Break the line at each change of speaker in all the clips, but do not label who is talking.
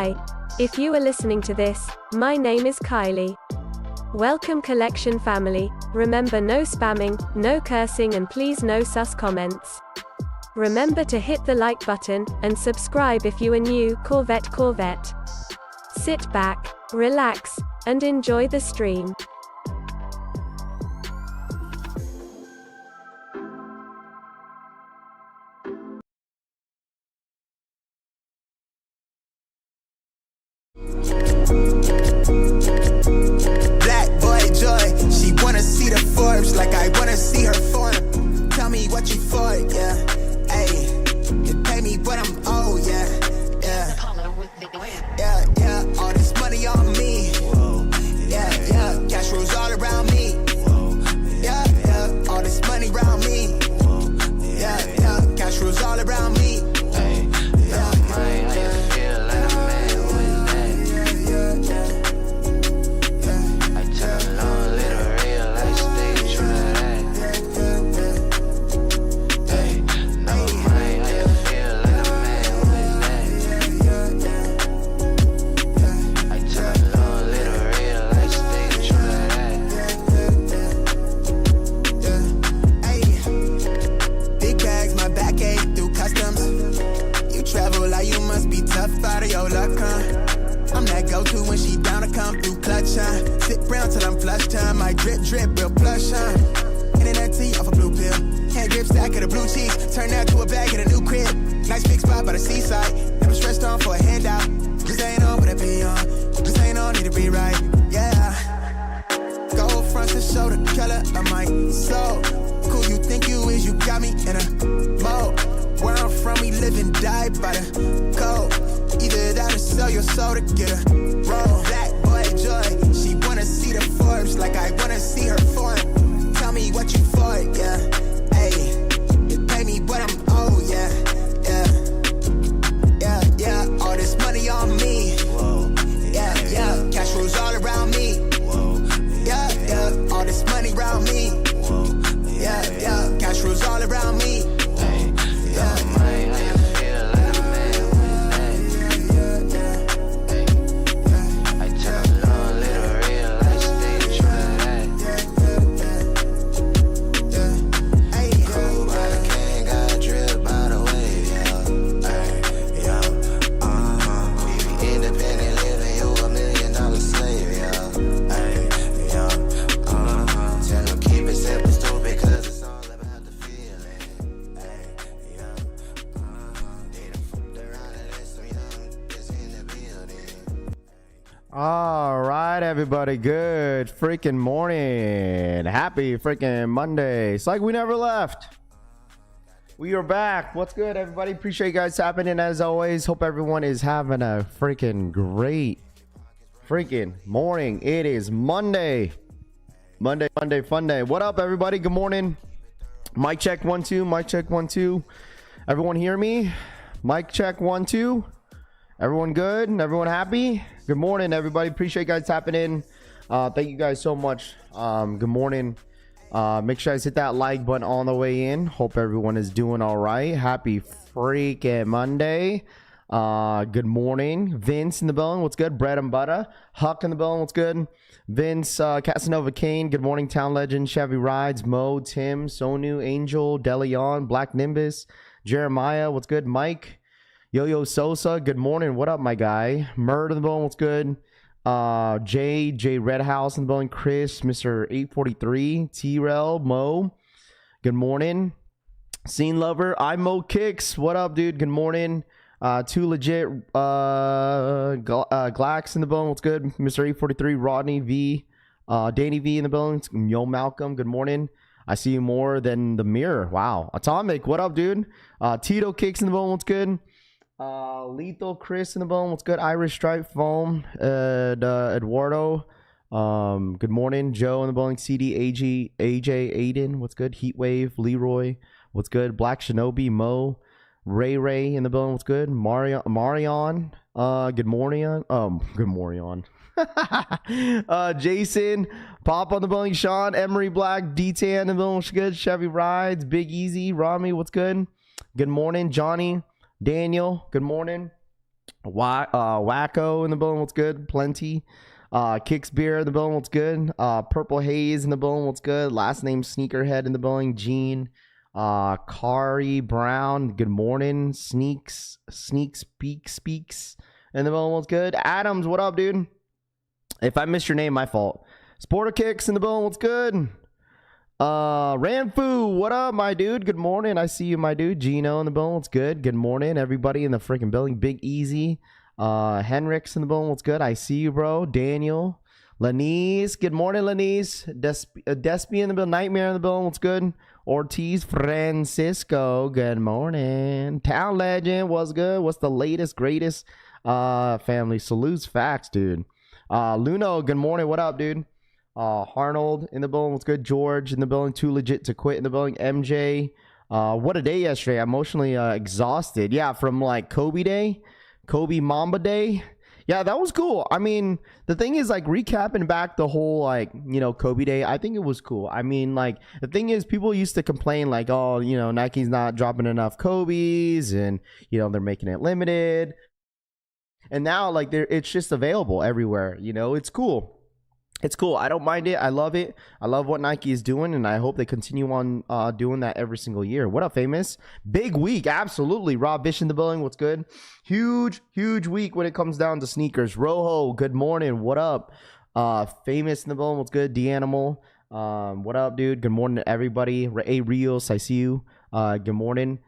Hi. If you are listening to this, my name is Kylie. Welcome collection family. Remember, no spamming, no cursing, and please no sus comments. Remember to hit the like button, and subscribe if you are new. Corvette. Sit back, relax, and enjoy the stream.
Black boy joy, she wanna see the Forbes like I wanna see her form. Tell me what you for, yeah. Ayy, you pay me what I'm owed, yeah. All this money on me. Yeah, cash rolls all around me. Yeah, all this money around me. Yeah, cash rolls all around me. I'm that go-to when she down to come through clutch, huh? Sit brown till I'm flush time. My drip, real plush, huh? Internet tea off a blue pill. Hand grip stack of the blue cheese. Turn that to a bag in a new crib. Nice big spot by the seaside. Never stressed on for a handout. Just ain't on what I be on. Just ain't on, need to be right, yeah. Gold fronts to show the color of my soul. Cool you think you is, you got me in a mode. Where I'm from, we live and die by the code. Either that or sell your soul to get a roll. Black boy joy, she wanna see the Forbes like I wanna see her form. Tell me what you for, yeah. Ayy, you pay me what I'm owed, yeah. All this money on me. Yeah, cash rolls all around me. Yeah, all this money around me. Yeah, cash rolls all around me.
All right, everybody. Good freaking morning. Happy freaking Monday. It's like we never left. We are back. What's good, everybody? Appreciate you guys tapping in as always. Hope everyone is having a freaking great freaking morning. It is Monday. Monday, fun day. What up, everybody? Good morning. Mic check 1 2. Mic check 1 2. Everyone hear me? Mic check 1 2. Everyone good? Everyone happy? Good morning, everybody. Appreciate you guys tapping in. Thank you guys so much. Good morning. Make sure you guys hit that like button on the way in. Hope everyone is doing all right. Happy freaking Monday. Good morning. Vince in the building. What's good? Bread and butter. Huck in the building. What's good? Vince, Casanova Kane. Good morning. Town Legend. Chevy Rides. Mo, Tim, Sonu, Angel, Deleon, Black Nimbus, Jeremiah. What's good? Mike. Yo Sosa, good morning. What up, my guy? Murd in the building, what's good? J Red House in the building. Chris, Mr. 843, T-Rel, Mo, good morning. Scene Lover, I'm Mo Kicks. What up, dude? Good morning. Too Legit, Glax in the building, what's good? Mr. 843, Rodney V, Danny V in the building. Yo Malcolm, good morning. I see you more than the mirror. Wow. Atomic, what up, dude? Tito Kicks in the building, what's good? Lethal Chris in the bone, what's good? Irish Stripe Foam, Eduardo, good morning. Joe in the bowling. CD, AJ, Aiden, what's good? Heatwave, Leroy, what's good? Black Shinobi, Mo, Ray in the building, what's good? Marion, good morning. Good morning. Jason, Pop on the building. Sean, Emery Black, D-Tan in the building, what's good? Chevy Rides, Big Easy, Rami, what's good? Good morning. Johnny, Daniel, good morning. Wacko in the building, what's good? Plenty. Kicks Beer in the building, what's good? Purple Haze in the building, what's good? Last name Sneakerhead in the building. Gene. Kari Brown, good morning. Speaks in the building, what's good? Adams, what up, dude? If I missed your name, my fault. Sporter Kicks in the building, what's good? Ranfu, what up, my dude? Good morning. I see you, my dude. Gino in the building, what's good? Good morning, everybody in the freaking building. Big Easy. Henricks in the building, what's good? I see you, bro. Daniel. Lanise, good morning, Lanise. Despy in the building. Nightmare in the building, what's good? Ortiz Francisco, good morning. Town Legend, what's good? What's the latest, greatest? Family salutes, facts, dude. Luno, good morning. What up, dude? Harnold in the building, what's good? George in the building, too legit to quit in the building. MJ, what a day yesterday. Emotionally exhausted. Yeah, from like Kobe Mamba Day. Yeah, that was cool. I mean, the thing is, like, recapping back the whole, like, you know, Kobe Day, I think it was cool. I mean, like, the thing is, people used to complain, like, oh, you know, Nike's not dropping enough Kobe's and, you know, they're making it limited. And now, like, it's just available everywhere. You know, it's cool. It's cool. I don't mind it. I love it. I love what Nike is doing, and I hope they continue on doing that every single year. What up, Famous? Big week. Absolutely. Rob Bish in the building. What's good? Huge week when it comes down to sneakers. Rojo, good morning. What up? Famous in the building. What's good? D-Animal. What up, dude? Good morning to everybody. A Rios, I see you. Good morning.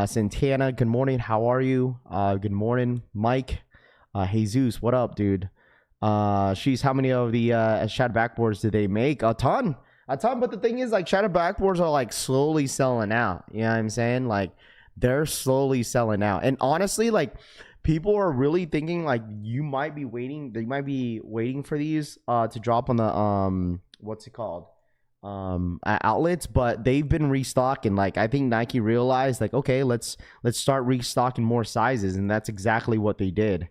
Santana, good morning. How are you? Good morning. Mike. Jesus, what up, dude? She's how many of the shadow backboards did they make? A ton, but the thing is, like, shadow backboards are like slowly selling out. You know what I'm saying? Like, they're slowly selling out, and honestly, like, people are really thinking like they might be waiting for these to drop on the what's it called, outlets, but they've been restocking. Like, I think Nike realized, like, okay, let's start restocking more sizes, and that's exactly what they did.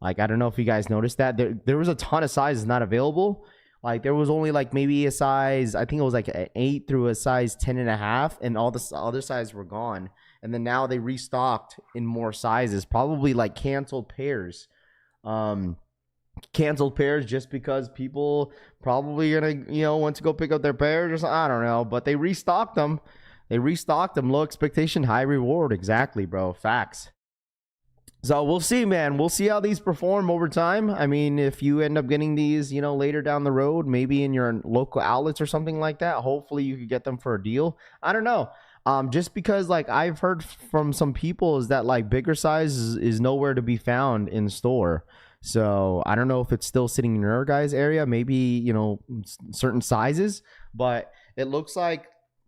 Like, I don't know if you guys noticed that. There was a ton of sizes not available. Like, there was only, like, maybe a size, I think it was, like, an 8 through a size 10.5, and all the other sizes were gone. And then now they restocked in more sizes, probably, like, canceled pairs. Canceled pairs just because people probably going to, you know, want to go pick up their pairs or something. I don't know. But they restocked them. Low expectation, high reward. Exactly, bro. Facts. So we'll see, man. We'll see how these perform over time. I mean, if you end up getting these, you know, later down the road, maybe in your local outlets or something like that, hopefully you could get them for a deal. I don't know. Just because, like, I've heard from some people is that, like, bigger size is nowhere to be found in store. So I don't know if it's still sitting in your guys' area, maybe, you know, certain sizes, but it looks like,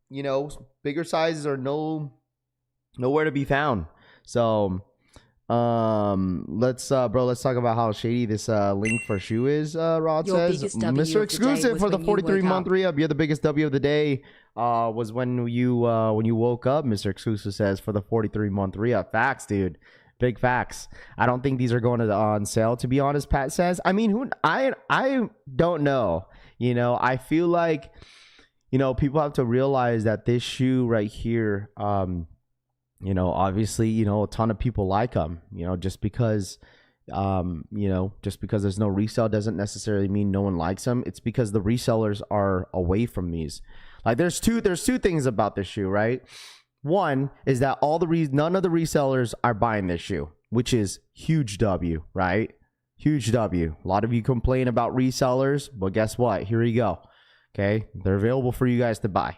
you know, bigger sizes are nowhere to be found. So let's talk about how shady this link for shoe is. Rod says, Mr. Exclusive for the 43-month re-up. You're the biggest W of the day. Was when you woke up. Mr. Exclusive says for the 43-month re-up. Facts, dude. Big facts. I don't think these are going on sale, to be honest. Pat says. I mean, I don't know. You know, I feel like, you know, people have to realize that this shoe right here, you know, obviously, you know, a ton of people like them, you know, just because there's no resale doesn't necessarily mean no one likes them. It's because the resellers are away from these. Like, there's two things about this shoe, right? One is that none of the resellers are buying this shoe, which is huge W, right? Huge W. A lot of you complain about resellers, but guess what? Here you go. Okay. They're available for you guys to buy.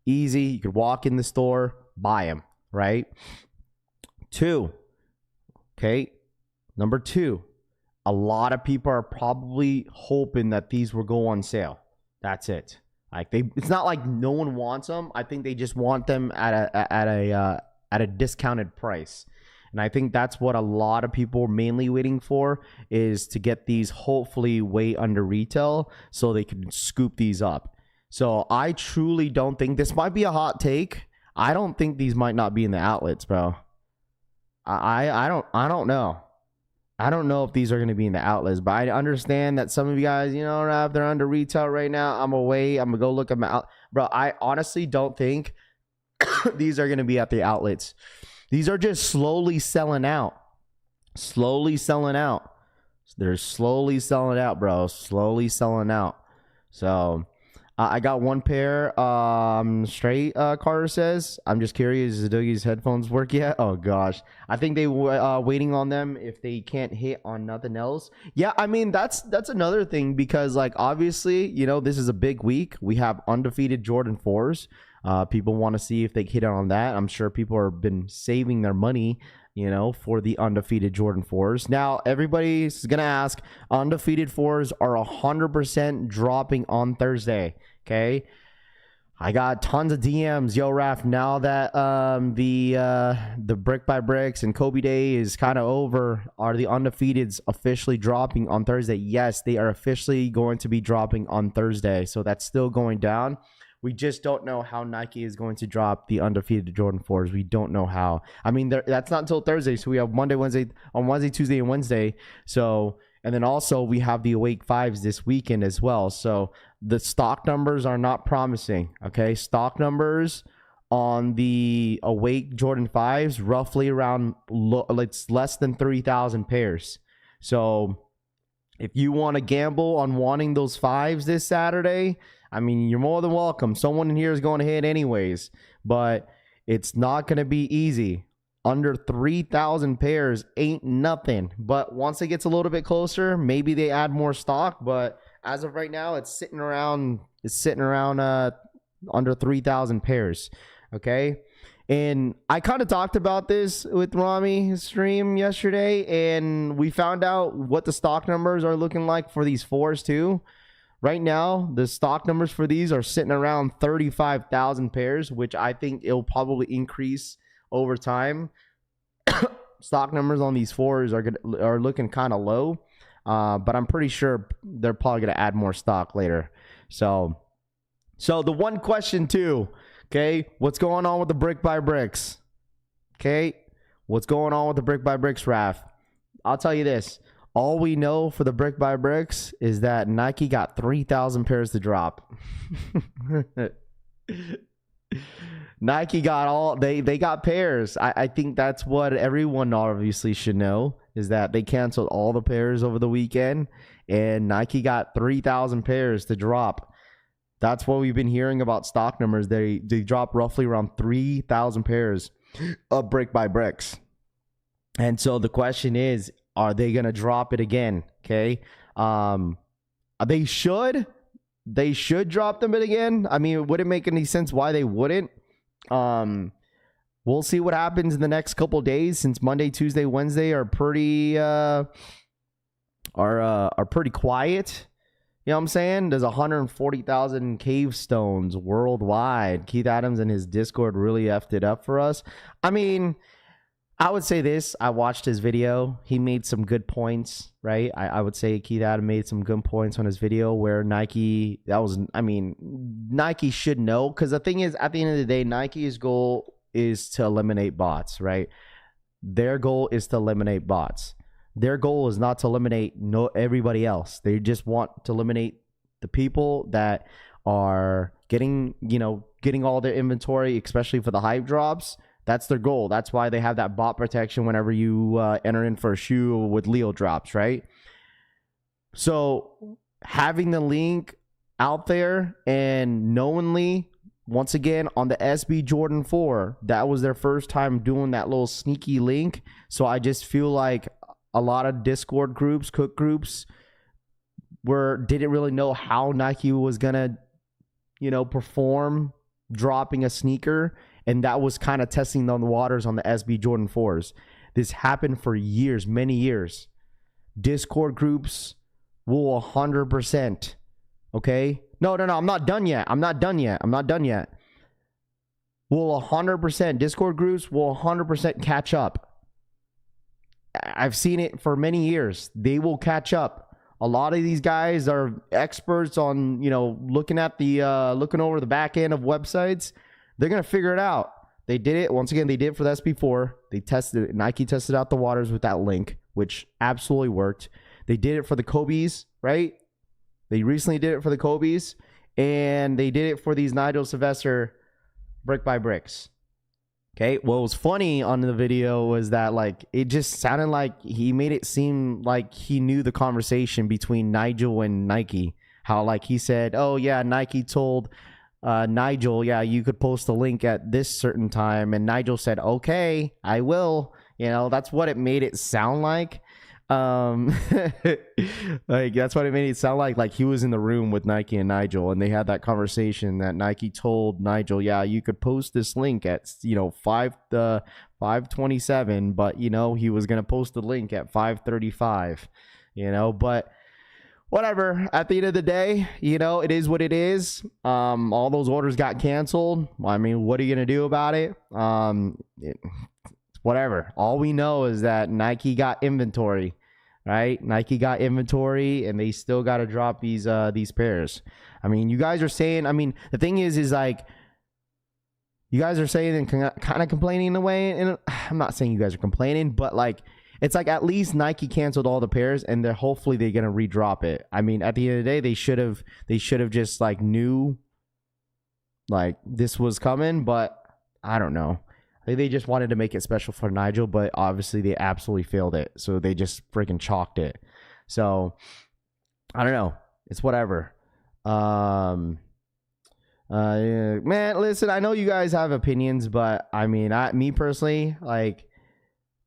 Easy. You could walk in the store, buy them. Right? 2. Okay. Number 2, a lot of people are probably hoping that these will go on sale. That's it. Like, it's not like no one wants them. I think they just want them at a discounted price. And I think that's what a lot of people are mainly waiting for, is to get these hopefully way under retail so they can scoop these up. So I truly don't think, this might be a hot take, I don't think these might not be in the outlets, bro. I don't know. I don't know if these are going to be in the outlets, but I understand that some of you guys, you know, if they're under retail right now, I'm going to go look at my out. Bro, I honestly don't think these are going to be at the outlets. These are just slowly selling out. slowly selling out. They're slowly selling out, bro. Slowly selling out. So I got one pair straight, Carter says. I'm just curious, does Doogie's headphones work yet? Oh, gosh. I think they were waiting on them if they can't hit on nothing else. Yeah, I mean, that's another thing because, like, obviously, you know, this is a big week. We have undefeated Jordan 4s. People want to see if they hit on that. I'm sure people have been saving their money, you know, for the undefeated Jordan 4s. Now, everybody's going to ask, undefeated 4s are 100% dropping on Thursday, okay? I got tons of DMs. Yo, Raph, now that the Brick by Bricks and Kobe Day is kind of over, are the undefeateds officially dropping on Thursday? Yes, they are officially going to be dropping on Thursday, so that's still going down. We just don't know how Nike is going to drop the undefeated Jordan 4s. We don't know how. I mean, that's not until Thursday. So we have Monday, Wednesday, Tuesday, and Wednesday. So, and then also we have the Awake 5s this weekend as well. So the stock numbers are not promising. Okay, stock numbers on the Awake Jordan 5s roughly around it's less than 3,000 pairs. So if you want to gamble on wanting those 5s this Saturday, I mean, you're more than welcome. Someone in here is going to hit anyways, but it's not going to be easy. Under 3,000 pairs ain't nothing. But once it gets a little bit closer, maybe they add more stock. But as of right now, it's sitting around under 3,000 pairs. Okay. And I kind of talked about this with Rami's stream yesterday, and we found out what the stock numbers are looking like for these 4s too. Right now, the stock numbers for these are sitting around 35,000 pairs, which I think it'll probably increase over time. Stock numbers on these 4s are looking kind of low, but I'm pretty sure they're probably going to add more stock later. So the one question too, okay, what's going on with the Brick by Bricks? Okay, what's going on with the Brick by Bricks, Raph? I'll tell you this. All we know for the Brick by Bricks is that Nike got 3,000 pairs to drop. Nike got they got pairs. I think that's what everyone obviously should know, is that they canceled all the pairs over the weekend and Nike got 3,000 pairs to drop. That's what we've been hearing about stock numbers. They dropped roughly around 3,000 pairs of Brick by Bricks. And so the question is, are they going to drop it again? Okay. They should drop them again. I mean, it wouldn't make any sense why they wouldn't. We'll see what happens in the next couple days, since Monday, Tuesday, Wednesday are pretty pretty quiet. You know what I'm saying? There's 140,000 cave stones worldwide. Keith Adams and his Discord really effed it up for us. I mean, I would say this. I watched his video. He made some good points, right? I would say Keith Adams made some good points on his video where Nike should know. Because the thing is, at the end of the day, Nike's goal is to eliminate bots, right? Their goal is to eliminate bots. Their goal is not to eliminate everybody else. They just want to eliminate the people that are getting all their inventory, especially for the hype drops. That's their goal. That's why they have that bot protection whenever you enter in for a shoe with Leo drops, right? So having the link out there and knowingly, once again, on the SB Jordan 4, that was their first time doing that little sneaky link. So I just feel like a lot of Discord groups, cook groups, didn't really know how Nike was going to, perform dropping a sneaker. And that was kind of testing on the waters on the SB Jordan 4s. This happened for years, many years. Discord groups will 100%. Okay? No, I'm not done yet. Will 100%. Discord groups will 100% catch up. I've seen it for many years. They will catch up. A lot of these guys are experts on, looking over the back end of websites. They're going to figure it out. They did it. Once again, they did it for the SB4. They tested it. Nike tested out the waters with that link, which absolutely worked. They did it for the Kobe's, right? They recently did it for the Kobe's. And they did it for these Nigel Sylvester Brick by Bricks. Okay, what was funny on the video was that like it just sounded like he made it seem like he knew the conversation between Nigel and Nike. How like he said, "Oh yeah, Nike told Nigel, yeah, you could post a link at this certain time," and Nigel said, "Okay, I will." You know, that's what it made it sound like. Like that's what it made it sound like he was in the room with Nike and Nigel, and they had that conversation that Nike told Nigel, yeah, you could post this link at 5:27, but he was gonna post the link at 5:35, but whatever. At the end of the day, it is what it is. All those orders got canceled. I mean, what are you gonna do about it? Whatever. All we know is that Nike got inventory, right? Nike got inventory, and they still got to drop these pairs. I mean, you guys are saying. I mean, the thing is like, you guys are saying and kind of complaining in a way. And I'm not saying you guys are complaining, but like, it's like at least Nike canceled all the pairs, and they're hopefully they're gonna redrop it. I mean, at the end of the day, they should have just like knew like this was coming, but I don't know. They just wanted to make it special for Nigel, but obviously they absolutely failed it. So they just freaking chalked it. So I don't know. It's whatever. Man, listen, I know you guys have opinions, but I mean, me personally, like,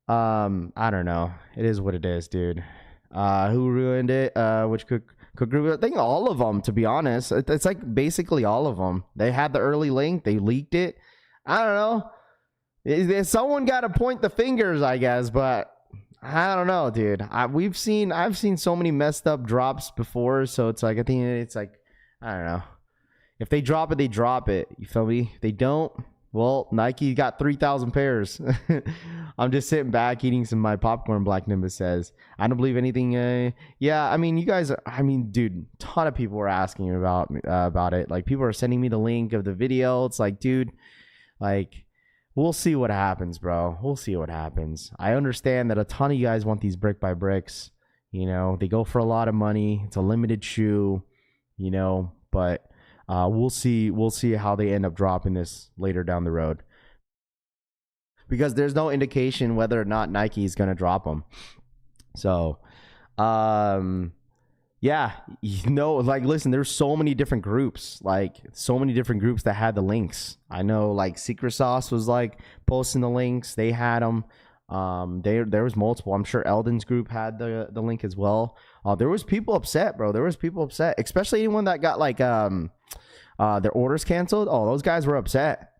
I don't know. It is what it is, dude. Who ruined it? Which could group? I think all of them, to be honest. It's like basically all of them. They had the early link. They leaked it. I don't know. Someone got to point the fingers, I guess, but I don't know, dude. I've seen so many messed up drops before, so it's like I think it's like I don't know. If they drop it, they drop it. You feel me? If they don't, well, Nike got 3,000 pairs. I'm just sitting back eating some of my popcorn. Black Nimbus says, I don't believe anything. Yeah, I mean, you guys. Dude, a ton of people were asking about it. Like people are sending me the link of the video. It's like, dude, like. We'll see what happens, bro. We'll see what happens. I understand that a ton of you guys want these brick by bricks. They go for a lot of money. It's a limited shoe, but we'll see. We'll see how they end up dropping this later down the road. Because there's no indication whether or not Nike is going to drop them. So, yeah, like, listen, there's so many different groups, that had the links. I know, like, Secret Sauce was, like, posting the links. They had them. There was multiple. I'm sure Eldon's group had the link as well. There was people upset, bro. There was people upset, especially anyone that got, like, their orders canceled. Oh, those guys were upset.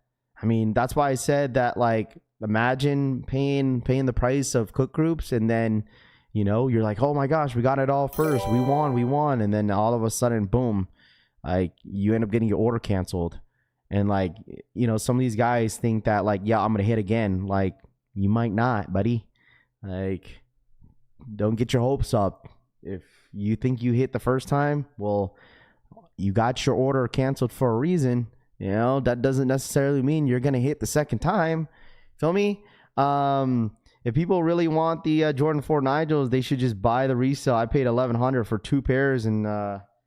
I mean, that's why I said that, like, imagine paying the price of cook groups, and then you're like, oh my gosh, we got it all first. We won. And then all of a sudden, boom, like you end up getting your order canceled. And like, some of these guys think that like, yeah, I'm going to hit again. Like you might not, buddy. Like don't get your hopes up. If you think you hit the first time, well, you got your order canceled for a reason. That doesn't necessarily mean you're going to hit the second time. Feel me? If people really want the Jordan 4 Nigels, they should just buy the resale. I paid $1,100 for 2 pairs in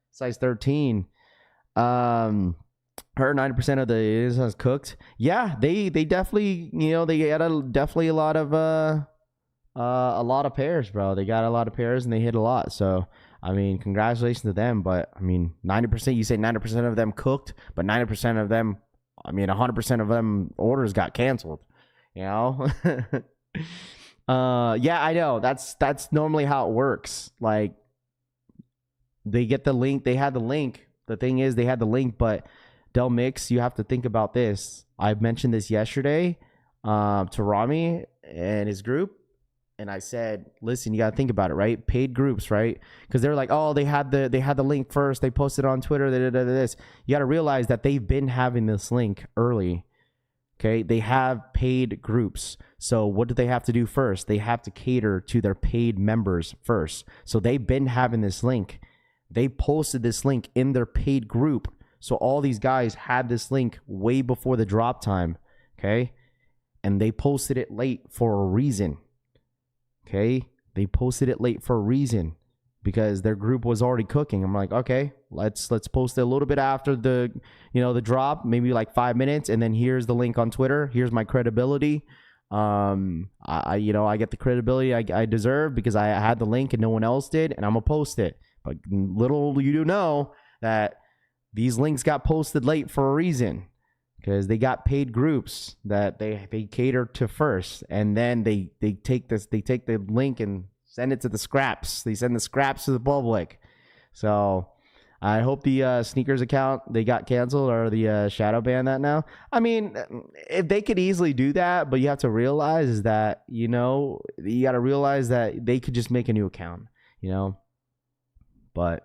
size 13. Heard 90% of the is cooked. Yeah, they definitely they had definitely a lot of pairs, bro. They got a lot of pairs and they hit a lot. So I mean, congratulations to them. But I mean, 90%. You say 90% of them cooked, but 90% of them, 100% of them orders got canceled. Yeah, I know. That's normally how it works. Like they get the link. They had the link. The thing is, they had the link, but Del Mix, you have to think about this. I mentioned this yesterday to Rami and his group, and I said, listen, you got to think about it, right? Paid groups, right? Because they're like, oh, they had the link first. They posted it on Twitter. This. You got to realize that they've been having this link early. Okay, they have paid groups. So what do they have to do first? They have to cater to their paid members first. So they've been having this link. They posted this link in their paid group. So all these guys had this link way before the drop time. Okay, and they posted it late for a reason. Okay, they posted it late for a reason because their group was already cooking. I'm like, okay, Let's post it a little bit after the the drop, maybe like 5 minutes, and then here's the link on Twitter. Here's my credibility. I get the credibility I deserve because I had the link and no one else did, and I'm gonna post it. But little you do know that these links got posted late for a reason, because they got paid groups that they cater to first, and then they take the link and send it to the scraps. They send the scraps to the public. So I hope the sneakers account, they got canceled, or the shadow ban that now. I mean, if they could easily do that, but you have to realize is that, you got to realize that they could just make a new account, But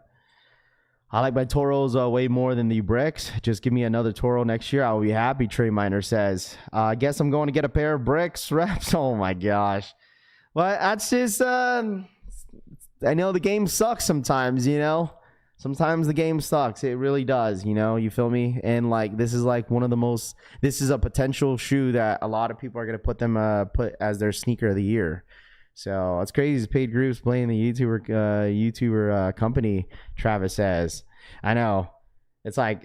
I like my Toros way more than the bricks. Just give me another Toro next year. I'll be happy, Trey Miner says. I guess I'm going to get a pair of bricks reps. Oh, my gosh. Well, that's just, I know the game sucks sometimes, Sometimes the game sucks. It really does, you feel me? And this is this is a potential shoe that a lot of people are going to put as their sneaker of the year. So it's crazy. Paid groups playing the YouTuber company, Travis says. I know. It's like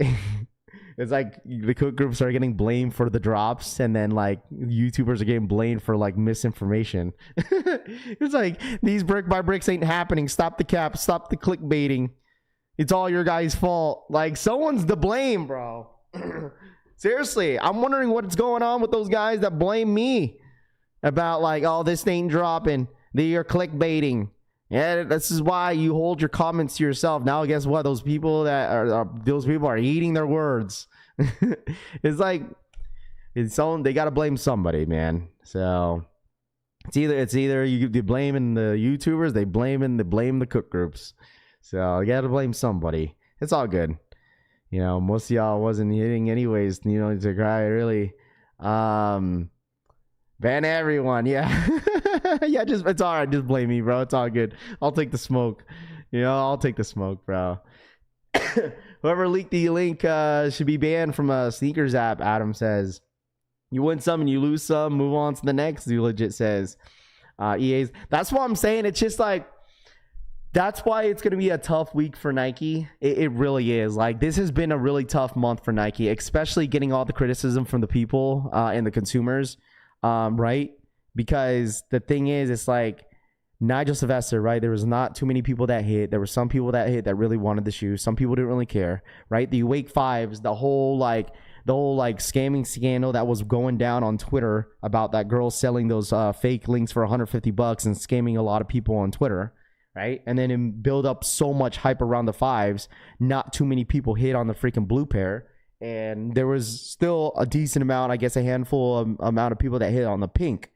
it's like the cook groups are getting blamed for the drops, and then YouTubers are getting blamed for misinformation. It's like, these brick by bricks ain't happening. Stop the cap. Stop the clickbaiting. It's all your guys' fault. Someone's to blame, bro. Seriously, I'm wondering what's going on with those guys that blame me about oh, this ain't dropping. You're clickbaiting. Yeah, this is why you hold your comments to yourself. Now, guess what? Those people are eating their words. It's they got to blame somebody, man. So it's either you blaming the YouTubers, they blame the cook groups. So you got to blame somebody. It's all good. Most of y'all wasn't hitting anyways, to cry, really. Ban everyone. Yeah. Yeah, it's all right. Just blame me, bro. It's all good. I'll take the smoke. I'll take the smoke, bro. Whoever leaked the link should be banned from a sneakers app, Adam says. You win some and you lose some. Move on to the next, he legit says. EA's. That's what I'm saying. It's just that's why it's going to be a tough week for Nike. It really is. This has been a really tough month for Nike, especially getting all the criticism from the people and the consumers, right? Because the thing is, it's Nigel Sylvester, right? There was not too many people that hit. There were some people that hit that really wanted the shoe. Some people didn't really care, right? The Wake Fives, the whole scamming scandal that was going down on Twitter about that girl selling those fake links for $150 and scamming a lot of people on Twitter. Right? And then build up so much hype around the fives. Not too many people hit on the freaking blue pair. And there was still a decent amount, I guess a handful amount of people that hit on the pink.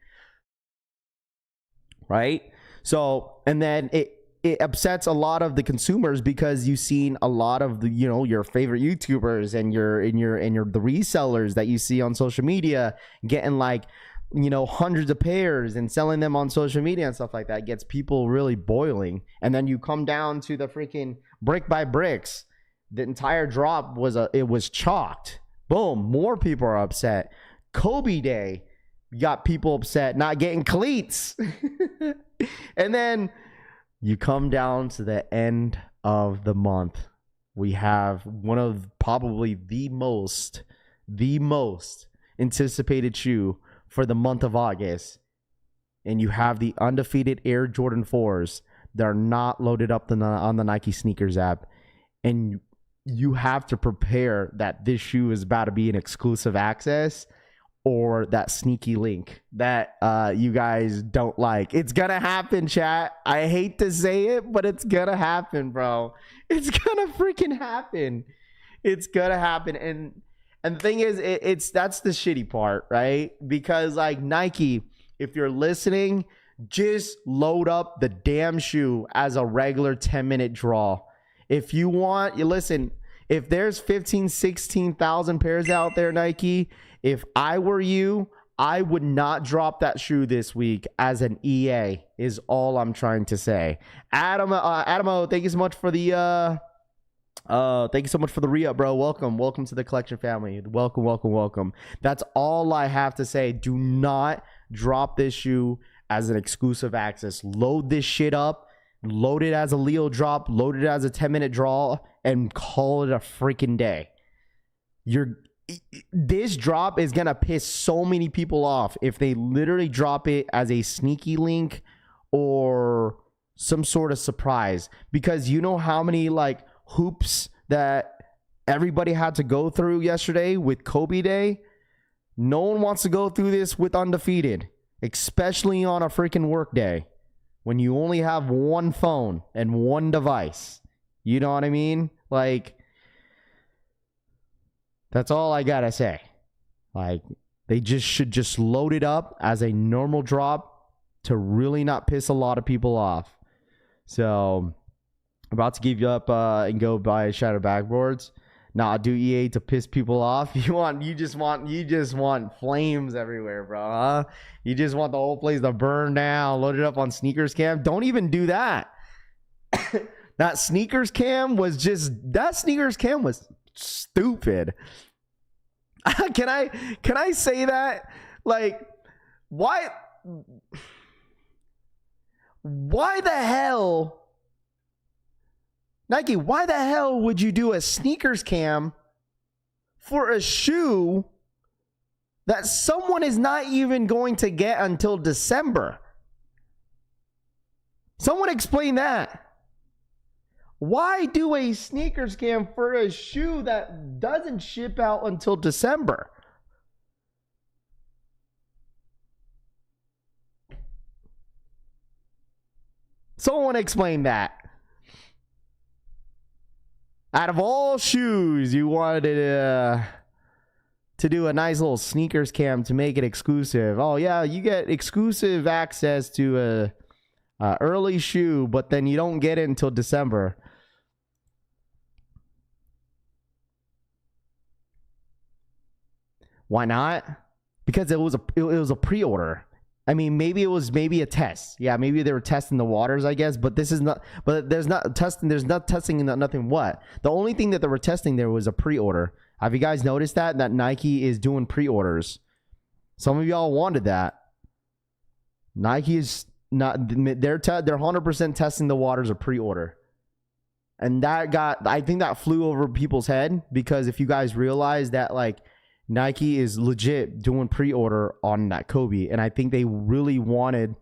Right? So, and then it upsets a lot of the consumers because you've seen a lot of the, your favorite YouTubers and the resellers that you see on social media getting hundreds of pairs and selling them on social media and stuff like that. Gets people really boiling. And then you come down to the freaking brick by bricks. The entire drop was chalked. Boom, more people are upset. Kobe Day, you got people upset not getting cleats. And then you come down to the end of the month. We have one of probably the most anticipated shoe for the month of August, and you have the undefeated Air Jordan 4s that are not loaded up on the Nike sneakers app, and you have to prepare that this shoe is about to be an exclusive access or that sneaky link that you guys don't like. It's gonna happen, chat. I hate to say it, but it's gonna happen, bro. It's gonna freaking happen. It's gonna happen. And the thing is, that's the shitty part, right? Because Nike, if you're listening, just load up the damn shoe as a regular 10-minute draw. If you want, listen, if there's 16,000 pairs out there, Nike, if I were you, I would not drop that shoe this week as an EA is all I'm trying to say. Adamo, thank you so much for the re-up, bro. Welcome to the collection family. Welcome. That's all I have to say. Do not drop this shoe as an exclusive access. Load this shit up. Load it as a Leo drop. Load it as a 10-minute draw. and call it a freaking day. This drop is gonna piss so many people off if they literally drop it as a sneaky link or some sort of surprise, because you know how many like hoops that everybody had to go through yesterday with Kobe Day. No one wants to go through this with Undefeated, especially on a freaking work day when you only have one phone and one device. You know what I mean? Like, that's all I gotta say. Like, they should just load it up as a normal drop to really not piss a lot of people off. So, about to give you up and go buy Shatter Backboards. Nah, do EA to piss people off. You just want flames everywhere, bro. Huh? You just want the whole place to burn down. Load it up on Sneakers Cam. Don't even do that. That Sneakers Cam was stupid. Can I say that? Like, why the hell, Nike, why the hell would you do a Sneakers Cam for a shoe that someone is not even going to get until December? Someone explain that. Why do a Sneakers Cam for a shoe that doesn't ship out until December? Someone explain that. Out of all shoes, you wanted to do a nice little Sneakers Cam to make it exclusive. Oh yeah, you get exclusive access to a early shoe, but then you don't get it until December. Why not? Because it was a pre-order. I mean, maybe it was a test. Yeah, maybe they were testing the waters, I guess. But this is not. But there's not testing. There's not testing. Nothing. What? The only thing that they were testing there was a pre-order. Have you guys noticed that Nike is doing pre-orders? Some of y'all wanted that. Nike is not. They're 100% testing the waters of pre-order, and I think that flew over people's head, because if you guys realize that, like, Nike is legit doing pre-order on that Kobe, and I think they really wanted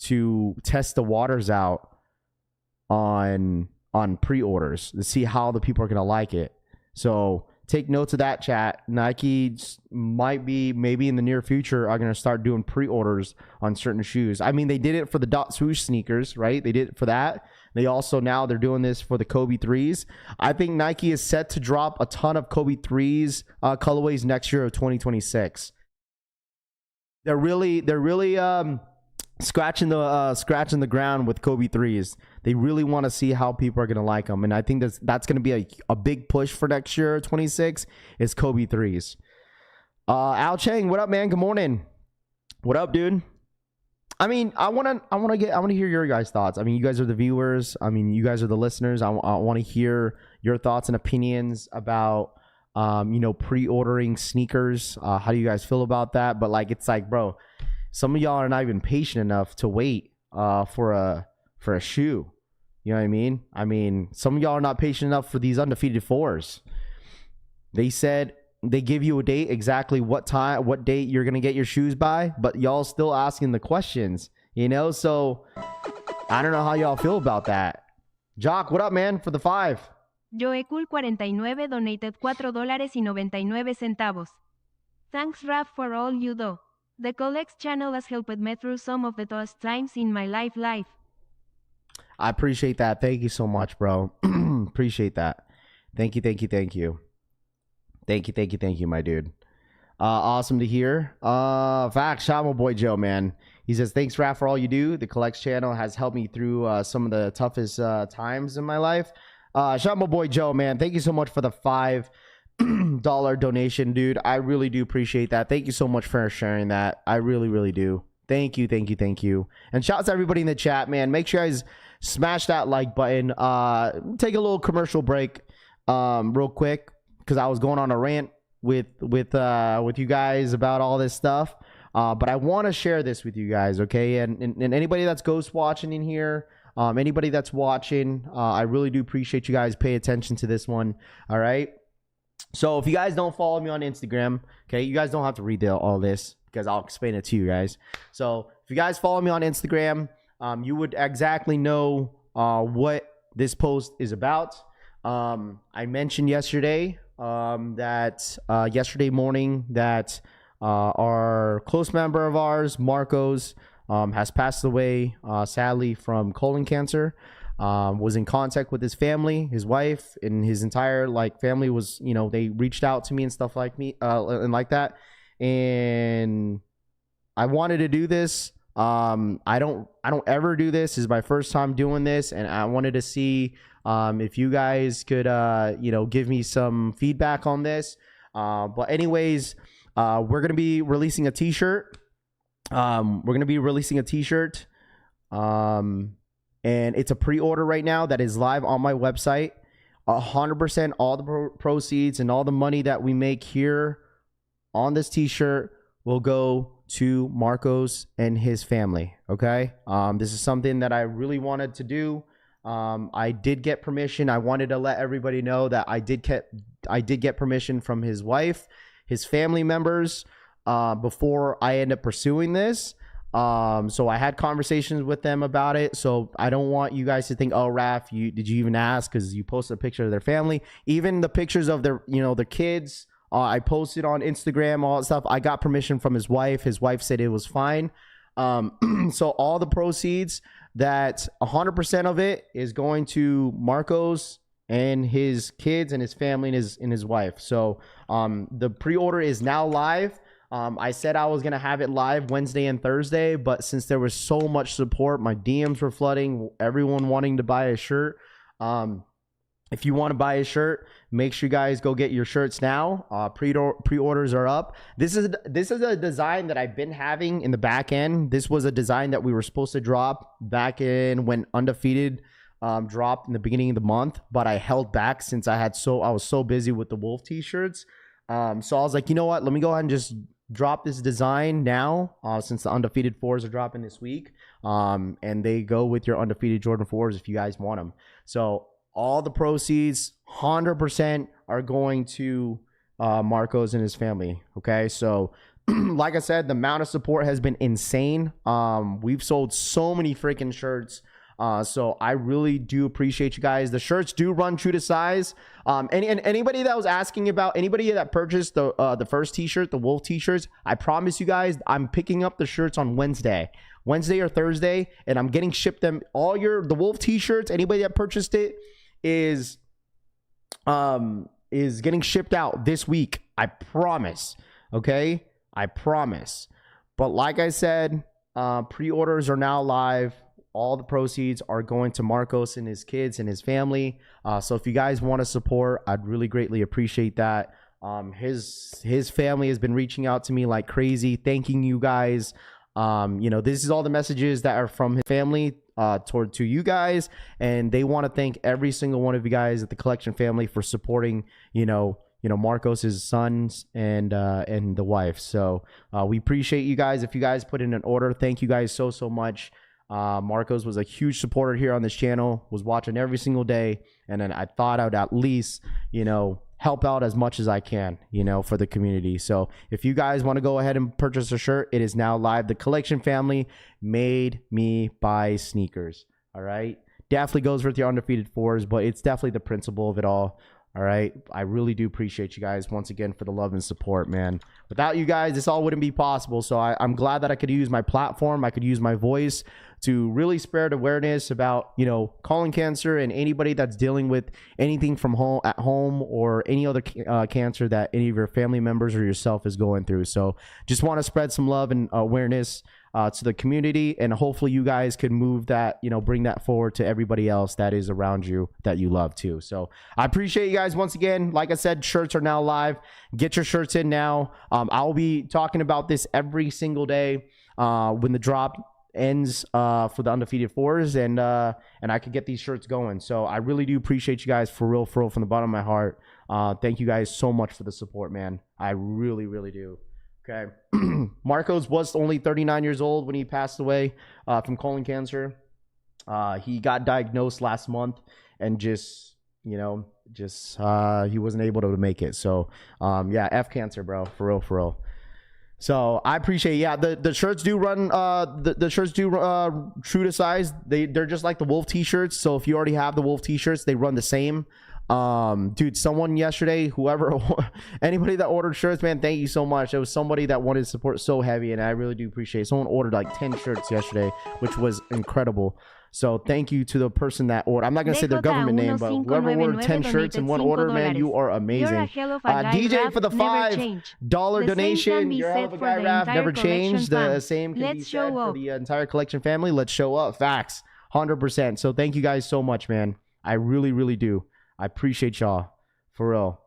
to test the waters out on pre-orders to see how the people are going to like it. So take notes of that, chat. Nike might be, maybe in the near future, are going to start doing pre-orders on certain shoes. I mean, they did it for the Dot Swoosh sneakers, right? They did it for that. They also, now they're doing this for the Kobe 3s. I think Nike is set to drop a ton of Kobe 3s colorways next year of 2026. They're really scratching the ground with Kobe 3s. They really want to see how people are going to like them, and I think that's going to be a big push for next year 26 is Kobe 3s. Al Chang, what up, man? Good morning. What up, dude? I mean, I want to hear your guys' thoughts. I mean, you guys are the viewers. I mean, you guys are the listeners. I want to hear your thoughts and opinions about pre-ordering sneakers. How do you guys feel about that? But like, it's like, bro, some of y'all are not even patient enough to wait for a shoe. You know what I mean? I mean, some of y'all are not patient enough for these Undefeated 4s. They said they give you a date, exactly what date you're going to get your shoes by, but y'all still asking the questions, you know? So I don't know how y'all feel about that. Jock, what up, man, for the 5?
Joecool49 donated $4.99. Thanks, Raf, for all you do. The Collex channel has helped me through some of the toughest times in my life.
I appreciate that. Thank you so much, bro. Appreciate that. Thank you. Thank you, my dude. Awesome to hear. Facts, shout out my boy Joe, man. He says, thanks, Raf, for all you do. The Collex channel has helped me through some of the toughest times in my life. Shout out my boy Joe, man. Thank you so much for the $5 donation, dude. I really do appreciate that. Thank you so much for sharing that. I really do. Thank you. And shout out to everybody in the chat, man. Make sure you guys smash that like button. Take a little commercial break real quick, because I was going on a rant with you guys about all this stuff. But I want to share this with you guys, okay? And anybody that's ghost watching in here, Anybody that's watching, I really do appreciate you guys. Pay attention to this one. All right. So if you guys don't follow me on Instagram, okay, you guys don't have to read all this because I'll explain it to you guys. So if you guys follow me on Instagram, you would exactly know what this post is about. I mentioned yesterday that yesterday morning that our close member of ours, Marcos, has passed away sadly from colon cancer. Was in contact with his family, his wife, and his entire family was, they reached out to me and stuff like me and like that. And I wanted to do this. I don't ever do this. This is my first time doing this, and I wanted to see if you guys could give me some feedback on this. But anyways, we're gonna be releasing a t-shirt. And it's a pre-order right now that is live on my website. 100% all the proceeds and all the money that we make here on this t-shirt will go to Marcos and his family. Okay. This is something that I really wanted to do. I did get permission. I wanted to let everybody know that I did get permission from his wife, his family members, before I end up pursuing this. So I had conversations with them about it. So I don't want you guys to think, oh, Raph, did you even ask? Because you posted a picture of their family, even the pictures of their, their kids. I posted on Instagram, all that stuff. I got permission from his wife. His wife said it was fine. So all the proceeds, that 100% of it is going to Marcos and his kids and his family and his wife. So the pre-order is now live. I said I was going to have it live Wednesday and Thursday, but since there was so much support, my DMs were flooding, everyone wanting to buy a shirt. If you want to buy a shirt, make sure you guys go get your shirts now. Pre-orders are up. This is a design that I've been having in the back end. This was a design that we were supposed to drop back in when Undefeated dropped in the beginning of the month, but I held back since I was so busy with the Wolf t-shirts. So I was like, you know what? Let me go ahead and just drop this design now, since the Undefeated 4s are dropping this week. And they go with your Undefeated Jordan 4s if you guys want them. So all the proceeds, 100%, are going to Marcos and his family. Okay, so like I said, the amount of support has been insane. We've sold so many freaking shirts. So I really do appreciate you guys. The shirts do run true to size. And anybody that was asking about, anybody that purchased the first t-shirt, the Wolf t-shirts, I promise you guys, I'm picking up the shirts on Wednesday or Thursday, and I'm getting shipped them. The Wolf t-shirts, anybody that purchased it is getting shipped out this week. I promise. Okay, I promise. But like I said, pre-orders are now live. All the proceeds are going to Marcos and his kids and his family. So if you guys want to support, I'd really greatly appreciate that. His family has been reaching out to me like crazy, thanking you guys. This is all the messages that are from his family to you guys, and they want to thank every single one of you guys at the Collection family for supporting, Marcos' sons and the wife. So we appreciate you guys. If you guys put in an order, thank you guys so much. Marcos was a huge supporter here on this channel, was watching every single day, and then I thought I would at least, help out as much as I can, for the community. So if you guys want to go ahead and purchase a shirt, it is now live. The Collection family made me buy sneakers. All right. Definitely goes with your Undefeated 4s, but it's definitely the principle of it all. All right. I really do appreciate you guys once again for the love and support, man. Without you guys, this all wouldn't be possible. So I'm glad that I could use my platform. I could use my voice to really spread awareness about, colon cancer and anybody that's dealing with anything from at home or any other cancer that any of your family members or yourself is going through. So just want to spread some love and awareness to the community, and hopefully you guys can move that, bring that forward to everybody else that is around you that you love too. So I appreciate you guys once again. Like I said, shirts are now live. Get your shirts in now. I'll be talking about this every single day when the drop ends for the Undefeated 4s, and I could get these shirts going. So I really do appreciate you guys for real from the bottom of my heart. Thank you guys so much for the support, man. I really do. Okay. Marcos was only 39 years old when he passed away from colon cancer. He got diagnosed last month and just he wasn't able to make it. So yeah, F cancer, bro, for real. So I appreciate, yeah, the shirts do run the shirts do true to size. They're just like the Wolf t-shirts. So if you already have the Wolf t-shirts, they run the same. Dude, someone yesterday, anybody that ordered shirts, man, thank you so much. It was somebody that wanted support so heavy, and I really do appreciate it. Someone ordered like 10 shirts yesterday, which was incredible. So thank you to the person that ordered. I'm not gonna say their government name, but whoever ordered 10 shirts in one order, man, you are amazing. DJ for the $5 donation. You're a hell of a guy, Raph. Never changed. The same can be said for the entire collection family. Let's show up. Facts. 100%. So thank you guys so much, man. I really do. I appreciate y'all, for real.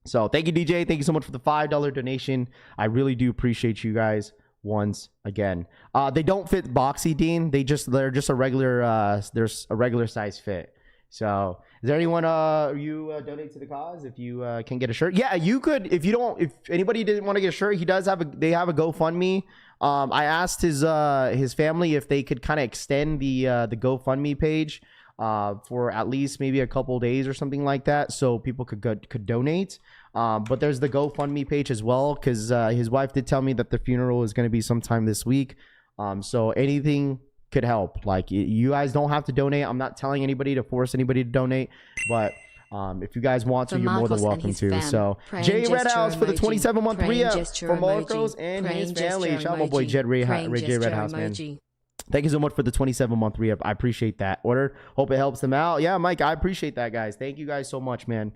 So thank you, DJ. Thank you so much for the $5 donation. I really do appreciate you guys once again. They don't fit boxy, Dean. They're just a regular there's a regular size fit. So is there anyone you donate to the cause if you can get a shirt? Yeah, you could. If anybody didn't want to get a shirt, they have a GoFundMe. I asked his family if they could kind of extend the GoFundMe page for at least maybe a couple days or something like that, so people could donate. But there's the GoFundMe page as well, because his wife did tell me that the funeral is going to be sometime this week. So anything could help. Like, you guys don't have to donate. I'm not telling anybody to force anybody to donate, but if you guys want to, you're more than welcome to. So Jay Redhouse for the 27-month re-up for Marcos and his family. Shout out my boy Jay Redhouse, man. Thank you so much for the 27-month re-up. I appreciate that order. Hope it helps them out. Yeah, Mike, I appreciate that, guys. Thank you guys so much, man.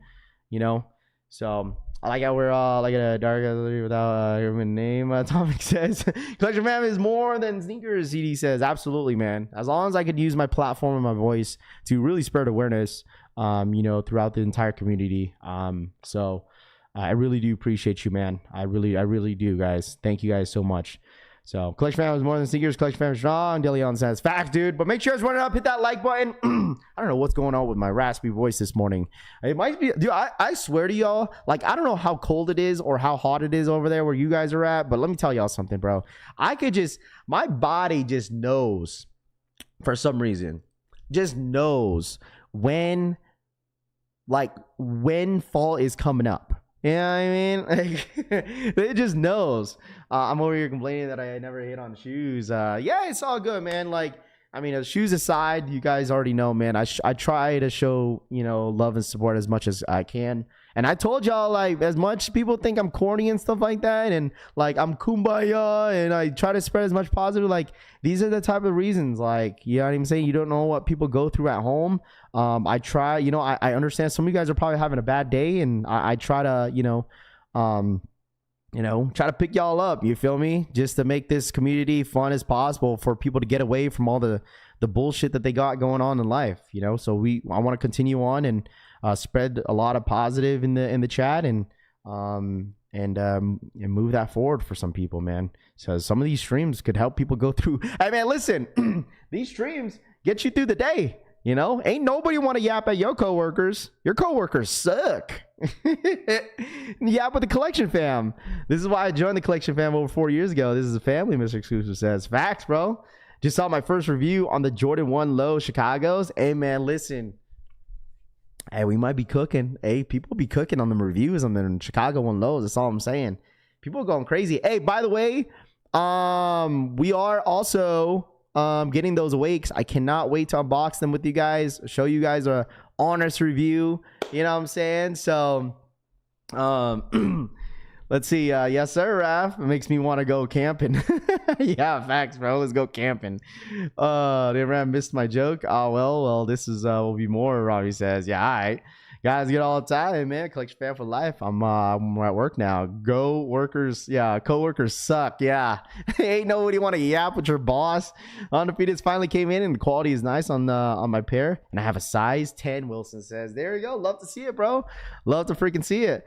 So I like how we're like a dark without a human name. Atomic says collection family is more than sneakers. CD says absolutely, man. As long as I could use my platform and my voice to really spread awareness, throughout the entire community. So I really do appreciate you, man. I really do, guys. Thank you guys so much. So collection family is more than sneakers. Collection family strong. DeLeon says facts, dude. But make sure it's running up. Hit that like button. I don't know what's going on with my raspy voice this morning. It might be, dude. I swear to y'all, like, I don't know how cold it is or how hot it is over there where you guys are at. But let me tell y'all something, bro. My body just knows, for some reason, just knows when fall is coming up. You know what I mean? Like, it just knows. I'm over here complaining that I never hit on shoes. Yeah, it's all good, man. Like, I mean, shoes aside, you guys already know, man. I try to show, love and support as much as I can. And I told y'all, like, as much people think I'm corny and stuff like that, and like I'm kumbaya, and I try to spread as much positive. Like, these are the type of reasons. Like, you know what I'm saying? You don't know what people go through at home. I try, I understand some of you guys are probably having a bad day, and I try to, try to pick y'all up. You feel me? Just to make this community fun as possible for people to get away from all the bullshit that they got going on in life. So I want to continue on and spread a lot of positive in the chat and move that forward for some people, man. So some of these streams could help people go through. Hey, man, listen, these streams get you through the day. Ain't nobody want to yap at your coworkers. Your coworkers suck. Yap with the collection fam. This is why I joined the collection fam over 4 years ago. This is a family, Mr. Exclusive says. Facts, bro. Just saw my first review on the Jordan 1 Low Chicago's. Hey, man, listen. Hey, we might be cooking. Hey, people be cooking on the reviews on the Chicago 1 Lows. That's all I'm saying. People are going crazy. Hey, by the way, we are also getting those awakes. I cannot wait to unbox them with you guys, show you guys a honest review. You know what I'm saying? So let's see. Yes, sir, Raph. It makes me want to go camping. Yeah, facts, bro. Let's go camping. They missed my joke. Oh, well, this is will be more, Robbie says. Yeah, all right. Guys, get all the time, man. Collection fan for life. I'm at work now. Go workers. Yeah, coworkers suck. Yeah. Ain't nobody want to yap with your boss. Undefeated finally came in and the quality is nice on my pair. And I have a size 10, Wilson says. There you go. Love to see it, bro. Love to freaking see it.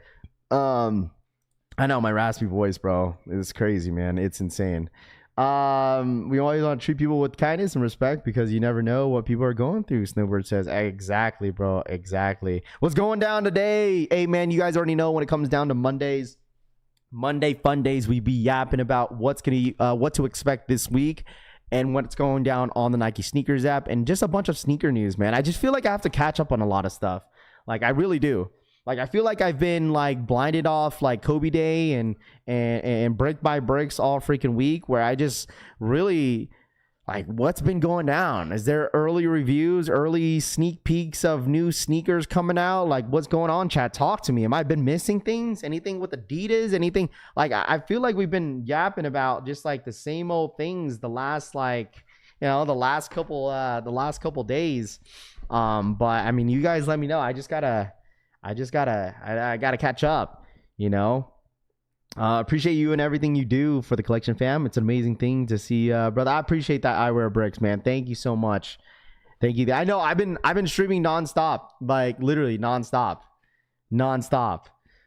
I know my raspy voice, bro. It's crazy, man. It's insane. We always want to treat people with kindness and respect because you never know what people are going through. Snowbird says, exactly, bro. Exactly. What's going down today? Hey, man, you guys already know when it comes down to Mondays, Monday Fun Days, we be yapping about what to expect this week. and what's going down on the Nike sneakers app, and just a bunch of sneaker news, man. I just feel like I have to catch up on a lot of stuff. Like, I really do. Like, I feel like I've been like blinded off like Kobe Day and brick by bricks all freaking week, where I just really like, what's been going down? Is there early reviews, early sneak peeks of new sneakers coming out? Like, what's going on, chat? Talk to me. Am I been missing things? Anything with Adidas? Anything? Like, I feel like we've been yapping about just like the same old things the last, like, you know, the last couple days. But I mean, you guys let me know. I gotta catch up, you know. Appreciate you and everything you do for the collection fam. It's an amazing thing to see, brother. I appreciate that. I wear bricks, man. Thank you so much. Thank you. I know I've been streaming nonstop, like literally nonstop.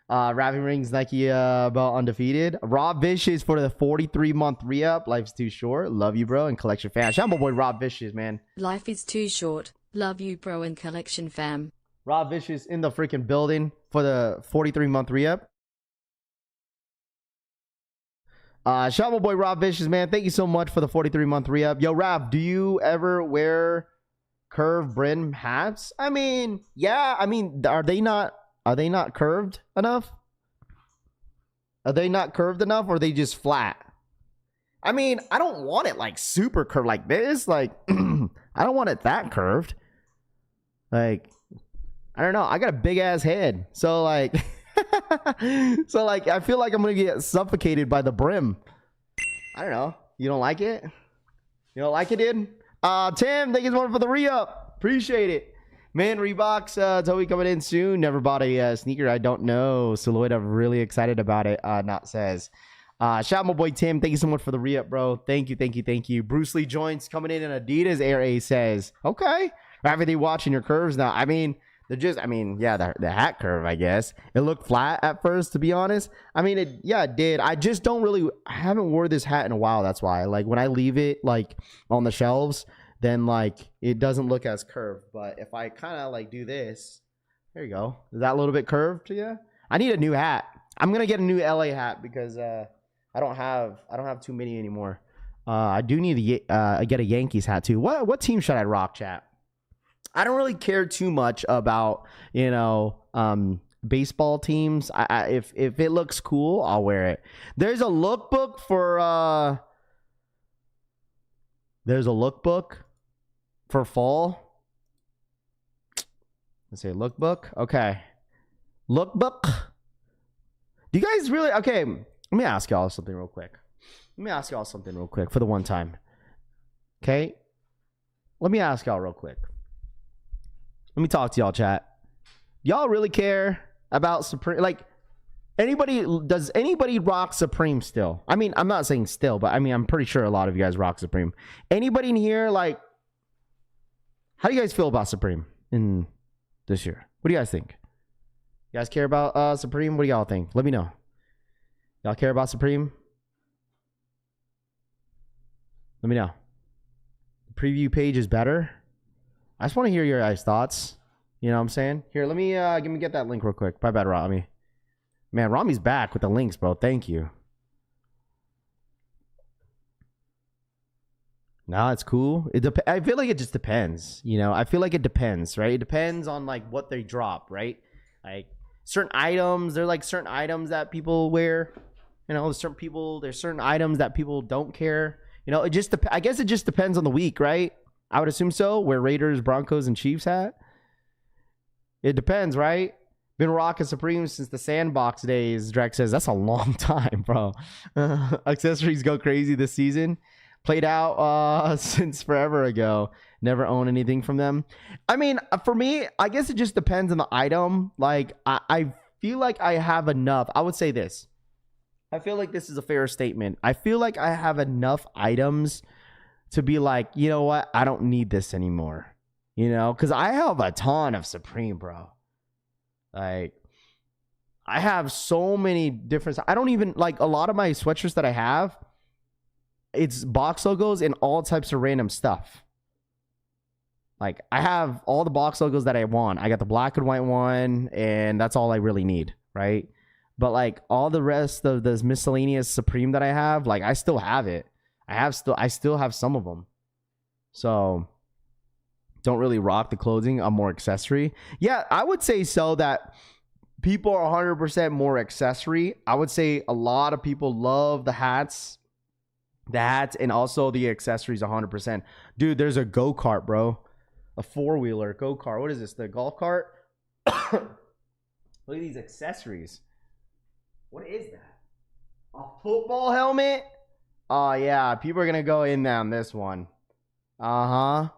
Wrapping rings, Nike about undefeated. Rob Vicious for the 43-month re-up. Life's too short. Love you, bro. And collection fam. Shout out my boy Rob Vicious, man.
Life is too short. Love you, bro. And collection fam.
Rob Vicious in the freaking building for the 43-month re-up. Shout out my boy Rob Vicious, man. Thank you so much for the 43-month re-up. Yo, Rob, do you ever wear curved brim hats? I mean, yeah. I mean, are they not curved enough? Are they not curved enough, or are they just flat? I mean, I don't want it like super curved like this. Like, I don't want it that curved. Like, I don't know. I got a big ass head, so like. So like, I feel like I'm gonna get suffocated by the brim. I don't know. You don't like it? You don't like it, dude? Tim, thank you so much for the re-up. Appreciate it, man. Reeboks totally coming in soon. Never bought a sneaker. I don't know. Silhouette, I'm really excited about it. Not says. Shout out my boy Tim. Thank you so much for the re-up, bro. Thank you. Bruce Lee joints coming in Adidas Air A says. Okay. Everything watching your curves now. I mean, they're just, I mean, yeah, the hat curve, I guess. It looked flat at first, to be honest. I mean, it did. I just don't really, I haven't wore this hat in a while. That's why. Like, when I leave it, like, on the shelves, then, like, it doesn't look as curved. But if I kind of, like, do this, there you go. Is that a little bit curved to you? I need a new hat. I'm going to get a new LA hat because I don't have too many anymore. I do need to get a Yankees hat, too. What team should I rock, chat? I don't really care too much about, you know, baseball teams. If it looks cool, I'll wear it. There's a lookbook for fall. Let's say lookbook. Okay. Lookbook. Do you guys really? Okay. Let me ask y'all something real quick. For the one time. Okay. Let me ask y'all real quick. Let me talk to y'all, chat. Y'all really care about Supreme? Like, does anybody rock Supreme still? I mean, I'm not saying still, but I mean, I'm pretty sure a lot of you guys rock Supreme. Anybody in here, like, how do you guys feel about Supreme in this year? What do you guys think? You guys care about Supreme? What do y'all think? Let me know. Y'all care about Supreme? Let me know. The preview page is better. I just want to hear your guys' thoughts. You know what I'm saying? Here, let me get that link real quick. My bad, Rami. Man, Rami's back with the links, bro. Thank you. No, it's cool. I feel like it just depends. You know, I feel like it depends, right? It depends on like what they drop, right? Like certain items, they're like certain items that people wear. You know, there's certain items that people don't care. You know, I guess it just depends on the week, right? I would assume so. Wear Raiders, Broncos, and Chiefs hat. It depends, right? Been rocking Supreme since the Sandbox days. Drake says that's a long time, bro. Accessories go crazy this season. Played out since forever ago. Never own anything from them. I mean, for me, I guess it just depends on the item. Like, I feel like I have enough. I would say this. I feel like this is a fair statement. I feel like I have enough items to be like, you know what? I don't need this anymore. You know? Because I have a ton of Supreme, bro. Like, I have so many different... I don't even... Like, a lot of my sweatshirts that I have, it's box logos and all types of random stuff. Like, I have all the box logos that I want. I got the black and white one, and that's all I really need, right? But, like, all the rest of this miscellaneous Supreme that I have, like, I still have it. I still have some of them. So don't really rock the clothing. I'm more accessory. Yeah, I would say so that people are 100% more accessory. I would say a lot of people love the hats and also the accessories 100%. Dude, there's a go-kart, bro. A four-wheeler go-kart. What is this? The golf cart? Look at these accessories. What is that? A football helmet? Oh, yeah. People are going to go in on this one. Uh-huh.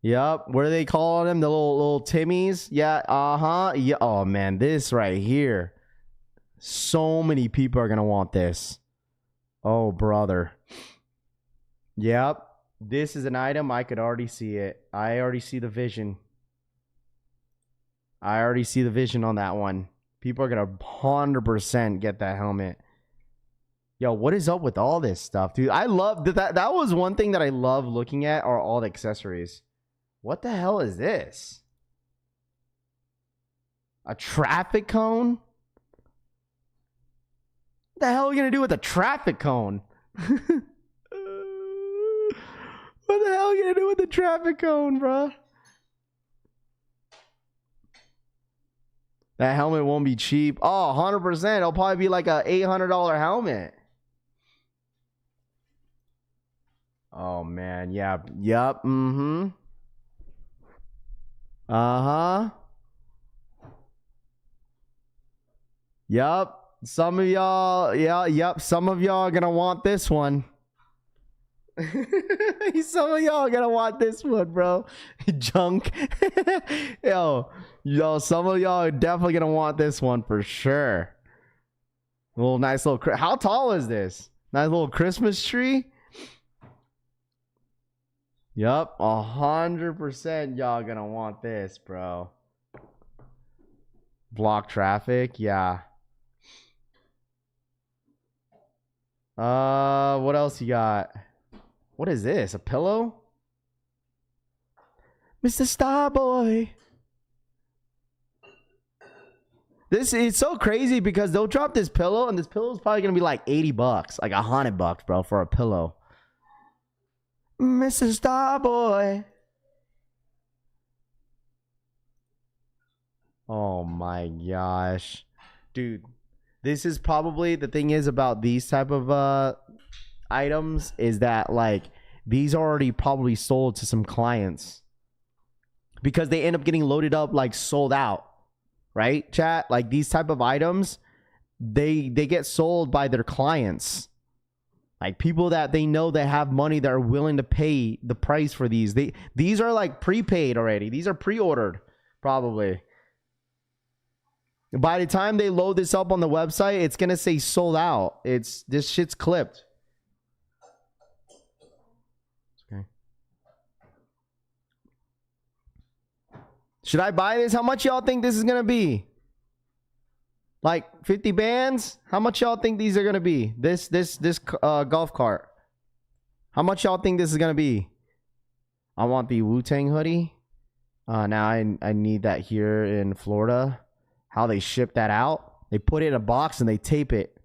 Yep. What are they calling them? The little Timmies? Yeah. Uh-huh. Yeah. Oh, man. This right here. So many people are going to want this. Oh, brother. Yep. This is an item. I could already see it. I already see the vision. I already see the vision on that one. People are going to 100% get that helmet. Yo, what is up with all this stuff, dude? I love that. That was one thing that I love looking at are all the accessories. What the hell is this? A traffic cone? What the hell are we going to do with a traffic cone? What the hell are you going to do with the traffic cone, bro? That helmet won't be cheap. Oh, 100%. It'll probably be like a $800 helmet. Oh, man. Yeah. Yep. Mm-hmm. Uh-huh. Yep. Some of y'all, yep. Some of y'all are gonna want this one. Some of y'all are gonna want this one, bro. Junk. Yo, some of y'all are definitely gonna want this one for sure. Nice little. How tall is this? Nice little Christmas tree. Yup, 100% y'all gonna want this, bro. Block traffic, yeah. What else you got? What is this? A pillow? Mr. Starboy. This is so crazy because they'll drop this pillow and this pillow is probably gonna be like $80, like $100, bro, for a pillow. Mr. Starboy. Oh my gosh. Dude, this is probably the thing is about these type of items is that like these are already probably sold to some clients because they end up getting loaded up like sold out, right? Chat, like these type of items, they get sold by their clients. Like people that they know that have money that are willing to pay the price for these. These are like prepaid already. These are pre-ordered probably. By the time they load this up on the website, it's going to say sold out. This shit's clipped. Okay. Should I buy this? How much y'all think this is going to be? Like 50 bands? How much y'all think these are going to be? This golf cart. How much y'all think this is going to be? I want the Wu-Tang hoodie. Now I need that here in Florida. How they ship that out? They put it in a box and they tape it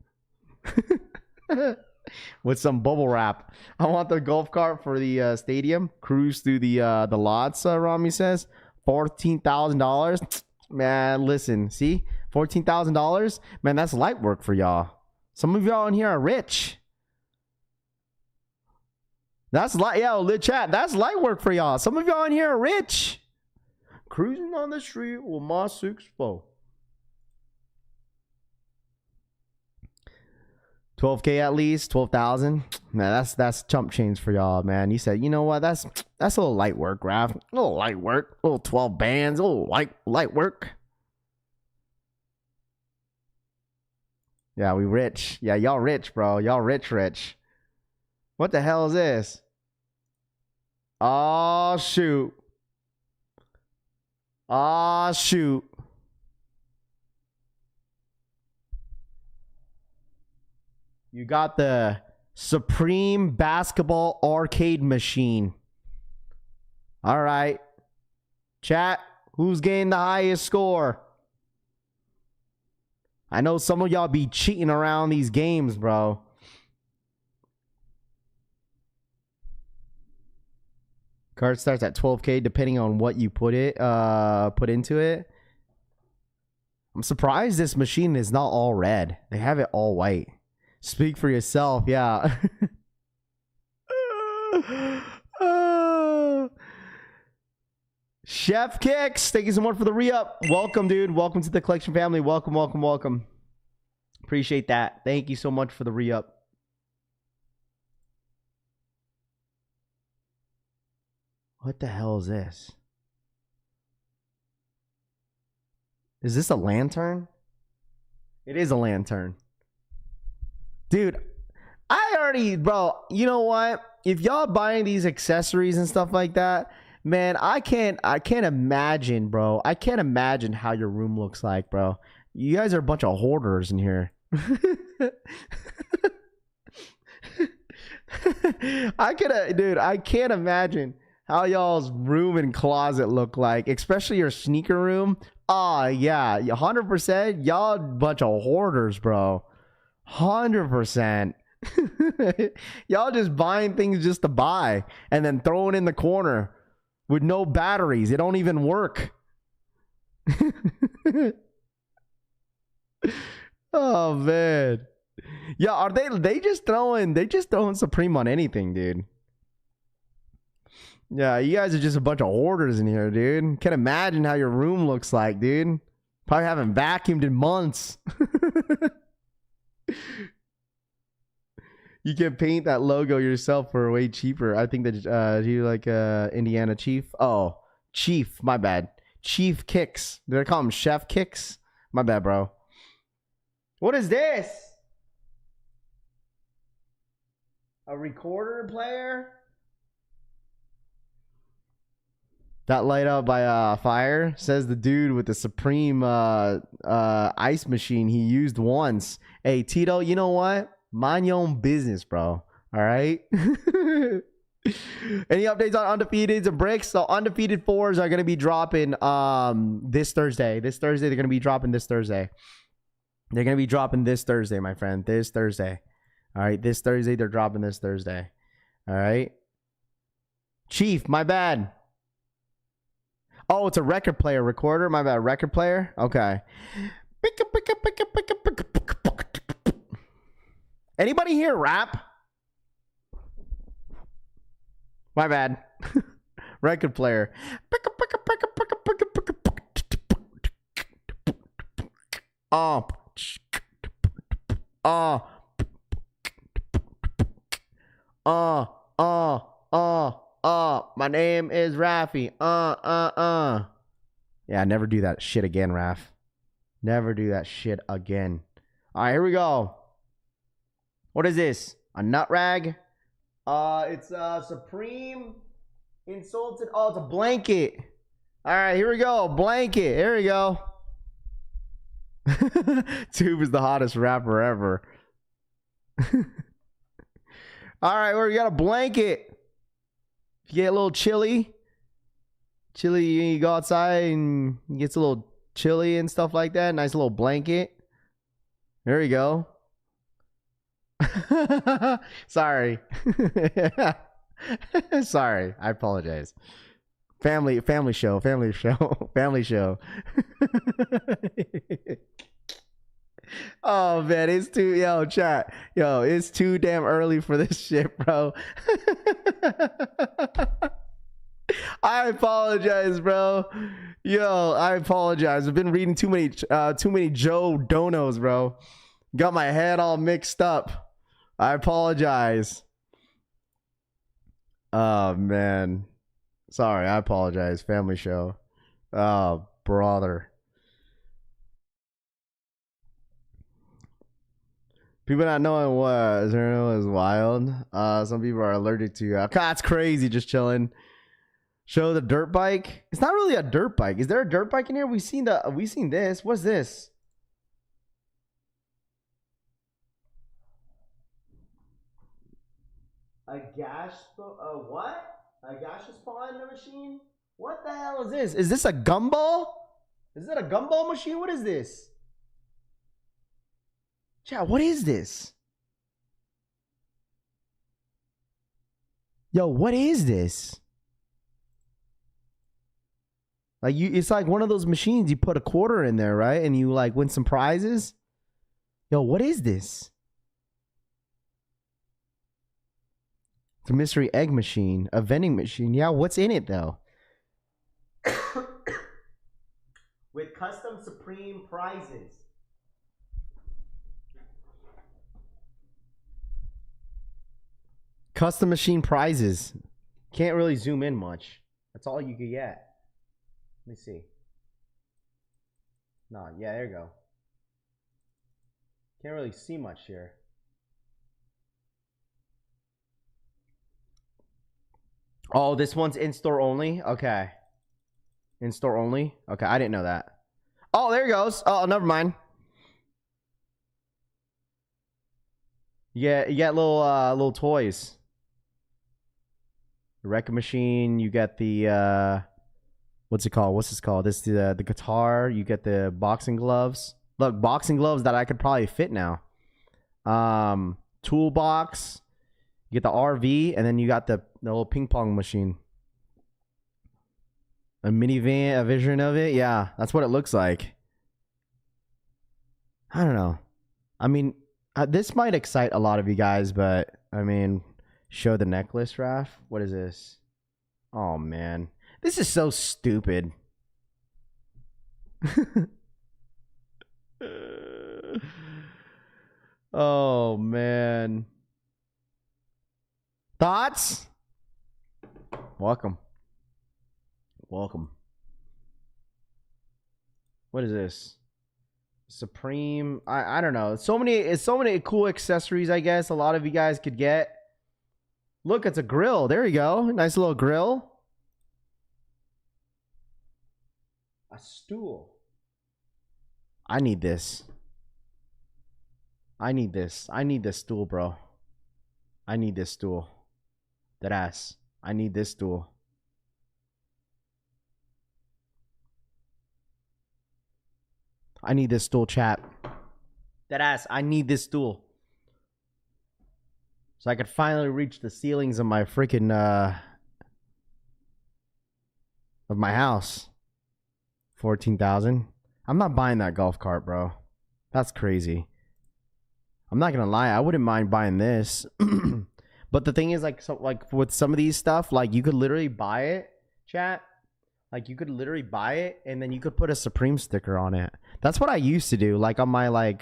with some bubble wrap. I want the golf cart for the stadium. Cruise through the lots. Rami says $14,000. Man, listen, see, $14,000. Man, that's light work for y'all. Some of y'all in here are rich. That's light, chat. That's light work for y'all. Some of y'all in here are rich. Cruising on the street with my 6'4". 12K at least, 12,000. Man, that's chump change for y'all, man. You said, you know what? That's a little light work, Raph. A little light work. A little 12 bands. A little light work. Yeah, we rich. Yeah, y'all rich, bro. Y'all rich. What the hell is this? Oh, shoot. Oh, shoot. You got the Supreme Basketball Arcade Machine. All right. Chat, who's getting the highest score? I know some of y'all be cheating around these games, bro. Card starts at 12K depending on what you put into it. I'm surprised this machine is not all red. They have it all white. Speak for yourself, yeah. Chef Kicks, thank you so much for the re-up. Welcome, dude. Welcome to the collection family. Welcome, welcome, welcome. Appreciate that. Thank you so much for the re-up. What the hell is this? Is this a lantern? It is a lantern. Dude, I already, bro, you know what? If y'all buying these accessories and stuff like that, man, I can't imagine, bro. I can't imagine how your room looks like, bro. You guys are a bunch of hoarders in here. I can't imagine how y'all's room and closet look like, especially your sneaker room. Oh, yeah, 100%. Y'all a bunch of hoarders, bro. 100%. Y'all just buying things just to buy and then throwing in the corner with no batteries. It don't even work. Oh, man. Yeah, are they just throwing Supreme on anything, dude. Yeah, you guys are just a bunch of hoarders in here, dude. Can't imagine how your room looks like, dude. Probably haven't vacuumed in months. You can paint that logo yourself for way cheaper. I think that you like Indiana Chief. Oh, Chief, my bad. Chief Kicks. Did I call him Chef Kicks? My bad, bro. What is this? A recorder player? That light up by fire, says the dude with the Supreme ice machine he used once. Hey, Tito, you know what? Mind your own business, bro. All right? Any updates on Undefeateds and bricks? So Undefeated 4s are going to be dropping this Thursday. This Thursday, they're going to be dropping this Thursday. They're going to be dropping this Thursday, my friend. This Thursday. All right? This Thursday, they're dropping this Thursday. All right? Chief, my bad. Oh, it's a record player recorder. My bad. Record player. Okay. Anybody here rap? My bad. Record player. My name is Rafi. Yeah, never do that shit again, Raf. Never do that shit again. All right, here we go. What is this? A nut rag? It's Supreme Insulted. Oh, it's a blanket. All right, here we go. Blanket. Here we go. Tube is the hottest rapper ever. All right, we got a blanket. If you get a little chilly, you go outside and it gets a little chilly and stuff like that. Nice little blanket. There you go. Sorry. Sorry. I apologize. Family show. Oh man, it's too chat. It's too damn early for this shit, bro. I apologize, bro. I apologize. I've been reading too many Joe Donos, bro. Got my head all mixed up. I apologize. Oh man. Sorry, I apologize. Family show. Oh, brother. People not knowing what Zerno is wild. Some people are allergic to. That's crazy. Just chilling. Show the dirt bike. It's not really a dirt bike. Is there a dirt bike in here? We seen this. What's this? A gas. What? A gaseous spawn in the machine? What the hell is this? Is this a gumball? Is it a gumball machine? What is this? Chat, what is this? Yo, what is this? Like it's like one of those machines. You put a quarter in there, right? And you like win some prizes. Yo, what is this? It's a mystery egg machine, a vending machine. Yeah, what's in it though? With custom Supreme prizes. Custom machine prizes. Can't really zoom in much. That's all you could get. Let me see. No, yeah, there you go. Can't really see much here. Oh, this one's in-store only? Okay. In-store only? Okay, I didn't know that. Oh, there it goes. Oh, never mind. Yeah, you get little toys. The record machine, you get the what's it called? What's this called? This the guitar, you get the boxing gloves. Look, boxing gloves that I could probably fit now. Toolbox. You get the RV, and then you got the little ping pong machine. A minivan, a vision of it. Yeah, that's what it looks like. I don't know. I mean, this might excite a lot of you guys, but I mean, show the necklace, Raph. What is this? Oh man, this is so stupid. Oh man. Thoughts? Welcome. Welcome. What is this? Supreme. I don't know. So many cool accessories, I guess a lot of you guys could get. Look, it's a grill. There you go. Nice little grill. A stool. I need this. I need this. I need this stool, bro. I need this stool. That ass. I need this stool. I need this stool, chat. That ass. I need this stool. So I could finally reach the ceilings of my freaking of my house. 14,000. I'm not buying that golf cart, bro. That's crazy. I'm not gonna lie, I wouldn't mind buying this. But the thing is, like, so like with some of these stuff, like you could literally buy it, chat. Like you could literally buy it and then you could put a Supreme sticker on it. That's what I used to do. Like on my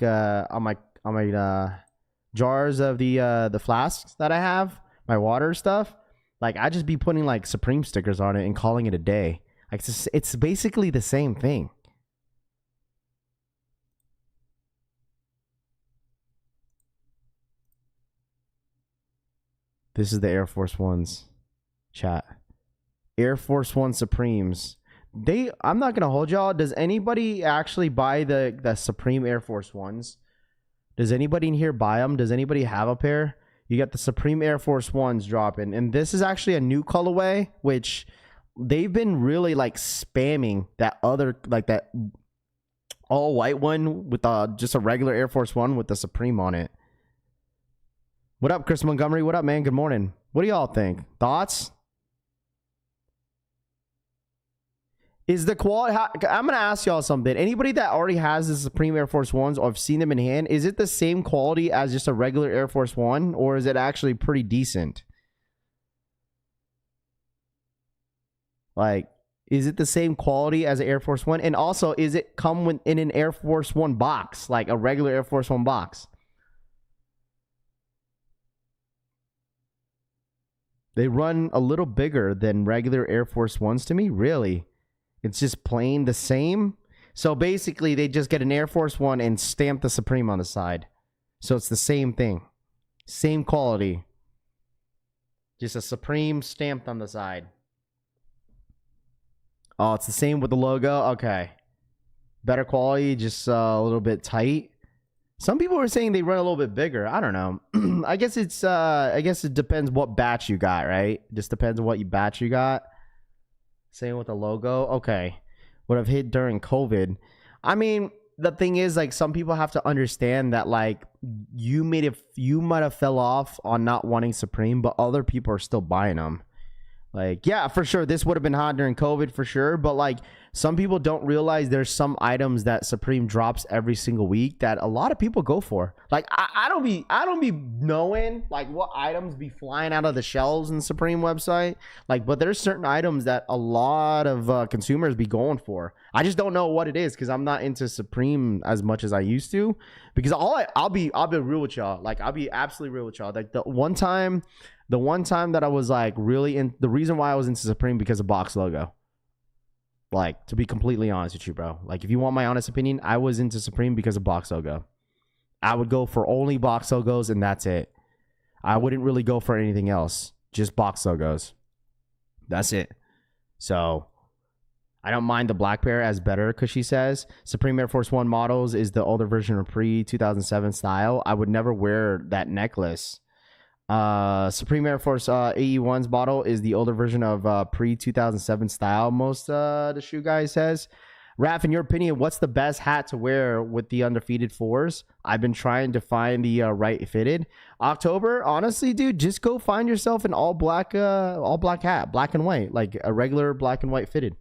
jars of the flasks that I have, my water stuff. Like I just be putting like Supreme stickers on it and calling it a day. Like it's basically the same thing. This is the Air Force Ones, chat. Air Force One Supremes. I'm not gonna hold y'all. Does anybody actually buy the Supreme Air Force Ones? Does anybody in here buy them? Does anybody have a pair? You got the Supreme Air Force Ones dropping, and this is actually a new colorway, which they've been really like spamming that other, like that all white one with just a regular Air Force One with the Supreme on it. What up, Chris Montgomery? What up, man? Good morning. What do y'all think? Thoughts? Is the quality... I'm going to ask y'all something. Anybody that already has the Supreme Air Force Ones or have seen them in hand, is it the same quality as just a regular Air Force One? Or is it actually pretty decent? Like, is it the same quality as an Air Force One? And also, is it come in an Air Force One box? Like a regular Air Force One box? They run a little bigger than regular Air Force Ones to me. Really? It's just plain the same. So basically, they just get an Air Force One and stamp the Supreme on the side. So it's the same thing. Same quality. Just a Supreme stamped on the side. Oh, it's the same with the logo? Okay. Better quality, just a little bit tight. Some people were saying they run a little bit bigger. I don't know. I guess it depends what batch you got, right? Just depends on what batch you got. Same with the logo. Okay. Would have hit during COVID. I mean, the thing is, like, some people have to understand that, like, you might have fell off on not wanting Supreme, but other people are still buying them. Like, yeah, for sure, this would have been hot during COVID for sure. But like, some people don't realize there's some items that Supreme drops every single week that a lot of people go for. Like I don't be knowing like what items be flying out of the shelves in the Supreme website. Like, but there's certain items that a lot of consumers be going for. I just don't know what it is because I'm not into Supreme as much as I used to. Because I'll be real with y'all. Like I'll be absolutely real with y'all. Like the one time that I was like really in, the reason why I was into Supreme because of box logo. Like, to be completely honest with you, bro. Like, if you want my honest opinion, I was into Supreme because of box logo. I would go for only box logos, and that's it. I wouldn't really go for anything else. Just box logos. That's it. So, I don't mind the black pair as better, because she says Supreme Air Force One models is the older version of pre-2007 style. I would never wear that necklace. Supreme Air Force AE1's model is the older version of pre-2007 style, most the shoe guy says. Raph, in your opinion, what's the best hat to wear with the Undefeated 4s? I've been trying to find the right fitted. October, honestly, dude, just go find yourself an all black hat, black and white, like a regular black and white fitted.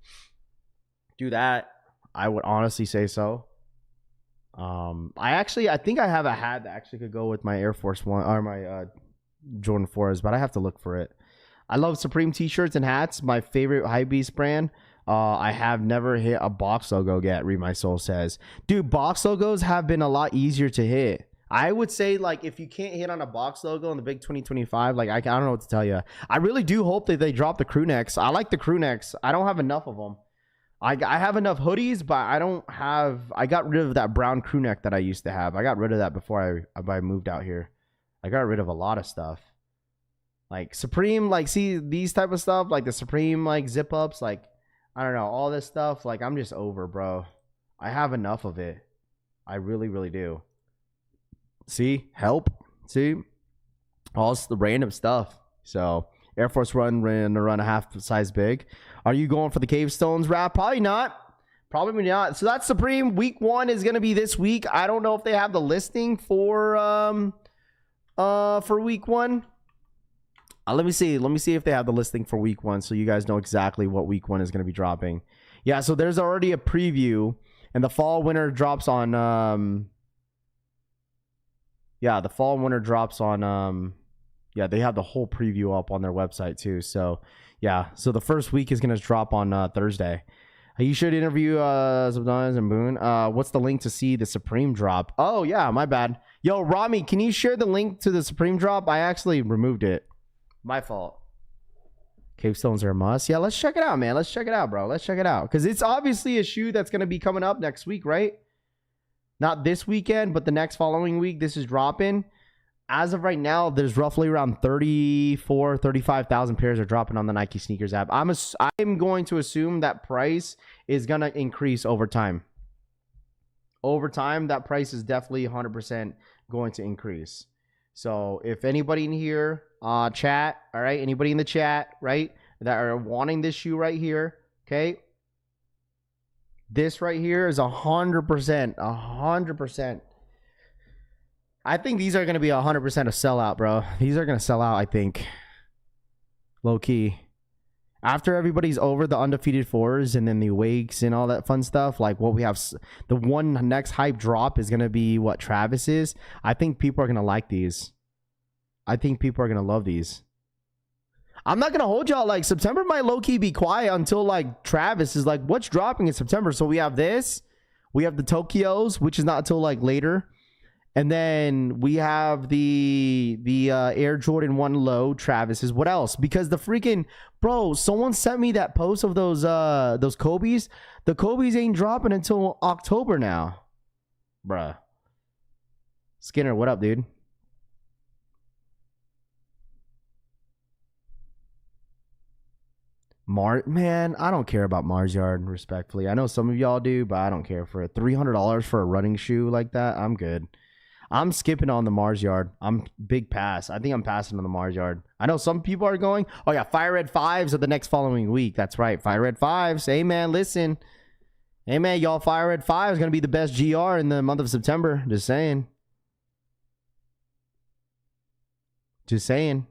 Do that. I would honestly say so. I think I have a hat that actually could go with my Air Force One or my Jordan 4s, but I have to look for it. I love Supreme t-shirts and hats. My favorite Hypebeast brand. I have never hit a box logo yet, Read My Soul says. Dude, box logos have been a lot easier to hit. I would say, like, if you can't hit on a box logo in the big 2025, like, I don't know what to tell you. I really do hope that they drop the crew necks. I like the crew necks. I don't have enough of them. I have enough hoodies, but I got rid of that brown crew neck that I used to have. I got rid of that before I moved out here. I got rid of a lot of stuff. Like Supreme, like, see these type of stuff, like the Supreme, like zip ups, like, I don't know, all this stuff. Like, I'm just over, bro. I have enough of it. I really, really do. See, help. See, all the random stuff. So Air Force run a half size big. Are you going for the cave stones wrap? Probably not. Probably not. So that's Supreme. Week 1 is gonna be this week. I don't know if they have the listing for week 1. Let me see if they have the listing for week 1 so you guys know exactly what week 1 is going to be dropping. Yeah, so there's already a preview, and the fall winter drops on they have the whole preview up on their website too. So yeah, so the first week is going to drop on Thursday. You should interview sometimes and Boone. What's the link to see the Supreme drop? Oh yeah, my bad. Yo, Rami, can you share the link to the Supreme drop? I actually removed it. My fault. Cave stones are a must. Yeah, let's check it out, man. Let's check it out, bro. Let's check it out. Because it's obviously a shoe that's going to be coming up next week, right? Not this weekend, but the next following week. This is dropping. As of right now, there's roughly around 35,000 pairs are dropping on the Nike Sneakers app. I'm going to assume that price is going to increase over time. Over time, that price is definitely 100% going to increase. So if anybody in here, chat, all right, anybody in the chat, right, that are wanting this shoe right here, okay, this right here is 100%. I think these are going to be 100% a sellout, bro. These are going to sell out, I think. Low key. After everybody's over the Undefeated 4s and then the wakes and all that fun stuff, like what we have, the one next hype drop is going to be what Travis is. I think people are going to like these. I think people are going to love these. I'm not going to hold y'all. Like, September might low-key be quiet until, like, Travis is like, what's dropping in September? So we have this. We have the Tokyos, which is not until, like, later. And then we have the Air Jordan 1 Low Travis's. What else? Because the freaking, bro, someone sent me that post of those Kobe's. The Kobe's ain't dropping until October now. Bruh. Skinner, what up, dude? Man, I don't care about Mars Yard, respectfully. I know some of y'all do, but I don't care for it. $300 for a running shoe like that, I'm good. I'm skipping on the Mars Yard. I'm big pass. I think I'm passing on the Mars Yard. I know some people are going, oh yeah, Fire Red 5s are the next following week. That's right, Fire Red 5s. Hey man, listen. Hey man, y'all, Fire Red 5 is going to be the best GR in the month of September. Just saying. Just saying.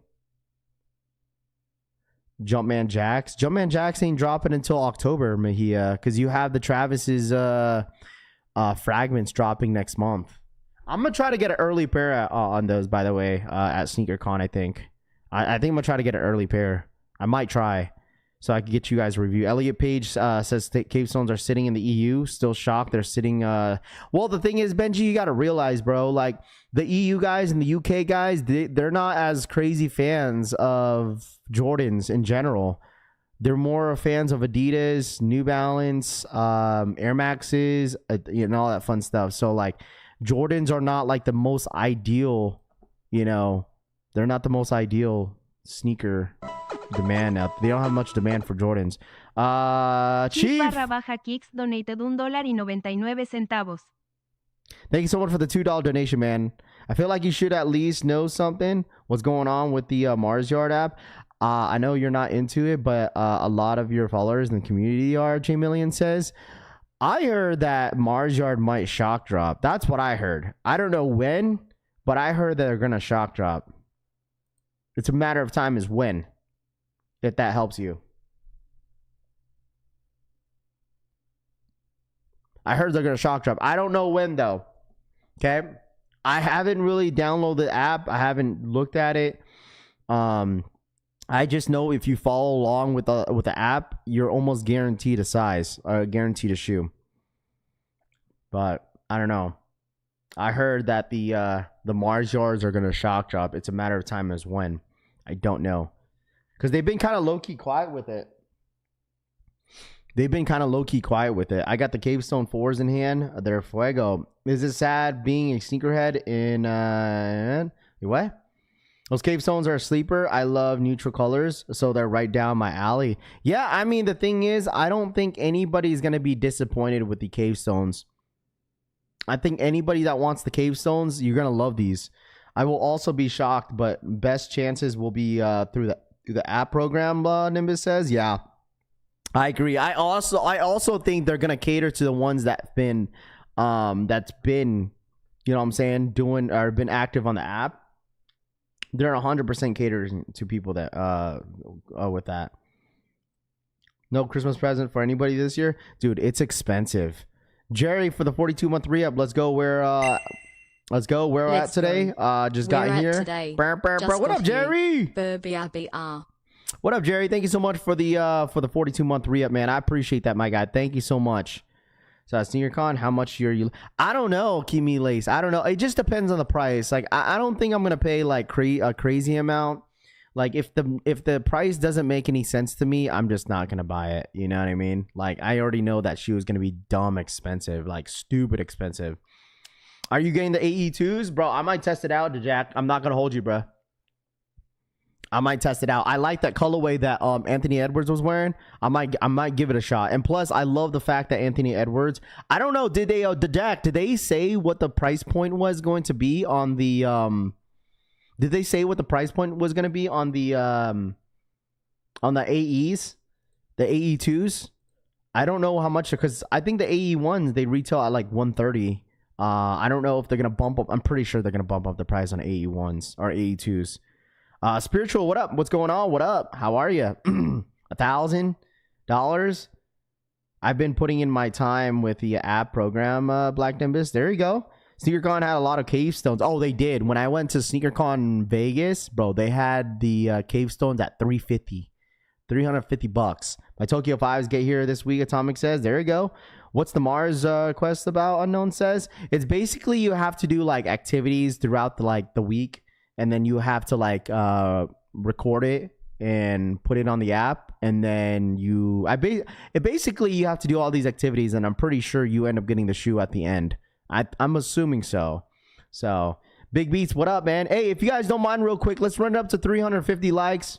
Jumpman Jacks. Jumpman Jacks ain't dropping until October, Mahia, because you have the Travis's fragments dropping next month. I'm gonna try to get an early pair on those, by the way, at SneakerCon. I think I'm gonna try to get an early pair. I might try, so I can get you guys a review. Elliot Page says cave stones are sitting in the EU. Still shocked they're sitting. Well, the thing is, Benji, you gotta realize, bro, like the EU guys and the UK guys, they're not as crazy fans of Jordans in general. They're more fans of Adidas, New Balance, Air Maxes, all that fun stuff. So like Jordans are not like the most ideal, they're not the most ideal sneaker demand out. They don't have much demand for Jordans. Chief
Kicks donated $1.99.
Thank you so much for the $2 donation, man. I feel like you should at least know what's going on with the Mars Yard app. I know you're not into it, but a lot of your followers in the community are. J Million says, I heard that Mars Yard might shock drop. That's what I heard. I don't know when, but I heard that they're gonna shock drop. It's a matter of time is when. If that helps you. I heard they're gonna shock drop. I don't know when though. Okay. I haven't really downloaded the app. I haven't looked at it. I just know if you follow along with the app, you're almost guaranteed a size, guaranteed a shoe. But I don't know. I heard that the Mars Yards are gonna shock drop. It's a matter of time as when. I don't know, because they've been kind of low key quiet with it. I got the Cavestone 4s in hand. They're fuego. Is it sad being a sneakerhead in what? Those Cavestones are a sleeper. I love neutral colors, so they're right down my alley. Yeah, I mean, the thing is, I don't think anybody's going to be disappointed with the Cavestones. I think anybody that wants the Cavestones, you're going to love these. I will also be shocked, but best chances will be through the app program, Nimbus says. Yeah, I agree. I also think they're going to cater to the ones that's been, you know what I'm saying, doing or been active on the app. They're 100% catering to people that with that. No Christmas present for anybody this year, dude. It's expensive. Jerry for the 42-month re-up. Let's go. Where we're at today. Just got here. Today. What up, Jerry? What up, Jerry? Thank you so much for the 42-month re-up, man. I appreciate that, my guy. Thank you so much. So at SneakerCon, how much you? I don't know, Kimi Lace. I don't know. It just depends on the price. Like I don't think I'm gonna pay like a crazy amount. Like if the price doesn't make any sense to me, I'm just not gonna buy it. You know what I mean? Like I already know that shoe is gonna be dumb expensive, like stupid expensive. Are you getting the AE2s, bro? I might test it out, Jack. I'm not gonna hold you, bro. I might test it out. I like that colorway that Anthony Edwards was wearing. I might give it a shot. And plus, I love the fact that Anthony Edwards. I don't know. Did they say what the price point was going to be on the Did they say what the price point was going to be on the AEs, the AE2s? I don't know how much, because I think the AE1s they retail at like $130. I don't know if they're gonna bump up. I'm pretty sure they're gonna bump up the price on AE1s or AE2s. Spiritual, what up? What's going on? What up? How are you? $1,000. I've been putting in my time with the app program, Black Nimbus. There you go. SneakerCon had a lot of cave stones. Oh, they did. When I went to SneakerCon Vegas, bro, they had the cave stones at $350. $350. My Tokyo 5s get here this week, Atomic says. There you go. What's the Mars quest about? Unknown says. It's basically you have to do like activities throughout the week. And then you have to like record it and put it on the app, and then basically you have to do all these activities, and I'm pretty sure you end up getting the shoe at the end. I'm assuming so. So Big Beats, what up, man? Hey, if you guys don't mind, real quick, let's run it up to 350 likes.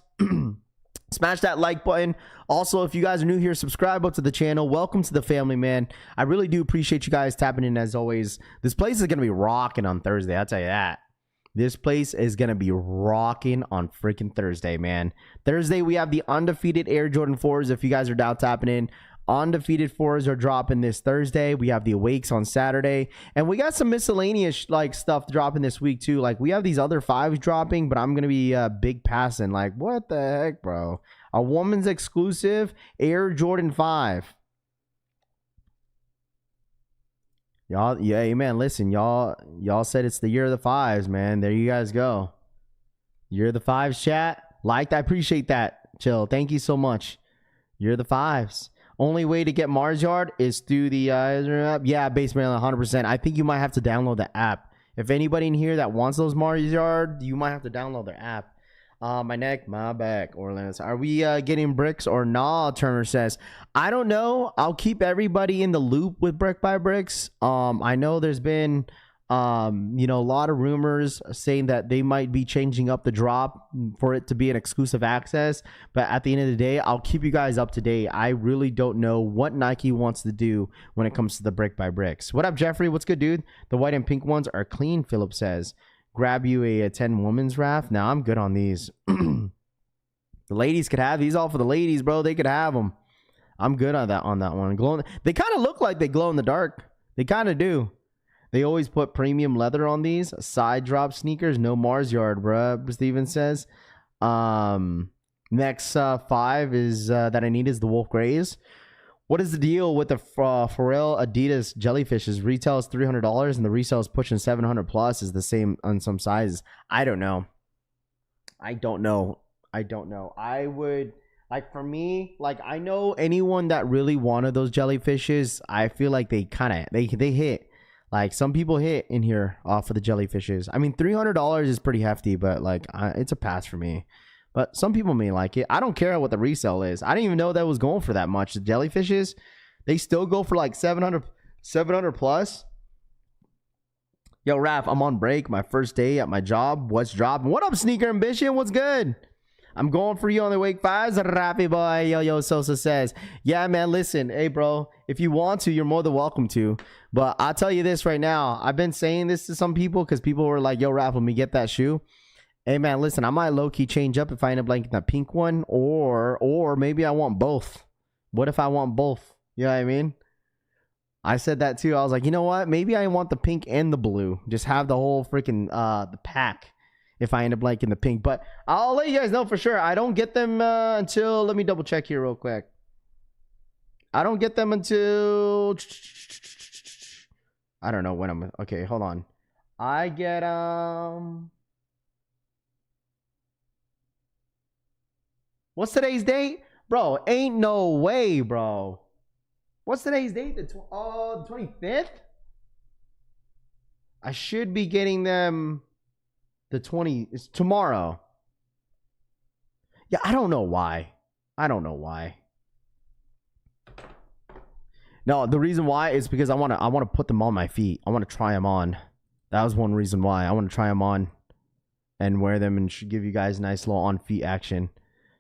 Smash that like button. Also, if you guys are new here, subscribe up to the channel. Welcome to the family, man. I really do appreciate you guys tapping in as always. This place is gonna be rocking on Thursday. I'll tell you that. This place is going to be rocking on freaking Thursday, man. Thursday, we have the Undefeated Air Jordan 4s. If you guys are down tapping in, Undefeated 4s are dropping this Thursday. We have the Awakes on Saturday. And we got some miscellaneous like stuff dropping this week, too. Like, we have these other 5s dropping, but I'm going to be big passing. Like, what the heck, bro? A woman's exclusive Air Jordan 5. Y'all, yeah, man, listen, y'all said it's the year of the fives, man. There you guys go. Year of the fives, chat. Liked, I appreciate that. Chill. Thank you so much. Year of the fives. Only way to get Mars Yard is through the app. Yeah, Base Maryland, 100%. I think you might have to download the app. If anybody in here that wants those Mars Yard, you might have to download their app. My neck, my back, Orlando. Are we getting bricks or nah? Turner says, I don't know. I'll keep everybody in the loop with Brick by Bricks. I know there's been, a lot of rumors saying that they might be changing up the drop for it to be an exclusive access. But at the end of the day, I'll keep you guys up to date. I really don't know what Nike wants to do when it comes to the Brick by Bricks. What up, Jeffrey? What's good, dude? The white and pink ones are clean, Philip says. Grab you a 10 women's raft. Now I'm good on these. The ladies could have these. All for the ladies, bro. They could have them. I'm good on that one. Glowing. They kind of look like they glow in the dark. They kind of do. They always put premium leather on these. Side drop sneakers. No Mars Yard, bro. Steven says. Next 5 is that I need is the Wolf Grays. What is the deal with the Pharrell Adidas jellyfishes? Retail is $300 and the resale is pushing 700 plus. Is the same on some sizes. I don't know. I would like, for me, like, I know anyone that really wanted those jellyfishes. I feel like they hit. Like, some people hit in here off of the jellyfishes. I mean, $300 is pretty hefty, but like, it's a pass for me. But some people may like it. I don't care what the resale is. I didn't even know that was going for that much. The jellyfishes, they still go for like 700 plus. Yo, Raph, I'm on break. My first day at my job. What's dropping? What up, Sneaker Ambition? What's good? I'm going for you on the Wake 5s. Rappy boy. Yo Sosa says, yeah, man, listen. Hey, bro, if you want to, you're more than welcome to. But I'll tell you this right now. I've been saying this to some people because people were like, yo, Raph, let me get that shoe. Hey, man, listen, I might low-key change up if I end up liking that pink one, or maybe I want both. What if I want both? You know what I mean? I said that too. I was like, you know what? Maybe I want the pink and the blue. Just have the whole freaking the pack if I end up liking the pink. But I'll let you guys know for sure. I don't get them until... Let me double check here real quick. I don't get them until... I don't know when I'm... Okay, hold on. I get... What's today's date? Bro, ain't no way, bro. What's today's date? The 25th? I should be getting them the 20... It's tomorrow. Yeah, I don't know why. No, the reason why is because I want to put them on my feet. I want to try them on. That was one reason why. I want to try them on and wear them and should give you guys a nice little on feet action.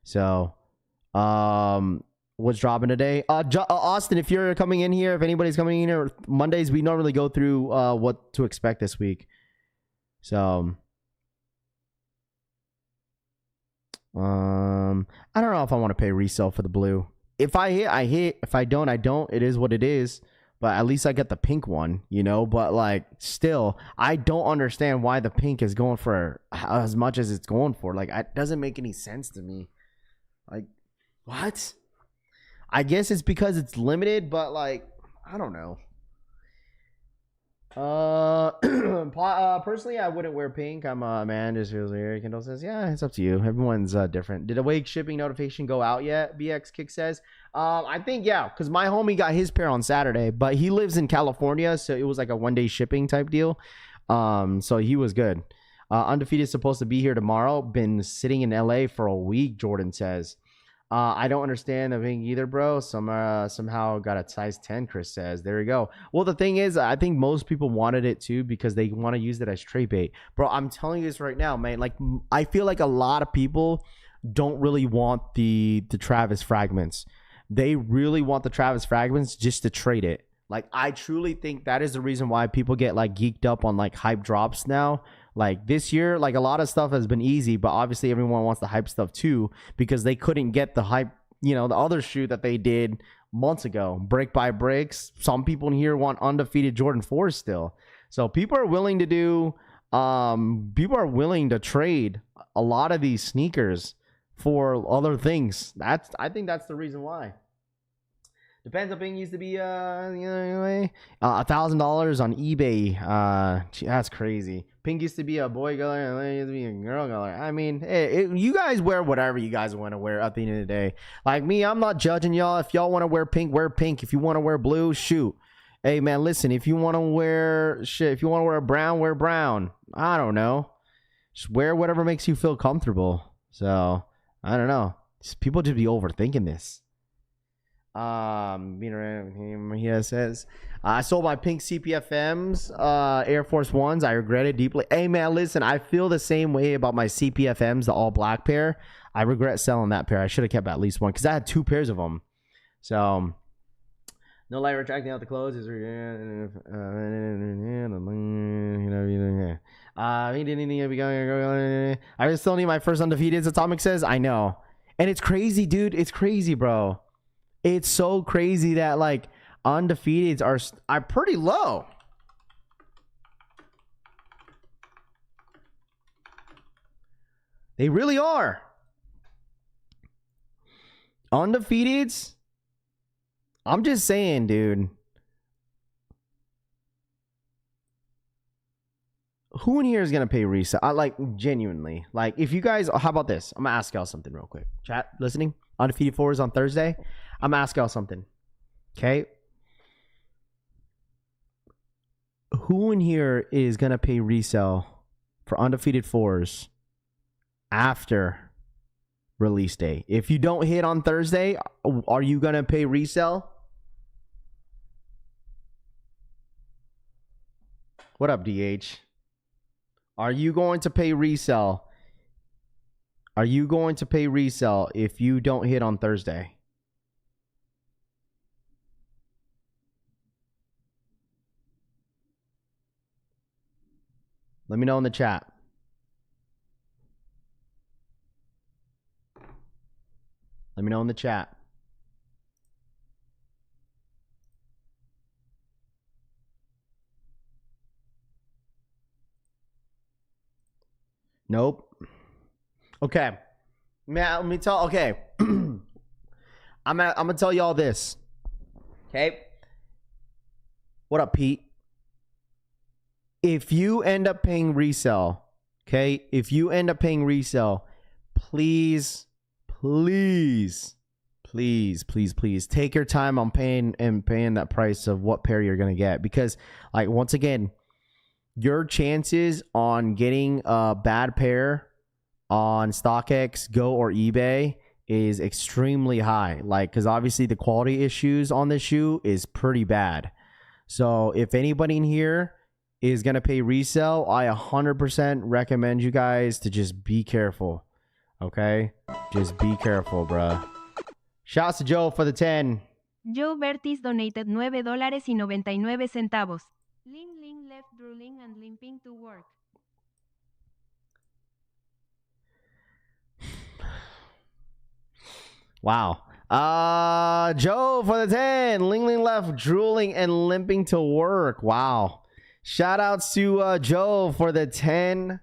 So, what's dropping today? Austin, if you're coming in here, if anybody's coming in here, Mondays, we normally go through what to expect this week. So, I don't know if I want to pay resale for the blue. If I hit, I hit. If I don't, I don't. It is what it is. But at least I get the pink one, you know? But, like, still, I don't understand why the pink is going for as much as it's going for. Like, it doesn't make any sense to me. Like, what? I guess it's because it's limited, but, like, I don't know. Personally, I wouldn't wear pink. I'm a man. Just feels weird. Kendall says, yeah, it's up to you. Everyone's different. Did a wake shipping notification go out yet? BX Kick says. I think, yeah, because my homie got his pair on Saturday, but he lives in California, so it was like a one-day shipping type deal. So he was good. Undefeated is supposed to be here tomorrow. Been sitting in LA for a week, Jordan says. I don't understand the thing either, bro. Somehow got a size 10, Chris says. There you go. Well, the thing is, I think most people wanted it too because they want to use it as trade bait. Bro, I'm telling you this right now, man. Like, I feel like a lot of people don't really want the Travis fragments. They really want the Travis fragments just to trade it. Like, I truly think that is the reason why people get, like, geeked up on, like, hype drops now. Like, this year, like, a lot of stuff has been easy, but obviously everyone wants the hype stuff too because they couldn't get the hype, you know, the other shoe that they did months ago. Brick by bricks. Some people in here want undefeated Jordan 4s still. So people are willing to do, people are willing to trade a lot of these sneakers for other things. I think that's the reason why. Depends. Ping used to be $1,000 on eBay. That's crazy. Pink used to be a boy color, and used to be a girl color. I mean, you guys wear whatever you guys want to wear at the end of the day. Like me, I'm not judging y'all. If y'all want to wear pink, wear pink. If you want to wear blue, shoot. Hey man, listen. If you want to wear shit, if you want to wear brown, wear brown. I don't know. Just wear whatever makes you feel comfortable. So I don't know. People just be overthinking this. He says, I sold my pink CPFMs, Air Force Ones. I regret it deeply. Hey man, listen, I feel the same way about my CPFMs, the all black pair. I regret selling that pair. I should have kept at least one because I had 2 pairs of them. So no light retracting out the clothes is I still need my first undefeated. Atomic says, I know. And it's crazy, dude. It's crazy, bro. It's so crazy that like undefeateds are pretty low. They really are. Undefeateds. I'm just saying, dude. Who in here is gonna pay resale? I like genuinely. Like, if you guys, how about this? I'm gonna ask y'all something real quick. Chat, listening. Undefeated 4s on Thursday. I'm gonna ask y'all something. Okay. Who in here is gonna pay resale for undefeated 4s after release day? If you don't hit on Thursday, are you gonna pay resale? What up, DH? Are you going to pay resale? Are you going to pay resale if you don't hit on Thursday? Let me know in the chat. Let me know in the chat. Nope. Okay. Let me tell. Okay. I'm gonna tell y'all this. Okay. What up, Pete? If you end up paying resale, okay? If you end up paying resale, please take your time on paying that price of what pair you're gonna get, because like once again, your chances on getting a bad pair on StockX, Go, or eBay is extremely high. Like, because obviously the quality issues on this shoe is pretty bad. So if anybody in here is going to pay resale, I 100% recommend you guys to just be careful. Okay? Just be careful, bruh. Shouts to Joe for the 10.
Joe Bertis donated $9.99. Ling Ling left drooling and limping to work.
Wow. Joe for the 10. Ling Ling left drooling and limping to work. Wow. Shout outs to Joe for the $10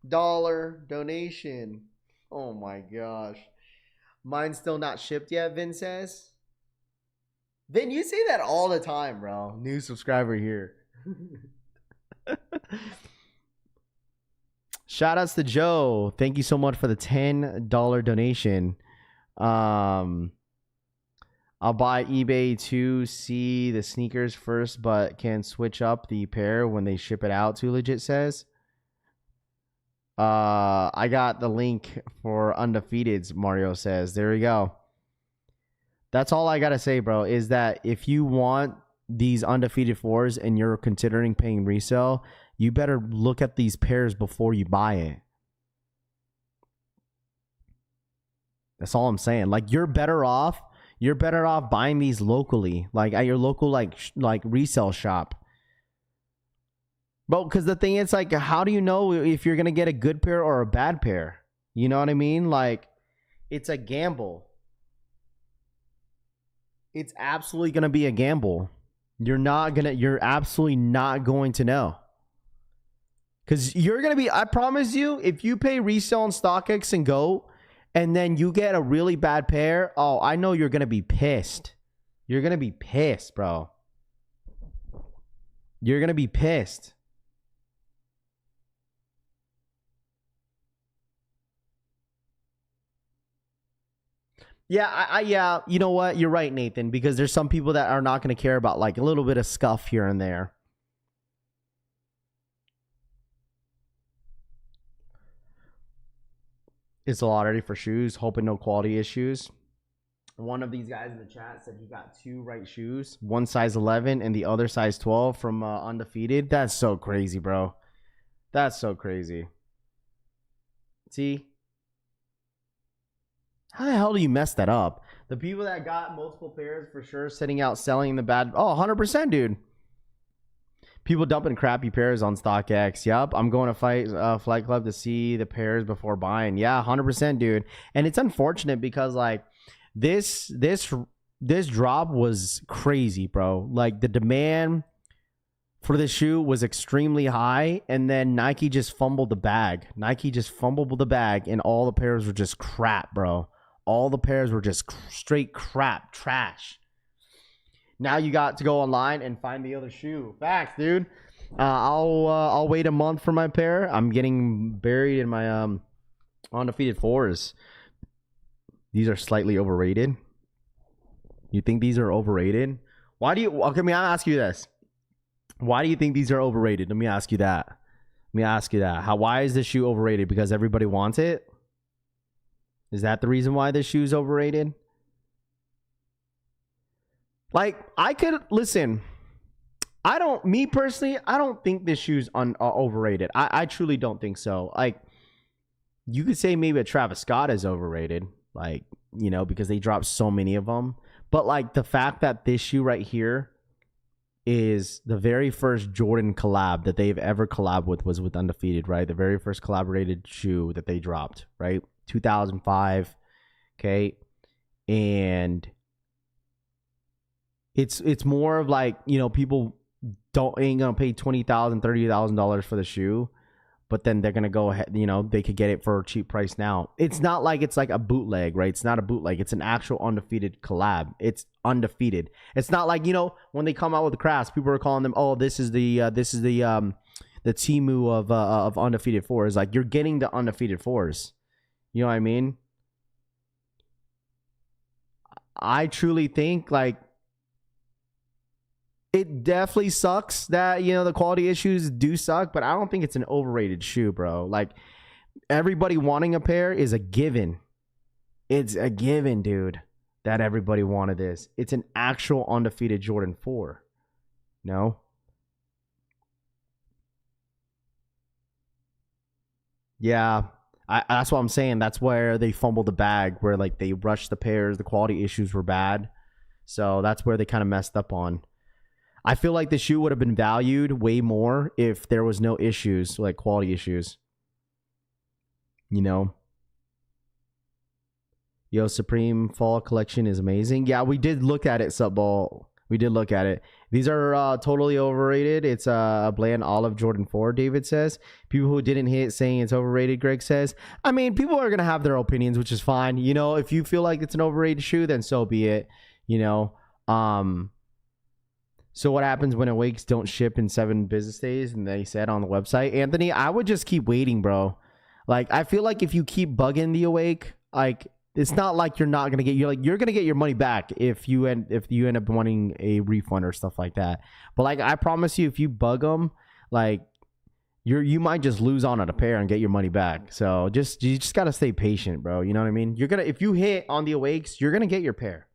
donation. Oh my gosh. Mine's still not shipped yet, Vin says. Vin, you say that all the time, bro. New subscriber here. Shout outs to Joe. Thank you so much for the $10 donation. I'll buy eBay to see the sneakers first, but can switch up the pair when they ship it out, Too Legit says. I got the link for Undefeateds, Mario says. There we go. That's all I gotta say, bro, is that if you want these undefeated 4s and you're considering paying resale, you better look at these pairs before you buy it. That's all I'm saying. Like, you're better off buying these locally, like at your local like resale shop. But because the thing is, like, how do you know if you're gonna get a good pair or a bad pair? You know what I mean? Like, it's a gamble. It's absolutely gonna be a gamble. You're absolutely not going to know. Because you're gonna be, I promise you, if you pay resale on StockX and Go, and then you get a really bad pair, oh, I know you're going to be pissed. You're going to be pissed, bro. You're going to be pissed. Yeah, yeah, you know what? You're right, Nathan, because there's some people that are not going to care about like a little bit of scuff here and there. It's a lottery for shoes, hoping no quality issues. One of these guys in the chat said he got 2 right shoes, one size 11 and the other size 12 from Undefeated. That's so crazy, bro. That's so crazy. See? How the hell do you mess that up? The people that got multiple pairs for sure sitting out selling the bad. Oh, 100%, dude. People dumping crappy pairs on StockX. Yup. I'm going to Flight Club to see the pairs before buying. Yeah, 100%, dude. And it's unfortunate because like this drop was crazy, bro. Like the demand for this shoe was extremely high, and then Nike just fumbled the bag. And all the pairs were just crap, bro. All the pairs were just straight crap, trash. Now you got to go online and find the other shoe. Facts, dude. I'll wait a month for my pair. I'm getting buried in my Undefeated 4s. These are slightly overrated. You think these are overrated? Why do you? Okay, let me ask you this. Why do you think these are overrated? Let me ask you that. Why is this shoe overrated? Because everybody wants it? Is that the reason why this shoe is overrated? Like, listen, me personally, I don't think this shoe's overrated. I truly don't think so. Like, you could say maybe a Travis Scott is overrated, like, you know, because they dropped so many of them. But like the fact that this shoe right here is the very first Jordan collab that they've ever collabed with was with Undefeated, right? The very first collaborated shoe that they dropped, right? 2005. Okay. And it's more of like, you know, people ain't gonna pay $20,000, $30,000 for the shoe, but then they're gonna go ahead, you know, they could get it for a cheap price now. It's not like it's like a bootleg, right? It's not a bootleg. It's an actual Undefeated collab. It's Undefeated. It's not like, you know, when they come out with the crafts, people are calling them, oh, this is the Temu of Undefeated 4s. Like, you're getting the Undefeated 4s. You know what I mean? I truly think like it definitely sucks that, you know, the quality issues do suck, but I don't think it's an overrated shoe, bro. Like, everybody wanting a pair is a given. It's a given, dude, that everybody wanted this. It's an actual Undefeated Jordan 4. No? Yeah. That's what I'm saying. That's where they fumbled the bag, where like they rushed the pairs. The quality issues were bad. So that's where they kind of messed up on. I feel like the shoe would have been valued way more if there was no issues, like quality issues. You know? Yo, Supreme Fall Collection is amazing. Yeah, we did look at it, Subball. We did look at it. These are totally overrated. It's a bland olive Jordan 4, David says. People who didn't hit saying it's overrated, Greg says. I mean, people are going to have their opinions, which is fine. You know, if you feel like it's an overrated shoe, then so be it. You know? So what happens when Awakes don't ship in 7 business days? And they said on the website, Anthony, I would just keep waiting, bro. Like, I feel like if you keep bugging the Awake, like, it's not like you're not gonna get you're gonna get your money back if you end up wanting a refund or stuff like that. But like, I promise you, if you bug them, like, you might just lose on a pair and get your money back. So you just gotta stay patient, bro. You know what I mean? If you hit on the Awakes, you're gonna get your pair.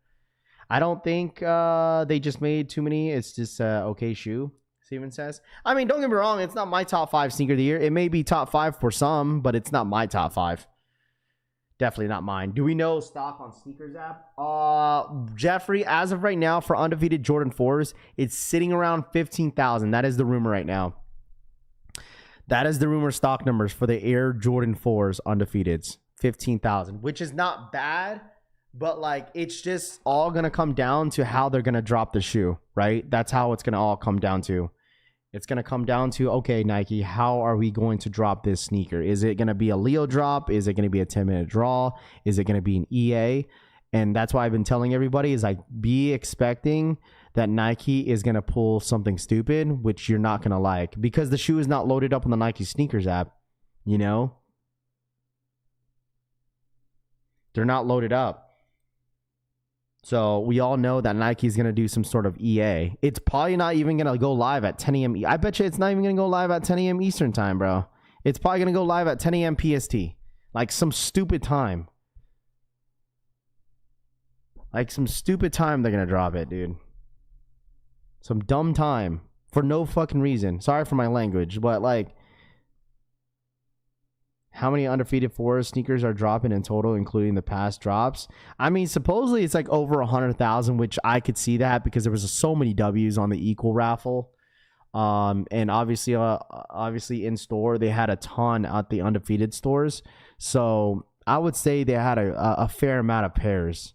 I don't think they just made too many. It's just okay shoe, Steven says. I mean, don't get me wrong. It's not my top 5 sneaker of the year. It may be top 5 for some, but it's not my top 5. Definitely not mine. Do we know stock on Sneakers app? Jeffrey, as of right now, for Undefeated Jordan 4s, it's sitting around 15,000. That is the rumor right now. That is the rumor stock numbers for the Air Jordan 4s Undefeateds. 15,000, which is not bad. But, like, it's just all going to come down to how they're going to drop the shoe, right? That's how it's going to all come down to. It's going to come down to, okay, Nike, how are we going to drop this sneaker? Is it going to be a Leo drop? Is it going to be a 10-minute draw? Is it going to be an EA? And that's why I've been telling everybody is like, be expecting that Nike is going to pull something stupid, which you're not going to like, because the shoe is not loaded up on the Nike sneakers app. You know, they're not loaded up. So we all know that Nike is going to do some sort of EA. It's probably not even going to go live at 10 a.m. I bet you it's not even going to go live at 10 a.m. Eastern time, bro. It's probably going to go live at 10 a.m. PST. Like some stupid time. Like some stupid time they're going to drop it, dude. Some dumb time. For no fucking reason. Sorry for my language, but like, how many Undefeated 4 sneakers are dropping in total, including the past drops? I mean, supposedly it's like over 100,000, which I could see that because there was so many W's on the equal raffle. And obviously in store, they had a ton at the Undefeated stores. So I would say they had a fair amount of pairs.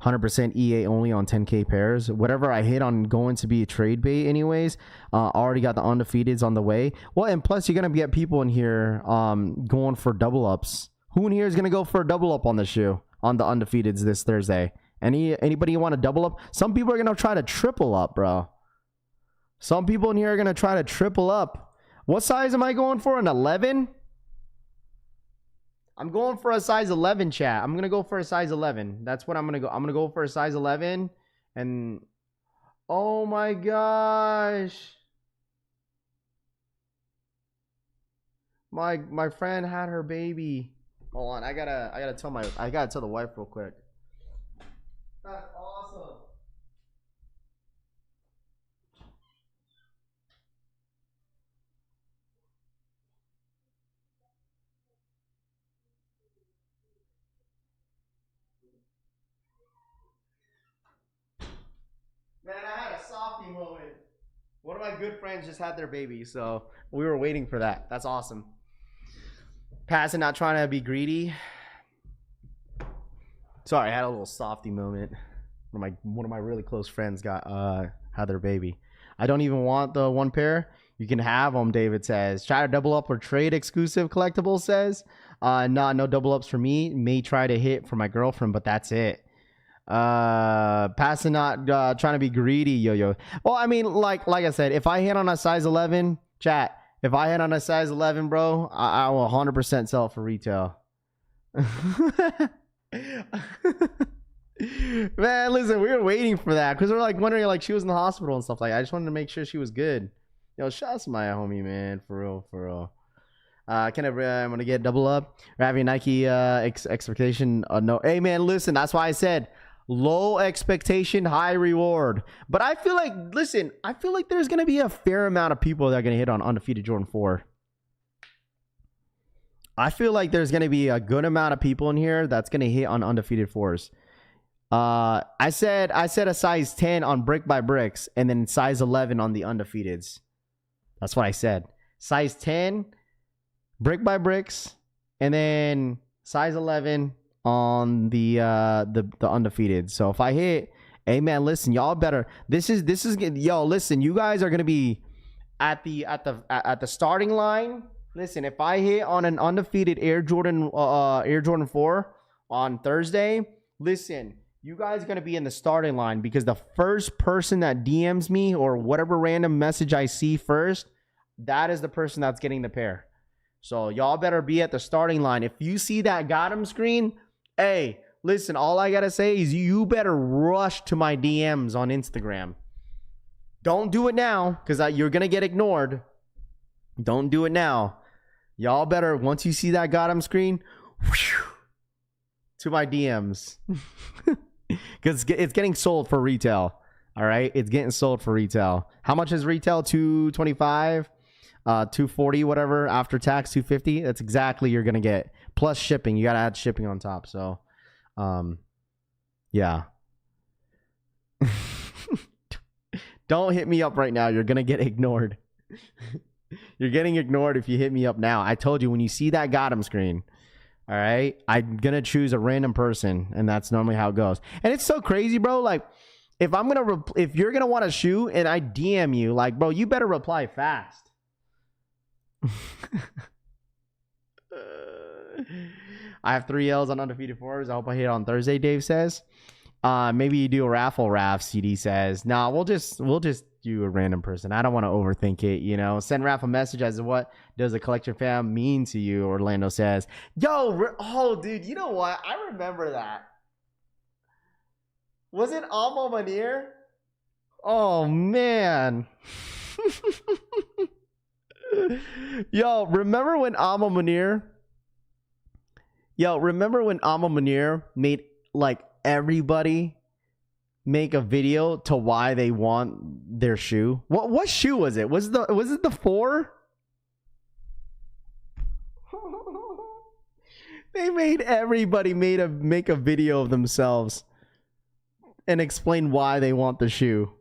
100% EA only on 10K pairs. Whatever I hit on going to be a trade bait anyways. Already got the Undefeateds on the way. Well, and plus you're going to get people in here going for double ups. Who in here is going to go for a double up on the shoe? On the Undefeateds this Thursday? Anybody want to double up? Some people are going to try to triple up, bro. Some people in here are going to try to triple up. What size am I going for? An 11? I'm going for a size 11, chat. I'm going to go for a size 11. That's what I'm going to go. I'm going to go for a size 11. And oh my gosh. My friend had her baby. Hold on. I got to tell the wife real quick. That's awesome. Man, I had a softie moment. One of my good friends just had their baby, so we were waiting for that. That's awesome. Passing, not trying to be greedy. Sorry, I had a little softie moment. One of my really close friends had their baby. I don't even want the one pair. You can have them, David says. Try to double up or trade exclusive collectibles says. No double ups for me. May try to hit for my girlfriend, but that's it. Passing, not trying to be greedy, yo. Well, I mean, like I said, if I hit on a size 11, chat, if I hit on a size 11, bro, I will 100% sell it for retail. Man, listen, we were waiting for that because we're like wondering, like, she was in the hospital and stuff like that. I just wanted to make sure she was good. Yo, shouts to my homie, man, for real. I'm gonna get double up. We're having Nike expectation. No, hey man, listen, that's why I said low expectation, high reward. But I feel like, listen, there's gonna be a fair amount of people that are gonna hit on Undefeated Jordan 4. I feel like there's gonna be a good amount of people in here that's gonna hit on Undefeated 4s. I said a size 10 on Brick by Bricks, and then size 11 on the Undefeateds. That's what I said. Size 10. Brick by Bricks, and then size 11 on the Undefeated. So if I hit, hey man, listen, y'all better. This is yo. Listen, you guys are gonna be at the starting line. Listen, if I hit on an Undefeated Air Jordan 4 on Thursday, listen, you guys are gonna be in the starting line because the first person that DMs me or whatever random message I see first, that is the person that's getting the pair. So y'all better be at the starting line. If you see that got him screen, hey, listen, all I gotta say is you better rush to my DMs on Instagram. Don't do it now because you're gonna get ignored. Don't do it now. Y'all better, once you see that got him screen, whew, to my DMs. Because it's getting sold for retail. All right, it's getting sold for retail. How much is retail? $225. 240, whatever, after tax 250. That's exactly you're gonna get, plus shipping. You gotta add shipping on top. So yeah. Don't hit me up right now. You're gonna get ignored. You're getting ignored if you hit me up now. I told you, when you see that got him screen, all right, I'm gonna choose a random person, and that's normally how it goes. And it's so crazy, bro. Like, if I'm gonna if you're gonna want a shoe and I DM you, like, bro, you better reply fast. I have 3 L's on undefeated fours. I hope I hit on Thursday, Dave says. Maybe you do a raffle, Raf, CD says. Nah, we'll just do a random person. I don't want to overthink it, you know. Send Raf a message as to what does the collection fam mean to you, Orlando says. Yo, oh, dude, you know what? I remember that. Was it Alma Munir? Oh, man. Yo, remember when Alma Munir made like everybody make a video to why they want their shoe? What shoe was it? Was it the 4? They made everybody make a video of themselves and explain why they want the shoe.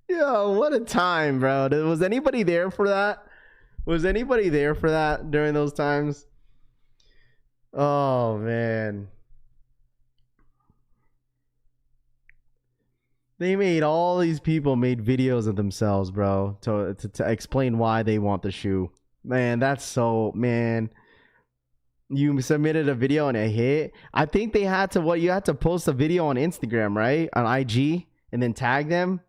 Yo, what a time, bro. Was anybody there for that? Was anybody there for that during those times? Oh, man. They made all these people made videos of themselves, bro, to explain why they want the shoe. Man, that's so, man. You submitted a video and it hit. I think they had to, you had to post a video on Instagram, right? On IG and then tag them.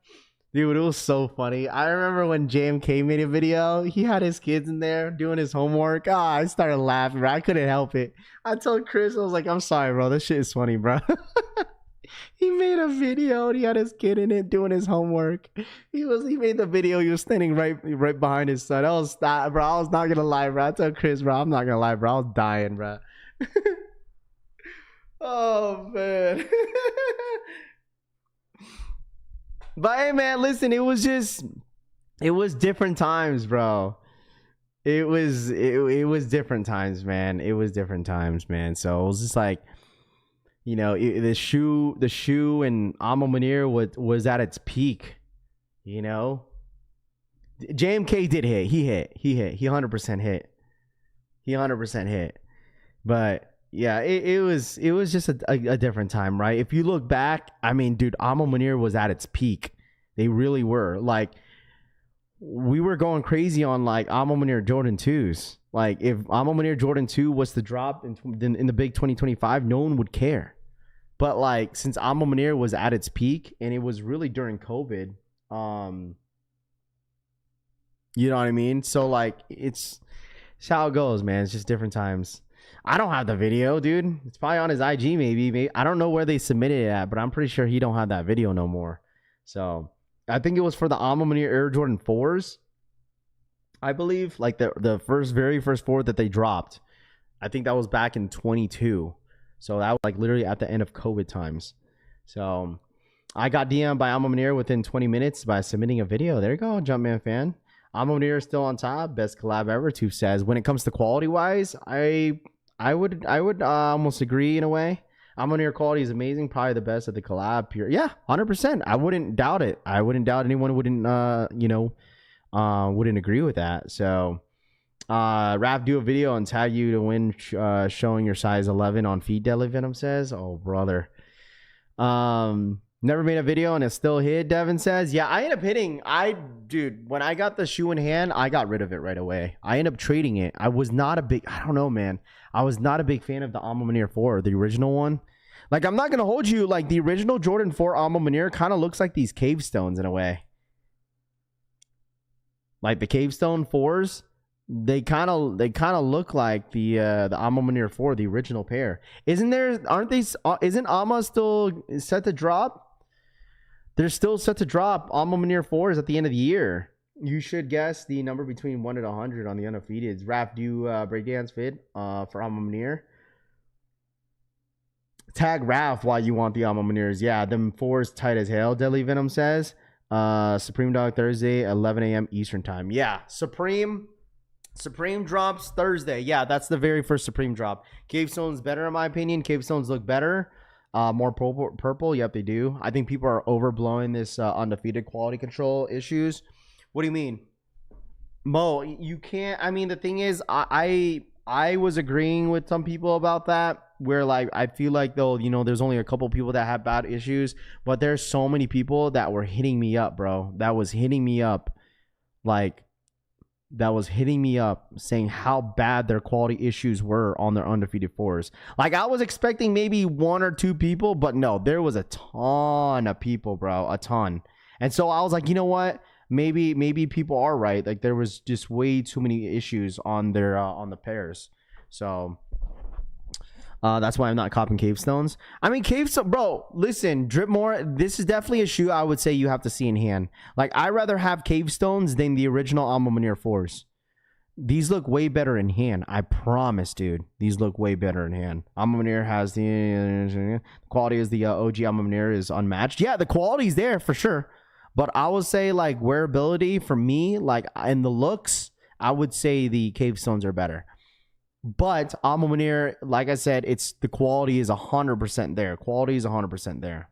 Dude, it was so funny. I remember when JMK made a video. He had his kids in there doing his homework. I started laughing, bro. I couldn't help it. I told Chris, I was like, I'm sorry, bro. This shit is funny, bro. He made a video and he had his kid in it doing his homework. He made the video. He was standing right behind his son. I was not gonna lie, bro. I told Chris, bro, I'm not gonna lie, bro. I was dying, bro. Oh, man. But hey, man, listen, it was different times, bro. It was different times, man. It was different times, man. So it was just like, you know, the shoe and Alma Munir was at its peak, you know. JMK did hit. He 100% hit. He 100% hit. But yeah, it was just a different time, right? If you look back, I mean, dude, Alma Munir was at its peak. They really were. Like, we were going crazy on like Alma Munir Jordan 2s. Like, if Alma Munir Jordan 2 was to drop in the big 2025, no one would care. But like, since Alma Munir was at its peak and it was really during COVID, you know what I mean? So like, it's how it goes, man. It's just different times. I don't have the video, dude. It's probably on his IG, maybe. I don't know where they submitted it at, but I'm pretty sure he don't have that video no more. So I think it was for the Alma Munir Air Jordan 4s, I believe. Like the very first 4 that they dropped. I think that was back in 22. So that was like literally at the end of COVID times. So I got DM'd by Alma Munir within 20 minutes by submitting a video. There you go, Jumpman fan. Alma Munir is still on top. Best collab ever. Tooth says. When it comes to quality wise, I would almost agree in a way. Alma Munir quality is amazing. Probably the best of the collab. Pure. Yeah, 100%. I wouldn't doubt it. I wouldn't doubt anyone wouldn't agree with that. So, Raph, do a video and tag you to win showing your size 11 on feet deadlift, Venom says. Oh, brother. Never made a video and it still hit, Devin says. Yeah, I ended up hitting. Dude, when I got the shoe in hand, I got rid of it right away. I ended up trading it. I was not a big, I don't know, man. I was not a big fan of the Alma Munir 4, the original one. Like, I'm not going to hold you. Like, the original Jordan 4 Alma Munir kind of looks like these cave stones in a way. Like, the cave stone 4s, they kind of look like the Alma Munir 4, the original pair. Isn't Alma still set to drop? They're still set to drop Alma Munir 4s at the end of the year. You should guess the number between 1 and 100 on the Undefeated. Raph, do you breakdance fit for Alma Munir? Tag Raph while you want the Alma Munirs. Yeah, them 4s tight as hell, Deadly Venom says. Supreme Dog Thursday, 11 a.m. Eastern time. Yeah, Supreme drops Thursday. Yeah, that's the very first Supreme drop. Cave Stone's better in my opinion. Cave Stones look better. More purple. Yep, they do. I think people are overblowing this Undefeated quality control issues. What do you mean? Mo, you can't. I mean, the thing is, I I was agreeing with some people about that, where like I feel like though, you know, there's only a couple people that have bad issues, but there's so many people that were hitting me up, bro. That was hitting me up saying how bad their quality issues were on their undefeated fours. Like I was expecting maybe 1 or 2 people, but no, there was a ton of people, bro, a ton. And so I was like, you know what? Maybe people are right. Like there was just way too many issues on their on the pairs. So that's why I'm not copping cave stones. I mean, bro, listen, drip more. This is definitely a shoe I would say you have to see in hand. Like I'd rather have cave stones than the original Alma Mater 4s. These look way better in hand. I promise, dude. These look way better in hand. Alma Mater has the quality as the OG Alma Mater is unmatched. Yeah, the quality's there for sure. But I would say like wearability for me, like in the looks, I would say the cave stones are better. But Alma Mater, like I said, it's the quality is 100% there. Quality is 100% there.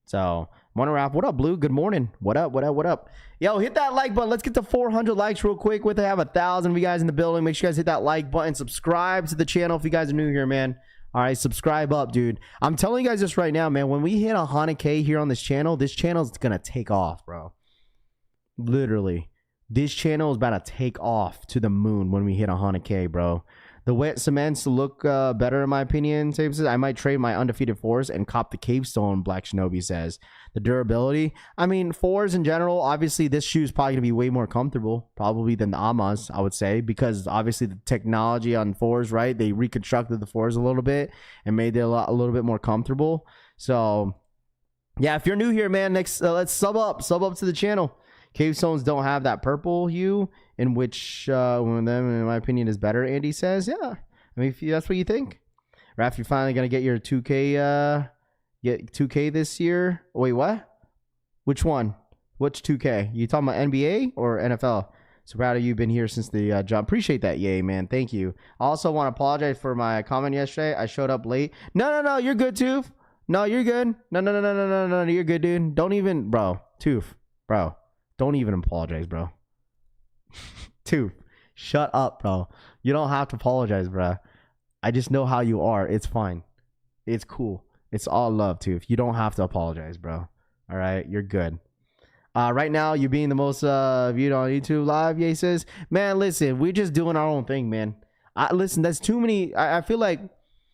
So, Morning Rap, what up, Blue? Good morning. What up? What up? What up? Yo, hit that like button. Let's get to 400 likes real quick. With have 1,000 of you guys in the building. Make sure you guys hit that like button. Subscribe to the channel if you guys are new here, man. All right, subscribe up, dude. I'm telling you guys this right now, man. When we hit 100K here on this channel is going to take off, bro. Literally. This channel is about to take off to the moon when we hit 100K, bro. The wet cements look better in my opinion. I might trade my undefeated 4s and cop the cave stone, Black Shinobi says. The durability. I mean, 4s in general, obviously this shoe is probably going to be way more comfortable probably than the Amas, I would say, because obviously the technology on 4s, right? They reconstructed the 4s a little bit and made it a little bit more comfortable. So, yeah, if you're new here, man, let's sub up to the channel. Cave stones don't have that purple hue, in which one of them, in my opinion, is better. Andy says, "Yeah, I mean, if that's what you think." Raph, you're finally gonna get your 2K, get 2K this year. Wait, what? Which one? Which 2K? You talking about NBA or NFL? So proud of you. Been here since the jump. Appreciate that. Yay, man. Thank you. I also want to apologize for my comment yesterday. I showed up late. No. You're good, Toof. No, you're good. No. You're good, dude. Don't even, bro. Toof, bro. Don't even apologize, bro. Toof, shut up, bro. You don't have to apologize, bro. I just know how you are. It's fine. It's cool. It's all love, Toof. You don't have to apologize, bro. All right? You're good. Right now, you're being the most viewed on YouTube Live, Ye says. Man, listen, we're just doing our own thing, man. Listen, there's too many. I feel like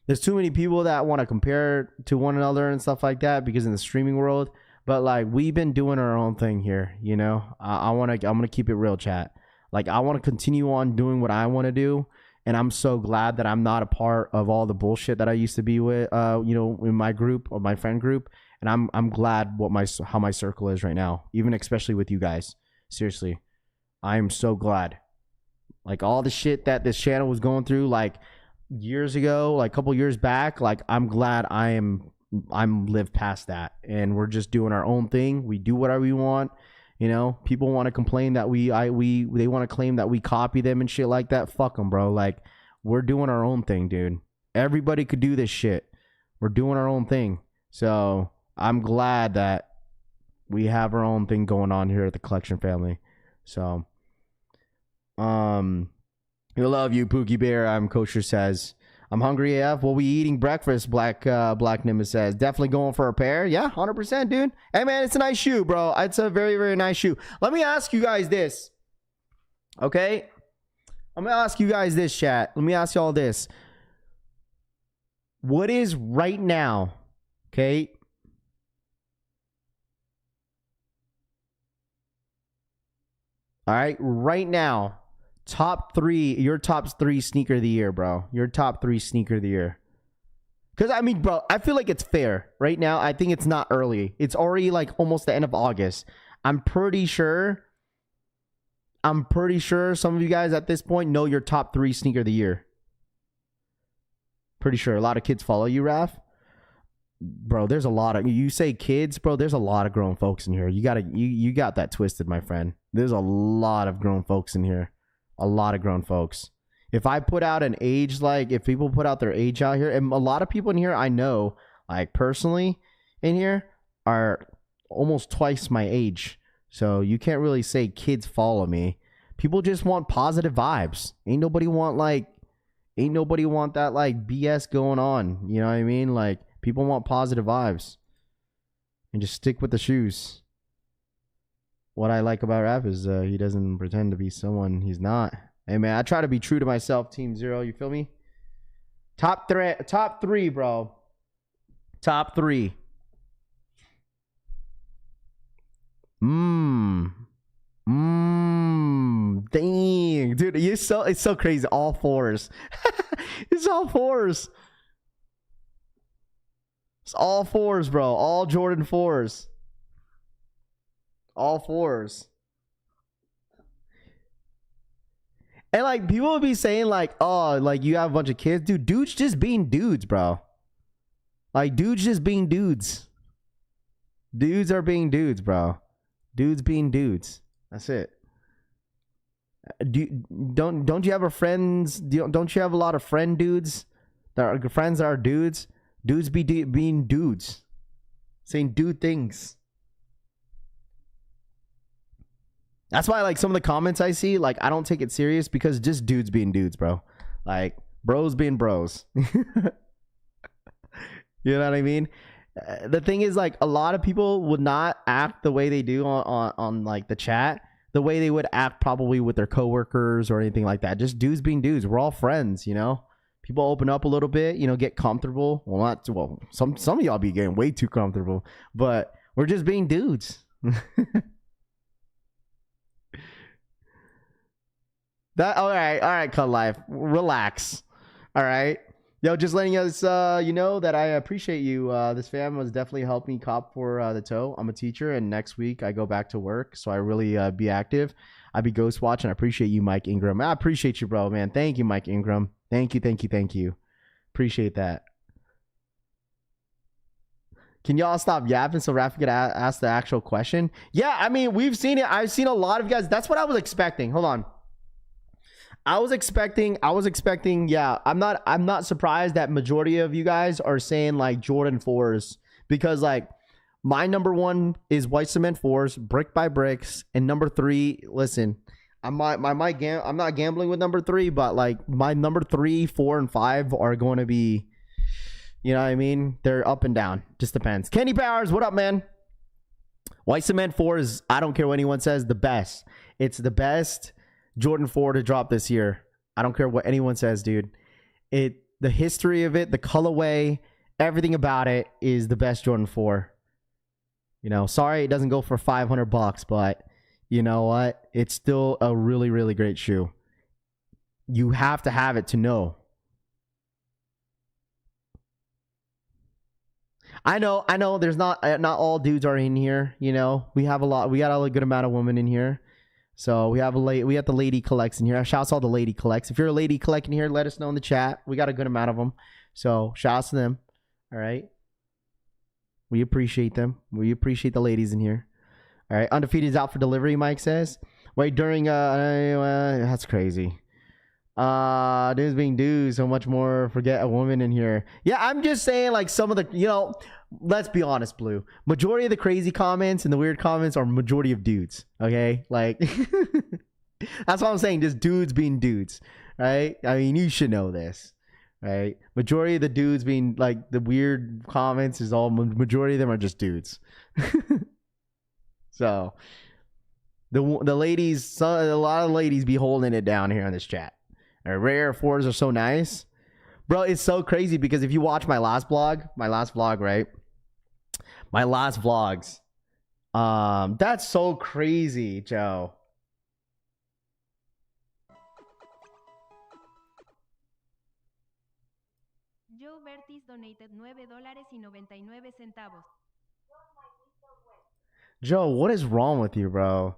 there's too many people that want to compare to one another and stuff like that because in the streaming world. But like we've been doing our own thing here, you know. I'm gonna keep it real, chat. Like I want to continue on doing what I want to do, and I'm so glad that I'm not a part of all the bullshit that I used to be with, you know, in my group or my friend group. And I'm glad how my circle is right now, even especially with you guys. Seriously, I am so glad. Like all the shit that this channel was going through, like years ago, like a couple years back, like I'm glad I'm lived past that, and we're just doing our own thing. We do whatever we want, you know. People want to complain that they want to claim that we copy them and shit like that. Fuck them, bro. Like we're doing our own thing, dude. Everybody could do this shit. We're doing our own thing. So I'm glad that we have our own thing going on here at the Collection family. So we love you, Pookie Bear. I'm Kosher says. I'm hungry AF. What we eating breakfast? Black Nimbus says. Definitely going for a pair. Yeah, 100%, dude. Hey, man, it's a nice shoe, bro. It's a very, very nice shoe. Let me ask you guys this. Okay? I'm going to ask you guys this, chat. Let me ask y'all this. What is right now, okay? All right, right now. Your top three sneaker of the year, bro. Your top 3 sneaker of the year. Because, I mean, bro, I feel like it's fair. Right now, I think it's not early. It's already, like, almost the end of August. I'm pretty sure some of you guys at this point know your top 3 sneaker of the year. Pretty sure. A lot of kids follow you, Raph. Bro, there's a lot of... You say kids, bro, there's a lot of grown folks in here. You got that twisted, my friend. There's a lot of grown folks in here. A lot of grown folks. If I put out an age, like if people put out their age out here, and a lot of people in here I know, like personally in here, are almost twice my age. So you can't really say kids follow me. People just want positive vibes. Ain't nobody want like Ain't nobody want that like BS going on. You know what I mean? Like, people want positive vibes. And just stick with the shoes. What I like about Rap is he doesn't pretend to be someone he's not. Hey man, I try to be true to myself, Team Zero. You feel me? Top three, bro. Top three. Dang, dude, it's so crazy. All fours. It's all fours. It's all fours, bro. All Jordan 4s. All fours. And like, people would be saying like, oh, like you have a bunch of kids. Dude, dudes just being dudes, bro. Like, dudes just being dudes. Dudes are being dudes, bro. Dudes being dudes. That's it. Don't you have a friends? Don't you have a lot of friend dudes that are friends that are dudes? Dudes being dudes, saying dude things. That's why, like, some of the comments I see, like, I don't take it serious because just dudes being dudes, bro. Like, bros being bros. You know what I mean? The thing is, like, a lot of people would not act the way they do on like the chat, the way they would act probably with their coworkers or anything like that. Just dudes being dudes. We're all friends, you know. People open up a little bit, you know, get comfortable. Some of y'all be getting way too comfortable, but we're just being dudes. All right, Cut Life, relax. All right, yo, just letting us you know that I appreciate you. This fam has definitely helped me cop for the toe. I'm a teacher, and next week I go back to work, so I really be active. I be ghost watching. I appreciate you, Mike Ingram. I appreciate you, bro, man. Thank you, Mike Ingram. Thank you. Appreciate that. Can y'all stop yapping so Rafa could ask the actual question? Yeah, I mean, we've seen it. I've seen a lot of guys. That's what I was expecting. Hold on. I was expecting, yeah, I'm not surprised that majority of you guys are saying like Jordan 4s, because like my number one is white cement 4s, brick by bricks, and number 3, listen, I'm not gambling with number 3, but like my number 3, 4, and 5 are going to be, you know what I mean? They're up and down. Just depends. Kenny Powers, what up, man? White cement 4 is, I don't care what anyone says, the best. It's the best Jordan 4 to drop this year. I don't care what anyone says, dude. The history of it, the colorway, everything about it is the best Jordan 4. You know, sorry it doesn't go for $500, but you know what? It's still a really, really great shoe. You have to have it to know. I know. There's not all dudes are in here. You know, we got a good amount of women in here. So we have the lady collects in here. Shouts to all the lady collects. If you're a lady collecting here, let us know in the chat. We got a good amount of them. So shouts to them. All right. We appreciate them. We appreciate the ladies in here. All right. Undefeated is out for delivery, Mike says. Wait, during that's crazy. Dudes being dudes, so much more forget a woman in here. Yeah, I'm just saying, like, some of the, you know, let's be honest, Blue. Majority of the crazy comments and the weird comments are majority of dudes. Okay, like that's what I'm saying. Just dudes being dudes, right? I mean, you should know this, right? Majority of the dudes being like the weird comments is all majority of them are just dudes. So the ladies, a lot of ladies be holding it down here on this chat. Rare 4s are so nice, bro. It's so crazy because if you watch my last vlog, right? My last vlogs, that's so crazy, Joe.
Joe Vertis donated $9.99.
Joe, what is wrong with you, bro?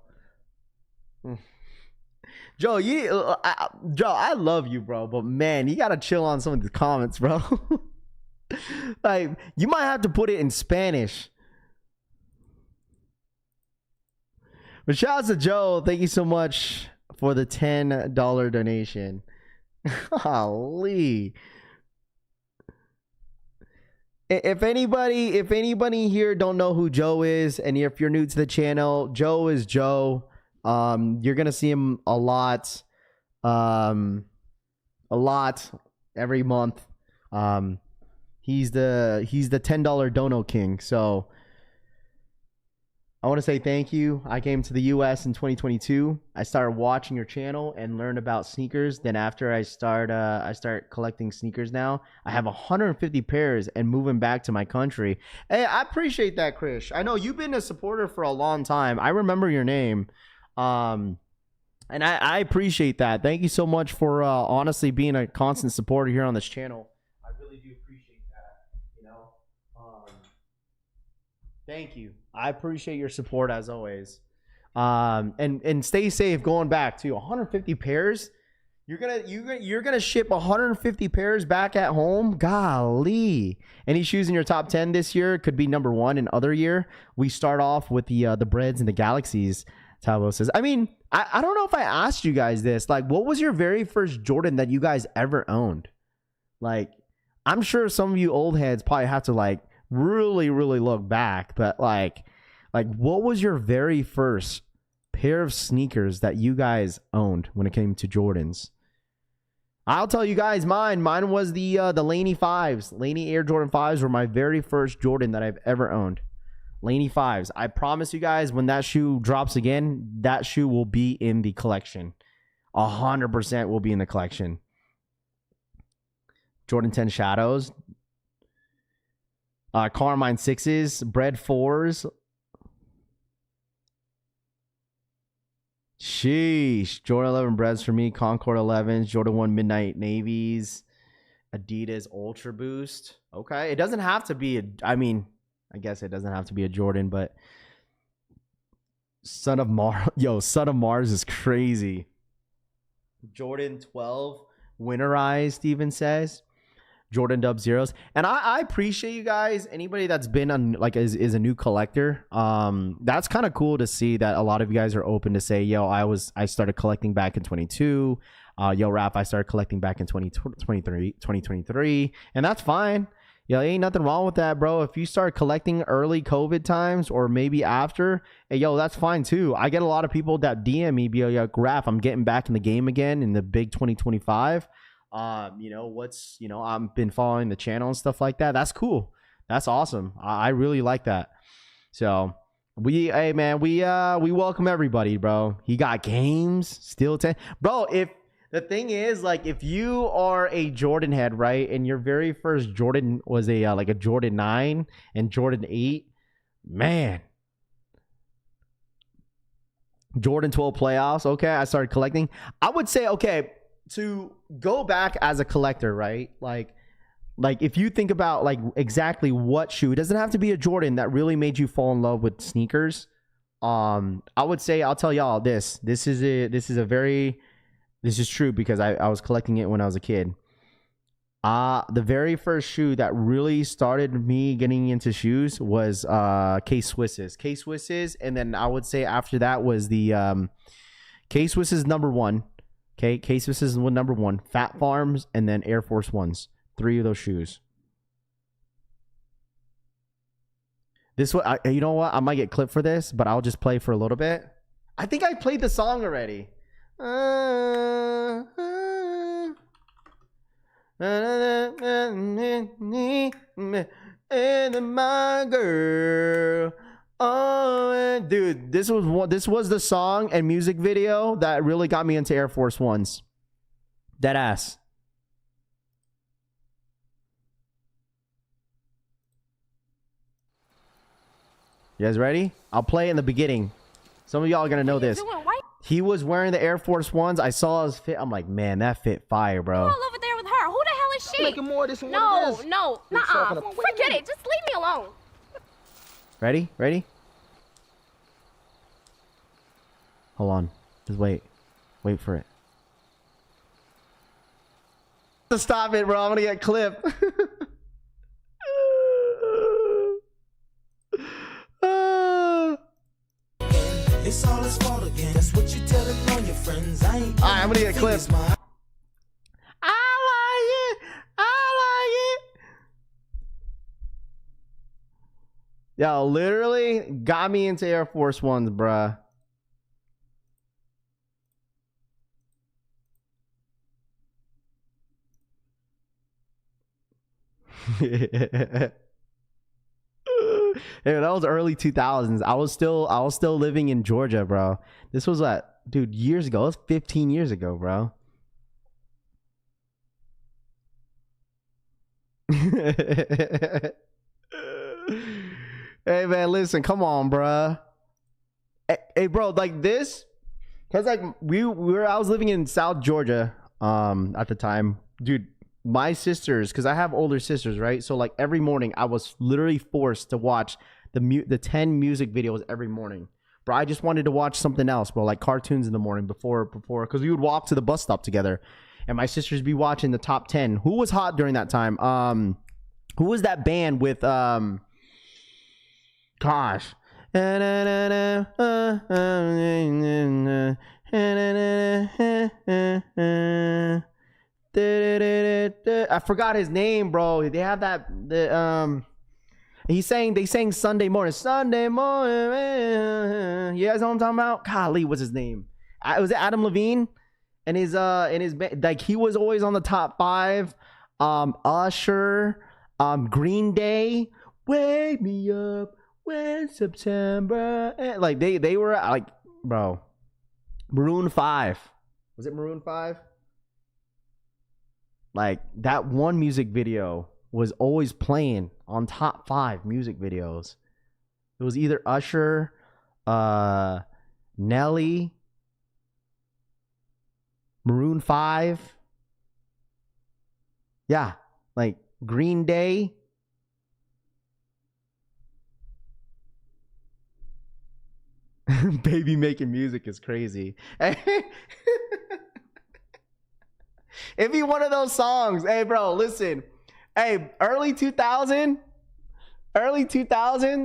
Joe, I love you, bro, but man, you gotta chill on some of these comments, bro. Like, you might have to put it in Spanish. But shout out to Joe. Thank you so much for the $10 donation. Holy. If anybody here don't know who Joe is, and if you're new to the channel, Joe is Joe. You're gonna see him a lot every month. He's the $10 dono king. So I want to say thank you. I came to the US in 2022. I started watching your channel and learned about sneakers. Then after I start collecting sneakers now. I have 150 pairs and moving back to my country. Hey, I appreciate that, Krish. I know you've been a supporter for a long time. I remember your name. And I appreciate that. Thank you so much for honestly being a constant supporter here on this channel. I really do appreciate that, you know. Thank you. I appreciate your support as always. And stay safe going back to 150 pairs. You're gonna ship 150 pairs back at home. Golly. Any shoes in your top 10 this year could be number 1 in other year. We start off with the Breads and the Galaxies. Tabo says. I mean, I don't know if I asked you guys this. Like, what was your very first Jordan that you guys ever owned? Like, I'm sure some of you old heads probably have to like really look back, but like what was your very first pair of sneakers that you guys owned when it came to Jordans? I'll tell you guys mine was the Laney 5s. Laney Air Jordan 5s were my very first Jordan that I've ever owned. Laney 5s. I promise you guys, when that shoe drops again, that shoe will be in the collection. 100% will be in the collection. Jordan 10 Shadows. Carmine 6s. Bread 4s. Sheesh. Jordan 11 Breads for me. Concord 11s. Jordan 1 Midnight Navies. Adidas Ultra Boost. Okay. It doesn't have to be I guess it doesn't have to be a Jordan, but Son of Mars is crazy. Jordan 12 Winterized, Steven says. Jordan Dub Zeros. And I appreciate you guys. Anybody that's been on like is a new collector. That's kind of cool to see that a lot of you guys are open to say, yo, I started collecting back in 22. Yo, Raph, I started collecting back in 2023. And that's fine. Yeah, ain't nothing wrong with that, bro. If you start collecting early COVID times or maybe after, hey, yo, that's fine too. I get a lot of people that DM me, be like, Raph, I'm getting back in the game again in the big 2025. I've been following the channel and stuff like that. That's cool. That's awesome. I really like that. So we welcome everybody, bro. He got games, still 10. Bro, the thing is, like, if you are a Jordan head, right, and your very first Jordan was a Jordan 9 and Jordan 8, man. Jordan 12 playoffs, okay, I started collecting. I would say, okay, to go back as a collector, right, like if you think about, like, exactly what shoe, it doesn't have to be a Jordan that really made you fall in love with sneakers. I would say, I'll tell y'all this is true because I was collecting it when I was a kid. The very first shoe that really started me getting into shoes was K-Swisses. And then I would say after that was the K-Swisses number 1. Okay, K-Swisses was number 1. Fat Farms and then Air Force Ones. 3 of those shoes. This one, you know what? I might get clipped for this, but I'll just play for a little bit. I think I played the song already. And my girl. Oh, dude, this was the song and music video that really got me into Air Force Ones. Dead ass. You guys ready? I'll play in the beginning. Some of y'all are gonna know this. He was wearing the Air Force Ones. I saw his fit. I'm like, man, that fit fire, bro.
All over there with her. Who the hell is she?
Making more of this than
No,
what it is.
no, nuh-uh. Forget it. Just leave me alone.
Ready? Hold on. Just wait. Wait for it. Stop it, bro. I'm gonna get clipped.
It's all his fault again. That's what you telling all your friends. I ain't.
Alright, I'm gonna get clipped. I like it. Yo, literally got me into Air Force Ones, bruh. Hey, that was early 2000s. I was still living in Georgia, bro. This was dude, years ago. It was 15 years ago, bro. Hey man, listen, come on, bro. Hey bro, like this, cause like I was living in South Georgia at the time, dude. My sisters, because I have older sisters, right? So like every morning I was literally forced to watch the 10 music videos every morning, bro. I just wanted to watch something else, bro, like cartoons in the morning before, because we would walk to the bus stop together, and my sisters be watching the top 10. Who was hot during that time? Who was that band with gosh. I forgot his name, bro. They have they sang Sunday morning. You guys know what I'm talking about? Golly, what's his name? Was it Adam Levine? And his like he was always on the top 5. Usher, Green Day, Wake Me Up When September. Like they were like, bro. Maroon 5. Was it Maroon 5? Like that one music video was always playing on top 5 music videos. It was either Usher, Nelly, Maroon 5. Yeah, like Green Day. Baby making music is crazy. It'd be one of those songs. Hey, bro, listen. Hey, early 2000s.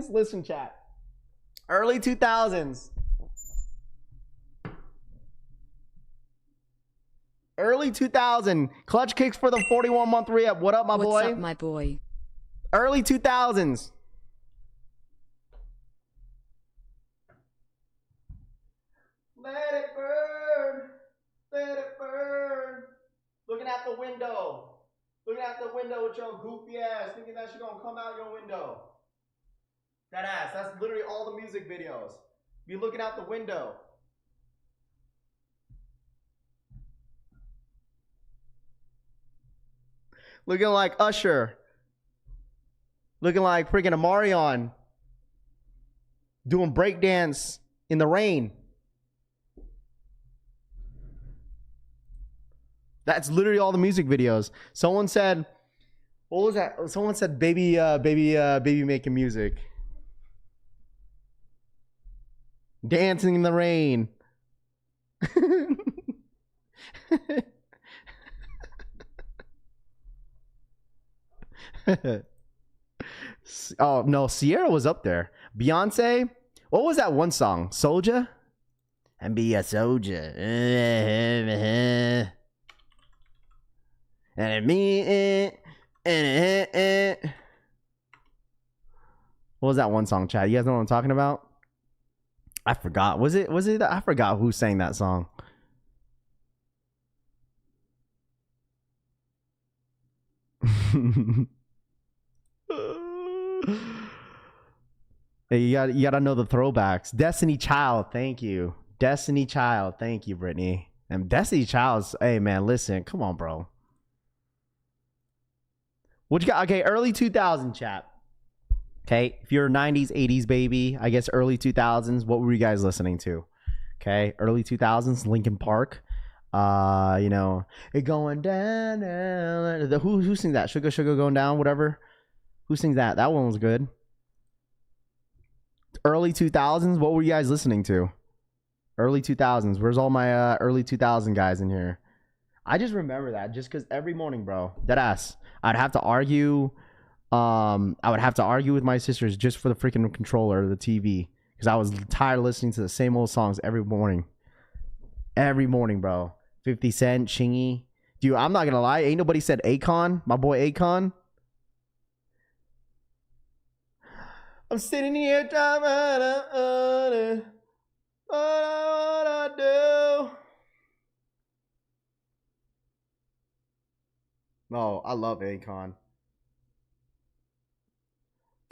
Listen, chat. Early 2000s. Early 2000. Clutch kicks for the 41-month re-up. What up, my boy?
What's up, my boy?
Early 2000s. Let it burn. Let it burn. Looking out the window. Looking out the window with your goofy ass, thinking that shit gonna come out your window. That ass. That's literally all the music videos. Be looking out the window. Looking like Usher. Looking like freaking Amarion. Doing breakdance in the rain. That's literally all the music videos. Someone said, what was that? Someone said, baby making music. Dancing in the rain. Oh, no, Sierra was up there. Beyonce, what was that one song? Soldier? And be a soldier. And me, what was that one song, Chad? You guys know what I'm talking about? I forgot. Was it? I forgot who sang that song. Hey, you gotta know the throwbacks. Destiny Child, thank you. Destiny Child, thank you, Brittany. And Destiny Child's, hey man, listen, come on, bro. What you got? Okay, early 2000 chat. Okay, if you're a 90s, 80s baby, I guess early 2000s, what were you guys listening to? Okay, early 2000s, Linkin Park. You know, it going down. Who sings that? Sugar Sugar Going Down, whatever. Who sings that? That one was good. Early 2000s, what were you guys listening to? Early 2000s. Where's all my early 2000 guys in here? I just remember that just because every morning, bro, deadass, I'd have to argue. I would have to argue with my sisters just for the freaking controller or the TV because I was tired of listening to the same old songs every morning. Every morning, bro. 50 Cent, Chingy. Dude, I'm not gonna lie. Ain't nobody said Akon. My boy Akon. I'm sitting here trying to what I do. No, I love Akon.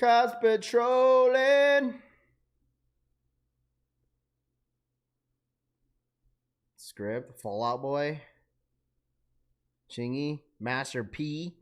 Cops patrolling. Script, Fallout Boy, Chingy, Master P,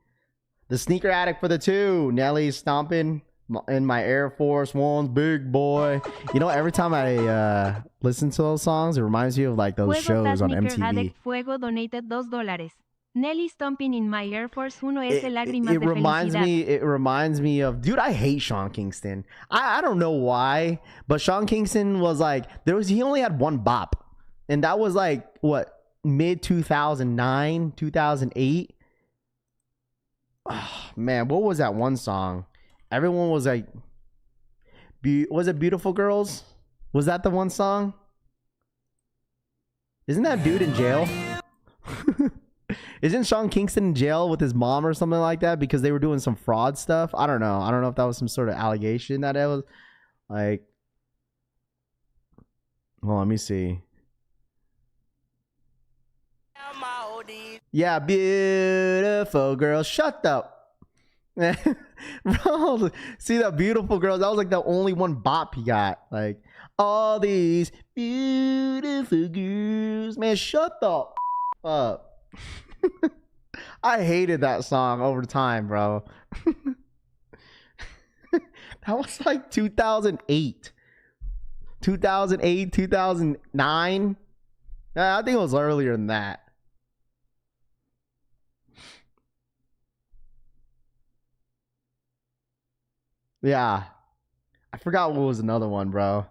The Sneaker Addict for the 2, Nelly stomping in my Air Force Ones, big boy. You know, every time I listen to those songs, it reminds me of like those
Fuego
shows on
Sneaker
MTV.
Addict Fuego donated $2. Nelly stomping in my Air Force Uno ese lágrimas de
reminds
felicidad.
it reminds me of, dude, I hate Sean Kingston. I don't know why, but Sean Kingston was like, he only had one bop, and that was like what, mid 2009 2008. Oh, man, what was that one song? Everyone was like, was it Beautiful Girls? Was that the one song? Isn't that dude in jail? Isn't Sean Kingston in jail with his mom or something like that because they were doing some fraud stuff? I don't know. I don't know if that was some sort of allegation that it was like. Well, let me see. Yeah, beautiful girl. Shut up. Bro, see that Beautiful Girls? That was like the only one bop he got. Like, all these beautiful girls. Man, shut the up. I hated that song over time, bro. That was like 2008. 2008, 2009. I think it was earlier than that. Yeah. I forgot what was another one, bro.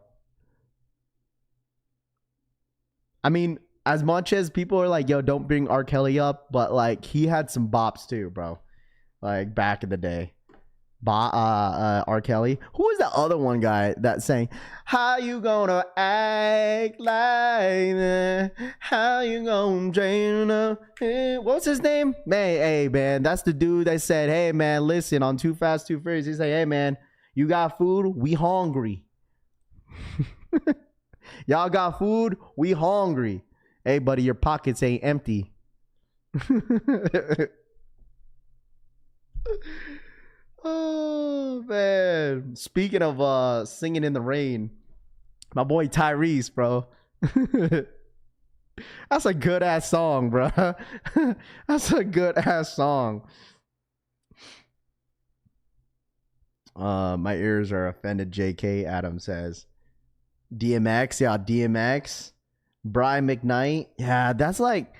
I mean, as much as people are like, yo, don't bring R. Kelly up, but like he had some bops too, bro. Like back in the day. R. Kelly. Who was that other one guy that sang, how you gonna act like that? How you gonna drain up? What's his name? Hey, man, that's the dude that said, hey, man, listen, on Too Fast, Too Furious, he said, hey, man, you got food? We hungry. Y'all got food? We hungry. Hey, buddy, your pockets ain't empty. Oh, man. Speaking of singing in the rain, my boy Tyrese, bro. That's a good ass song, bro. That's a good ass song. My ears are offended, JK, Adam says. DMX, yeah, DMX. Brian McKnight. Yeah, that's like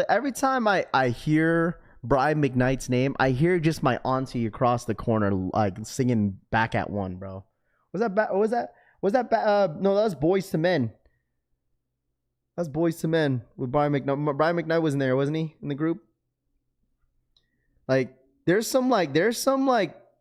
every time I hear Brian McKnight's name, I hear just my auntie across the corner like singing Back at One, bro. No, that was Boys to Men. That's Boys to Men with Brian McKnight. Brian McKnight was in there, wasn't he, in the group? Like there's some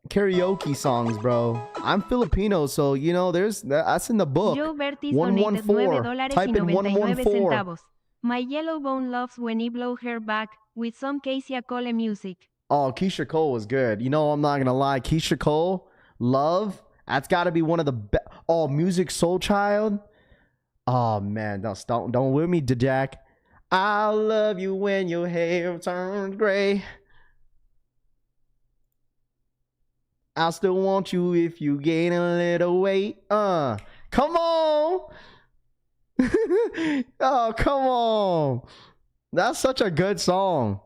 karaoke songs, bro. I'm Filipino, so you know that's in the book.
Joe Bertis
114. Type in 114.
My yellow bone loves when he blow her back with some Keisha Cole music.
Oh, Keisha Cole was good. You know, I'm not gonna lie. Keisha Cole, Love. That's got to be one of the best. Oh, Music Soul Child. Oh man, don't with me, Jack. I'll love you when your hair turns gray. I'll still want you if you gain a little weight. Come on. Oh, come on. That's such a good song.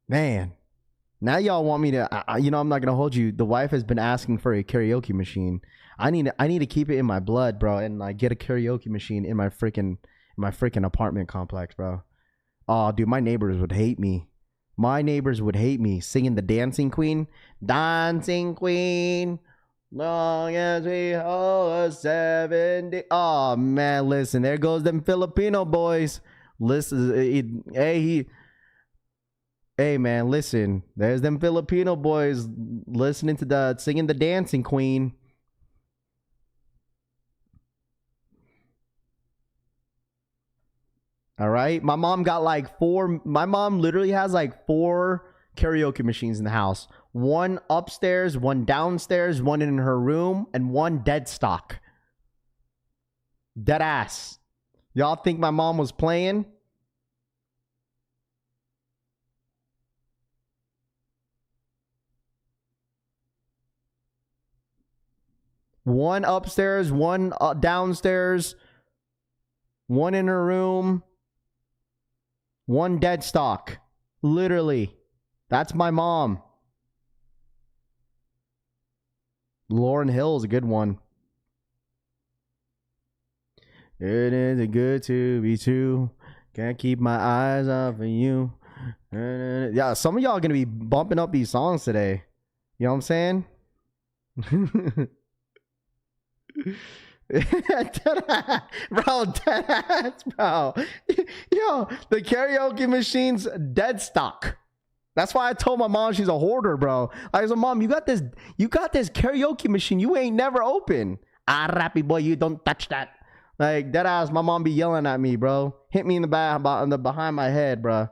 Man. Now y'all want me to, I'm not going to hold you. The wife has been asking for a karaoke machine. I need to keep it in my blood, bro, and like get a karaoke machine in my freaking apartment complex, bro. Oh, dude, my neighbors would hate me. My neighbors would hate me singing the Dancing Queen. Dancing Queen, long as we hold 70. Oh, man, listen. There goes them Filipino boys. Listen, hey, man, listen. There's them Filipino boys listening to singing the Dancing Queen. All right. My mom literally has like 4 karaoke machines in the house. One upstairs, one downstairs, one in her room, and one dead stock. Dead ass. Y'all think my mom was playing? One upstairs, one downstairs, one in her room, one dead stock. Literally. That's my mom. Lauryn Hill is a good one. It isn't good to be true. Can't keep my eyes off of you. Yeah, some of y'all are going to be bumping up these songs today. You know what I'm saying? Bro, deadass, bro. Yo, the karaoke machine's dead stock. That's why I told my mom she's a hoarder, bro. I said, Mom, you got this karaoke machine you ain't never open. Ah, rappy boy, you don't touch that. Like, deadass, my mom be yelling at me, bro. Hit me in the back, behind my head, bro.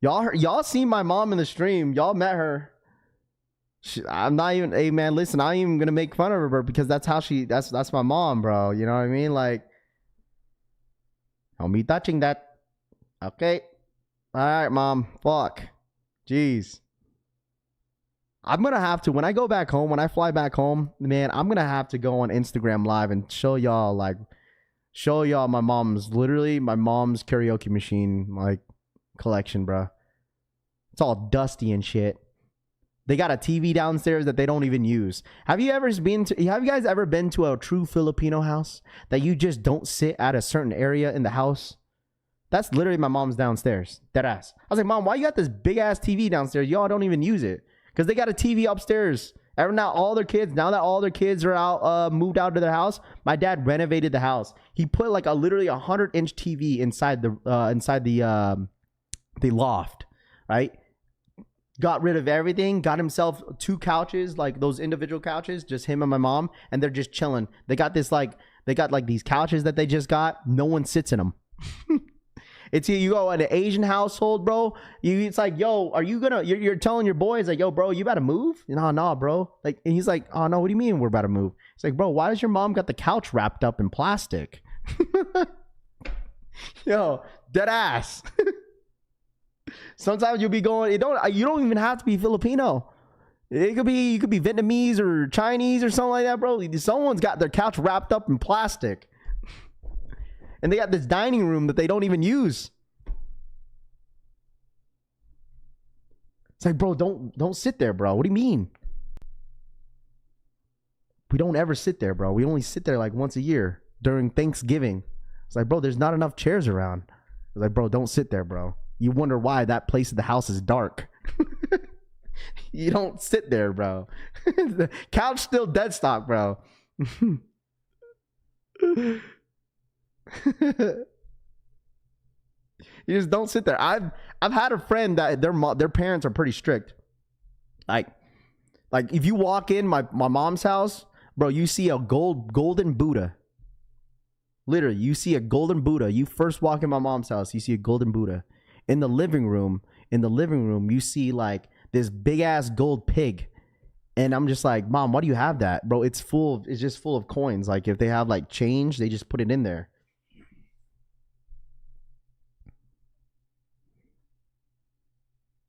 Y'all seen my mom in the stream. Y'all met her. I'm not even, hey man, listen, I ain't even gonna make fun of her, bro, because that's how that's my mom, bro. You know what I mean? Like, don't be touching that. Okay. Alright, Mom. Fuck. Jeez. I'm gonna have to, when I go back home, when I fly back home, man, I'm gonna have to go on Instagram Live and show y'all my mom's karaoke machine, like, collection, bro. It's all dusty and shit. They got a TV downstairs that they don't even use. Have you guys ever been to a true Filipino house that you just don't sit at a certain area in the house? That's literally my mom's downstairs. Deadass. I was like, Mom, why you got this big ass TV downstairs? Y'all don't even use it. Because they got a TV upstairs. Now that all their kids are out, moved out to their house, my dad renovated the house. He put like literally 100-inch TV inside the loft, right? Got rid of everything, got himself 2 couches, like those individual couches, just him and my mom, and they're just chilling. They got these couches that they just got. No one sits in them. It's you go in an Asian household, bro. It's like, yo, are you gonna? You're telling your boys like, yo, bro, you about to move? No, bro. Like, and he's like, oh no, what do you mean we're about to move? It's like, bro, why does your mom got the couch wrapped up in plastic? Yo, dead ass. Sometimes you'll be going. You don't even have to be Filipino. You could be Vietnamese or Chinese or something like that, bro. Someone's got their couch wrapped up in plastic. And they got this dining room that they don't even use. It's like, bro, don't sit there, bro. What do you mean? We don't ever sit there, bro. We only sit there like once a year during Thanksgiving. It's like, bro, there's not enough chairs around. It's like, bro, don't sit there, bro. You wonder why that place of the house is dark. You don't sit there, bro. The couch still dead stock, bro. You just don't sit there. I've had a friend that their parents are pretty strict. Like if you walk in my mom's house, bro, you see a golden Buddha. Literally, you see a golden Buddha. You first walk in my mom's house, you see a golden Buddha. In the living room, you see like this big ass gold pig. And I'm just like, Mom, why do you have that? Bro, it's just full of coins. Like if they have like change, they just put it in there.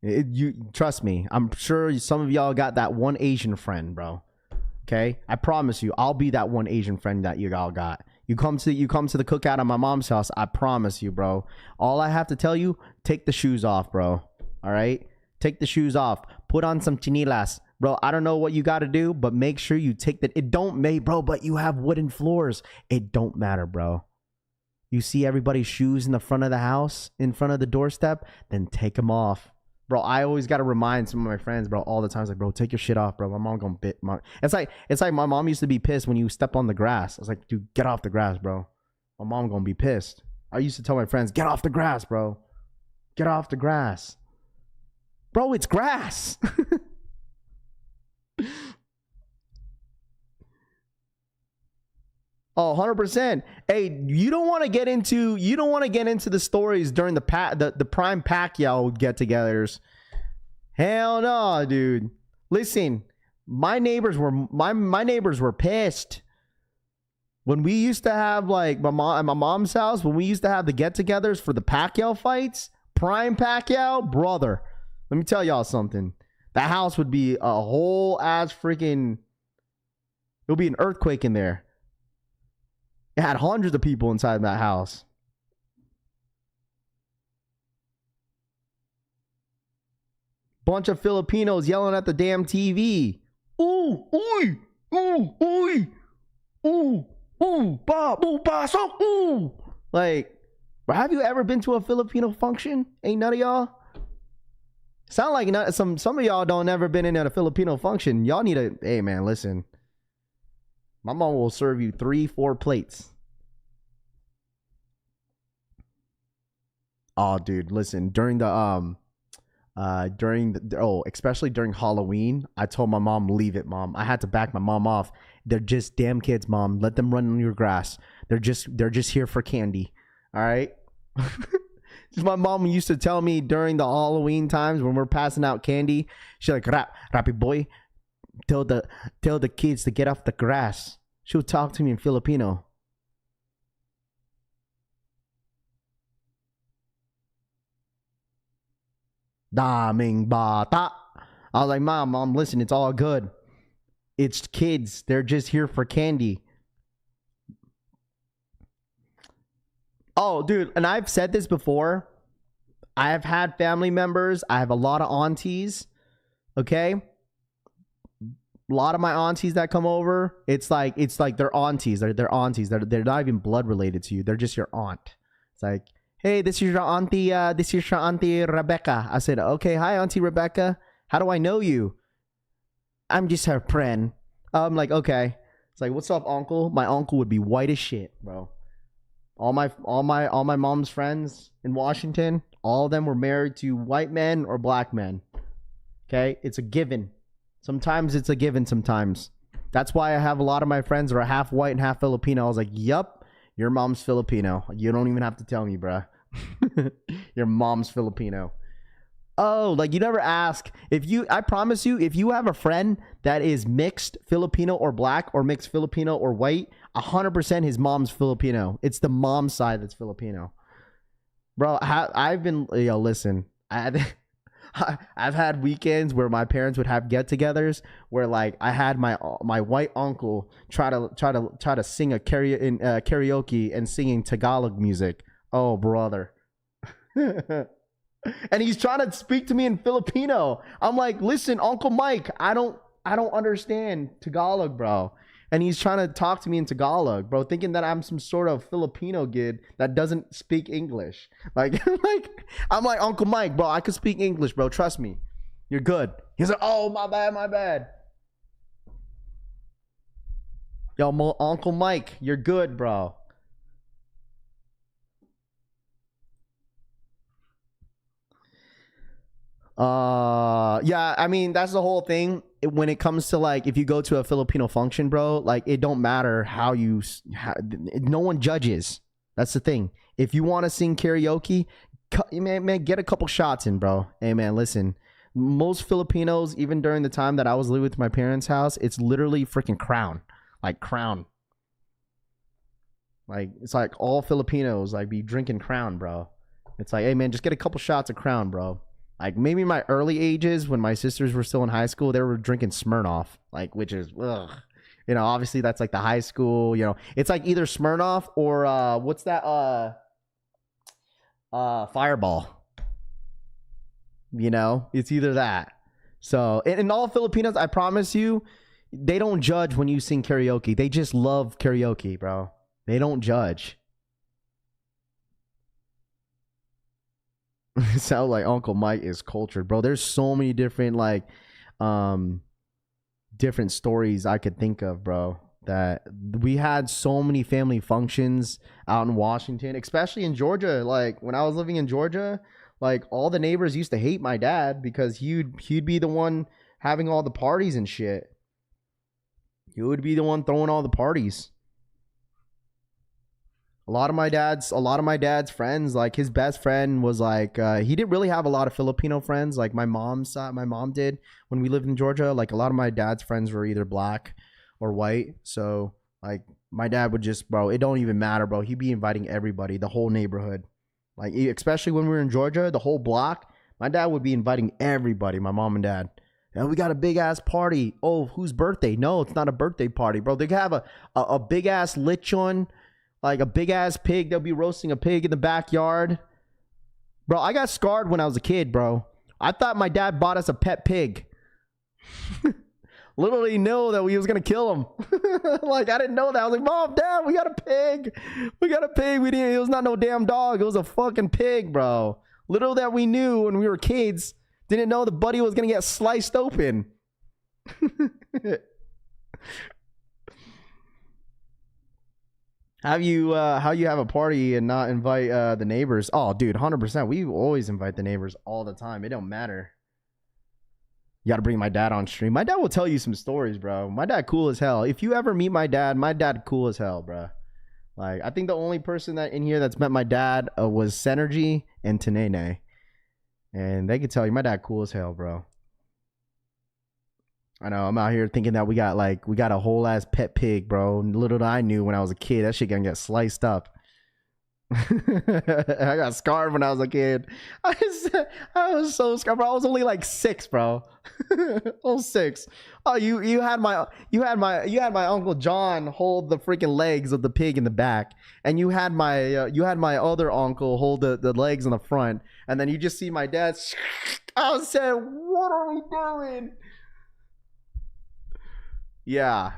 You trust me. I'm sure some of y'all got that one Asian friend, bro. Okay? I promise you, I'll be that one Asian friend that you all got. You come to the cookout at my mom's house, I promise you, bro. All I have to tell you, take the shoes off, bro. All right? Take the shoes off. Put on some chinilas. Bro, I don't know what you got to do, but make sure you take that. It don't matter, bro, but you have wooden floors. It don't matter, bro. You see everybody's shoes in the front of the house, in front of the doorstep, then take them off. Bro, I always got to remind some of my friends, bro, all the time. It's like, bro, take your shit off, bro. My mom gonna bit my... It's like my mom used to be pissed when you step on the grass. I was like, dude, get off the grass, bro. My mom gonna be pissed. I used to tell my friends, get off the grass, bro. Get off the grass. Bro, it's grass. Oh, 100%. Hey, you don't want to get into the stories during the prime Pacquiao get-togethers. Hell no, dude. Listen, my neighbors were pissed. When we used to have like at my mom's house, when we used to have the get-togethers for the Pacquiao fights, prime Pacquiao, brother. Let me tell y'all something. That house would be a whole ass freaking. It'll be an earthquake in there. It had hundreds of people inside that house. Bunch of Filipinos yelling at the damn TV. Ooh, ooh, ooh, ooh, ooh, ooh, ba, boo, ba, so, ooh. Like, have you ever been to a Filipino function? Ain't none of y'all? Sound like not, some of y'all don't ever been in at a Filipino function. Y'all need a, hey man, listen. My mom will serve you 3-4 plates. Oh, dude, listen. During the especially during Halloween, I told my mom, leave it, mom. I had to back my mom off. They're just damn kids, mom. Let them run on your grass. They're just here for candy. All right. My mom used to tell me during the Halloween times when we're passing out candy, she's like, Rappy boy, tell the kids to get off the grass. She would talk to me in Filipino. Daming bata. I was like, mom, listen, it's all good. It's kids. They're just here for candy. Oh, dude, and I've said this before. I've had family members. I have a lot of aunties. Okay? A lot of my aunties that come over, it's like they're aunties. They're aunties. They're not even blood related to you. They're just your aunt. It's like, hey, this is your auntie. This is your auntie Rebecca. I said, okay, hi, Auntie Rebecca. How do I know you? I'm just her friend. I'm like, okay. It's like, what's up, uncle? My uncle would be white as shit, bro. All my mom's friends in Washington, all of them were married to white men or black men. Okay, it's a given. Sometimes it's a given. Sometimes that's why I have a lot of my friends that are half white and half Filipino. I was like, yup, your mom's Filipino. You don't even have to tell me, bruh. Your mom's Filipino. Oh, like you never ask I promise you, if you have a friend that is mixed Filipino or black or mixed Filipino or white, 100% his mom's Filipino. It's the mom side that's Filipino. Bro, I've been, listen, I've had weekends where my parents would have get-togethers where like I had my white uncle try to sing a karaoke and singing Tagalog music. Oh, brother. And he's trying to speak to me in Filipino. I'm like, listen, Uncle Mike, I don't understand Tagalog, bro. And he's trying to talk to me in Tagalog, bro, thinking that I'm some sort of Filipino kid that doesn't speak English. Like, I'm like, Uncle Mike, bro, I can speak English, bro. Trust me. You're good. He's like, oh, my bad. Yo, Uncle Mike, you're good, bro. Yeah, I mean, that's the whole thing. When it comes to like, if you go to a Filipino function, bro, like it don't matter how no one judges. That's the thing. If you want to sing karaoke, man, get a couple shots in, bro. Hey, man, listen. Most Filipinos, even during the time that I was living with my parents' house, it's literally freaking Crown. Like Crown. Like, it's like all Filipinos like be drinking Crown, bro. It's like, hey, man, just get a couple shots of Crown, bro. Like maybe my early ages when my sisters were still in high school, they were drinking Smirnoff, like, which is, ugh. You know, obviously that's like the high school, you know, it's like either Smirnoff or what's that? Fireball. You know, it's either that. So, and all Filipinos, I promise you, they don't judge when you sing karaoke. They just love karaoke, bro. They don't judge. Sound like Uncle Mike is cultured, bro. There's so many different like different stories I could think of, bro, that we had so many family functions out in Washington, especially in Georgia. Like when I was living in Georgia, like all the neighbors used to hate my dad because he'd be the one having all the parties and shit. He would be the one throwing all the parties. A lot of my dad's friends, like his best friend was like, he didn't really have a lot of Filipino friends. Like my mom did when we lived in Georgia. Like a lot of my dad's friends were either black or white. So like my dad would just, bro, it don't even matter, bro. He'd be inviting everybody, the whole neighborhood. Like especially when we were in Georgia, the whole block, my dad would be inviting everybody, my mom and dad. And we got a big ass party. Oh, whose birthday? No, it's not a birthday party, bro. They have a big ass lechon, like a big ass pig. They'll be roasting a pig in the backyard. Bro, I got scarred when I was a kid, bro. I thought my dad bought us a pet pig. Literally know that we was gonna kill him. Like, I didn't know that. I was like, Mom, Dad, we got a pig. We got a pig. We didn't. It was not no damn dog. It was a fucking pig, bro. Little that we knew when we were kids. Didn't know the buddy was gonna get sliced open. How you have a party and not invite the neighbors? Oh, dude, 100%. We always invite the neighbors all the time. It don't matter. You got to bring my dad on stream. My dad will tell you some stories, bro. My dad cool as hell. If you ever meet my dad cool as hell, bro. Like, I think the only person that in here that's met my dad was Synergy and Tanene. And they could tell you my dad cool as hell, bro. I know, I'm out here thinking that we got a whole ass pet pig, bro. Little did I knew when I was a kid, that shit gonna get sliced up. I got scarred when I was a kid. I was so scarred, bro. I was only like 6, bro. I was 6. Oh, you had my Uncle John hold the freaking legs of the pig in the back, and you had my other uncle hold the legs in the front, and then you just see my dad. I said, "What are we doing?" Yeah.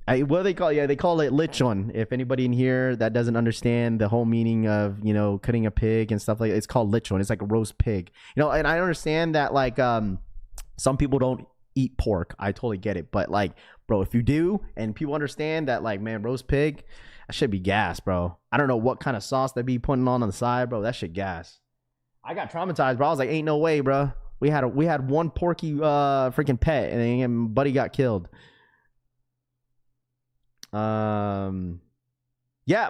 What do they call it? Yeah, they call it lechon. If anybody in here that doesn't understand the whole meaning of, cutting a pig and stuff like that, it's called lechon. It's like a roast pig. And I understand that, like, some people don't eat pork. I totally get it. But, like, bro, if you do and people understand that, like, man, roast pig, that should be gas, bro. I don't know what kind of sauce they be putting on the side, bro. That shit gas. I got traumatized, bro. I was like, ain't no way, bro. We had one porky freaking pet, and then buddy got killed. Yeah,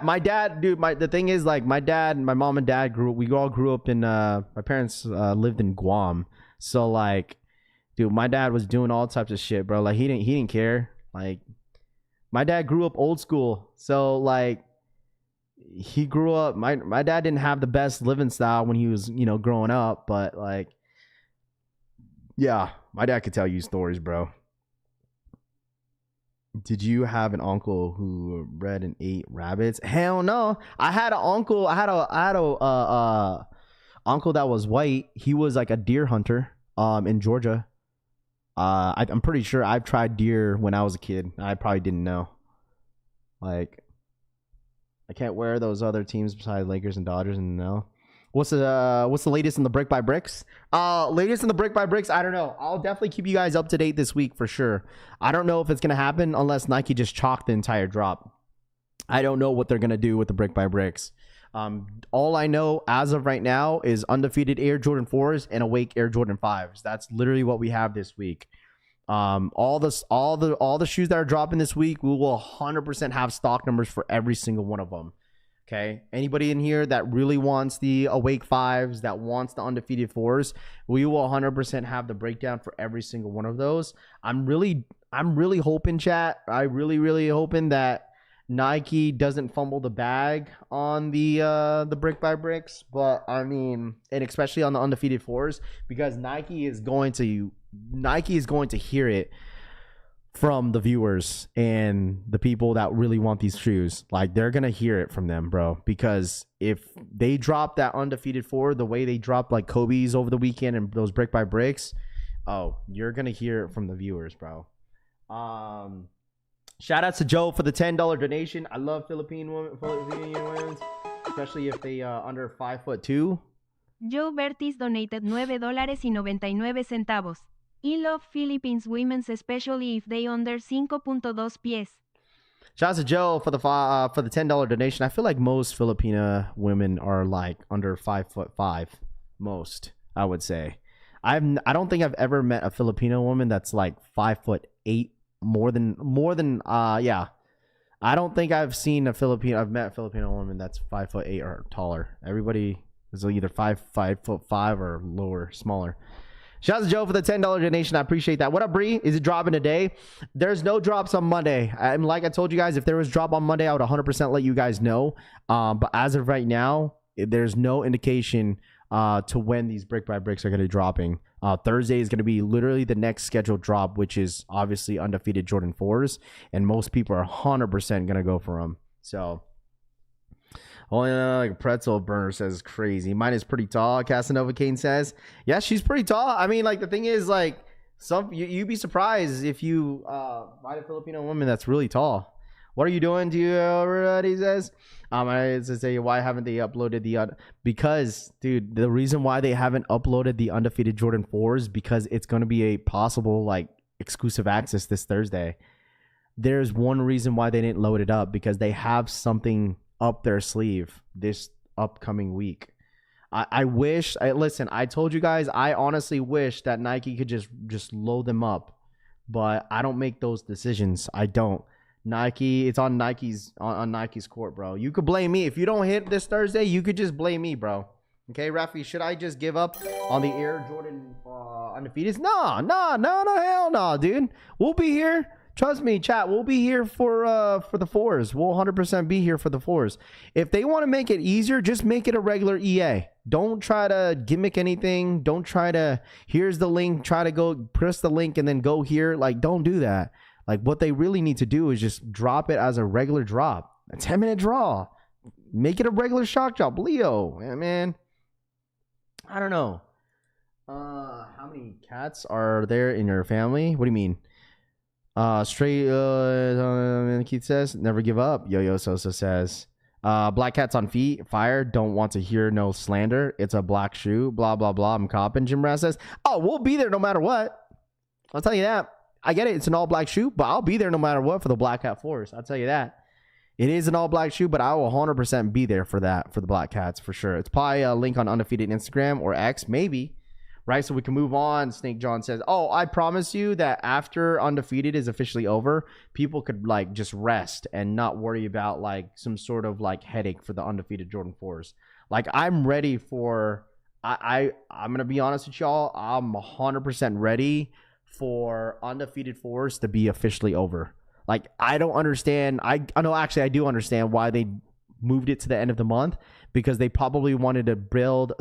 my dad, dude, the thing is, like, my mom and dad we all grew up in my parents lived in Guam. So, like, dude, my dad was doing all types of shit, bro. Like, he didn't care. Like, my dad grew up old school. So, like, he grew up, my dad didn't have the best living style when he was, growing up, but, like, yeah, my dad could tell you stories, bro. Did you have an uncle who bred and ate rabbits? Hell no. I had an uncle. I had a uncle that was white. He was like a deer hunter in Georgia. I'm pretty sure I've tried deer when I was a kid. I probably didn't know. Like, I can't wear those other teams besides Lakers and Dodgers and no. What's the latest in the brick by bricks? Latest in the brick by bricks, I don't know. I'll definitely keep you guys up to date this week for sure. I don't know if it's gonna happen unless Nike just chalked the entire drop. I don't know what they're gonna do with the brick by bricks. All I know as of right now is undefeated Air Jordan 4s and Awake Air Jordan 5s. That's literally what we have this week. All the shoes that are dropping this week, we will 100% have stock numbers for every single one of them. Okay, anybody in here that really wants the Awake 5s, that wants the undefeated 4s, we will 100% have the breakdown for every single one of those. I'm really hoping, chat. I really hoping that Nike doesn't fumble the bag on the brick by bricks, but I mean, and especially on the undefeated 4s, because Nike is going to hear it from the viewers and the people that really want these shoes. Like, they're gonna hear it from them, bro, because if they drop that undefeated 4 the way they dropped like Kobe's over the weekend and those brick by bricks, oh, you're gonna hear it from the viewers, bro. Shout out to Joe for the $10 donation. I love Filipino women, especially if they under 5'2".
Joe Bertis donated $9.99. I love Philippines women, especially if they under 5.2 pies.
Shout out to Joe for the $10 donation. I feel like most Filipina women are like under 5'5". Most, I would say. I don't think I've ever met a Filipino woman that's like 5'8". More than yeah. I don't think I've met a Filipino woman that's 5'8" or taller. Everybody is either 5'5" or lower, smaller. Shout out to Joe for the $10 donation. I appreciate that. What up, Bree? Is it dropping today? There's no drops on Monday. And like I told you guys, if there was drop on Monday, I would 100% let you guys know. But as of right now, there's no indication to when these brick by bricks are going to be dropping. Thursday is going to be literally the next scheduled drop, which is obviously Undefeated Jordan 4s. And most people are 100% going to go for them. So, only like pretzel burner says crazy. Mine is pretty tall. Casanova Kane says, yeah, she's pretty tall. I mean, like the thing is, like you'd be surprised if you find a Filipino woman that's really tall. What are you doing to you already? He says. I was to say, why haven't they uploaded because, dude, the reason why they haven't uploaded the Undefeated Jordan 4s because it's going to be a possible like exclusive access this Thursday. There's one reason why they didn't load it up, because they have something up their sleeve this upcoming week. I wish, listen, I told you guys, I honestly wish that Nike could just load them up, but I don't make those decisions. I don't. Nike, it's on Nike's court, bro. You could blame me if you don't hit this Thursday. You could just blame me, bro. Okay, Rafi, should I just give up on the Air Jordan Undefeated? No, hell no, dude. We'll be here. Trust me, chat. We'll be here for the 4s. We'll 100% be here for the 4s. If they want to make it easier, just make it a regular EA. Don't try to gimmick anything. Don't try to, here's the link, try to go press the link and then go here. Like, don't do that. Like, what they really need to do is just drop it as a regular drop. A 10-minute draw. Make it a regular shock drop. Leo, man. I don't know. How many cats are there in your family? What do you mean? Straight, Keith says, never give up. Yo-Yo Sosa says, black cats on feet, fire, don't want to hear no slander. It's a black shoe, blah, blah, blah. I'm copping. Jim Raz says, oh, we'll be there no matter what. I'll tell you that. I get it. It's an all black shoe, but I'll be there no matter what for the Black Cat 4s. I'll tell you that. It is an all black shoe, but I will 100% be there for that, for the Black Cats, for sure. It's probably a link on Undefeated Instagram or X, maybe. Right? So we can move on. Snake John says, oh, I promise you that after Undefeated is officially over, people could like just rest and not worry about like some sort of like headache for the Undefeated Jordan 4s. Like, I'm ready for, I'm going to be honest with y'all. I'm 100% ready for Undefeated 4s to be officially over. Like, I don't understand. I know, actually, I do understand why they moved it to the end of the month, because they probably wanted to build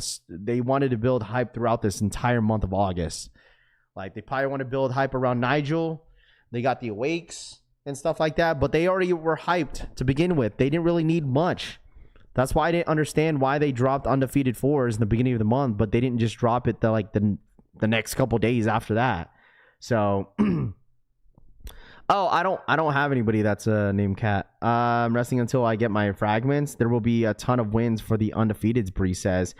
hype throughout this entire month of August. Like, they probably want to build hype around Nigel. They got the Awakes and stuff like that, but they already were hyped to begin with. They didn't really need much. That's why I didn't understand why they dropped Undefeated 4s in the beginning of the month, but they didn't just drop it the next couple days after that. So, oh, I don't have anybody that's named Cat. I'm resting until I get my fragments. There will be a ton of wins for the Undefeateds, Bree says.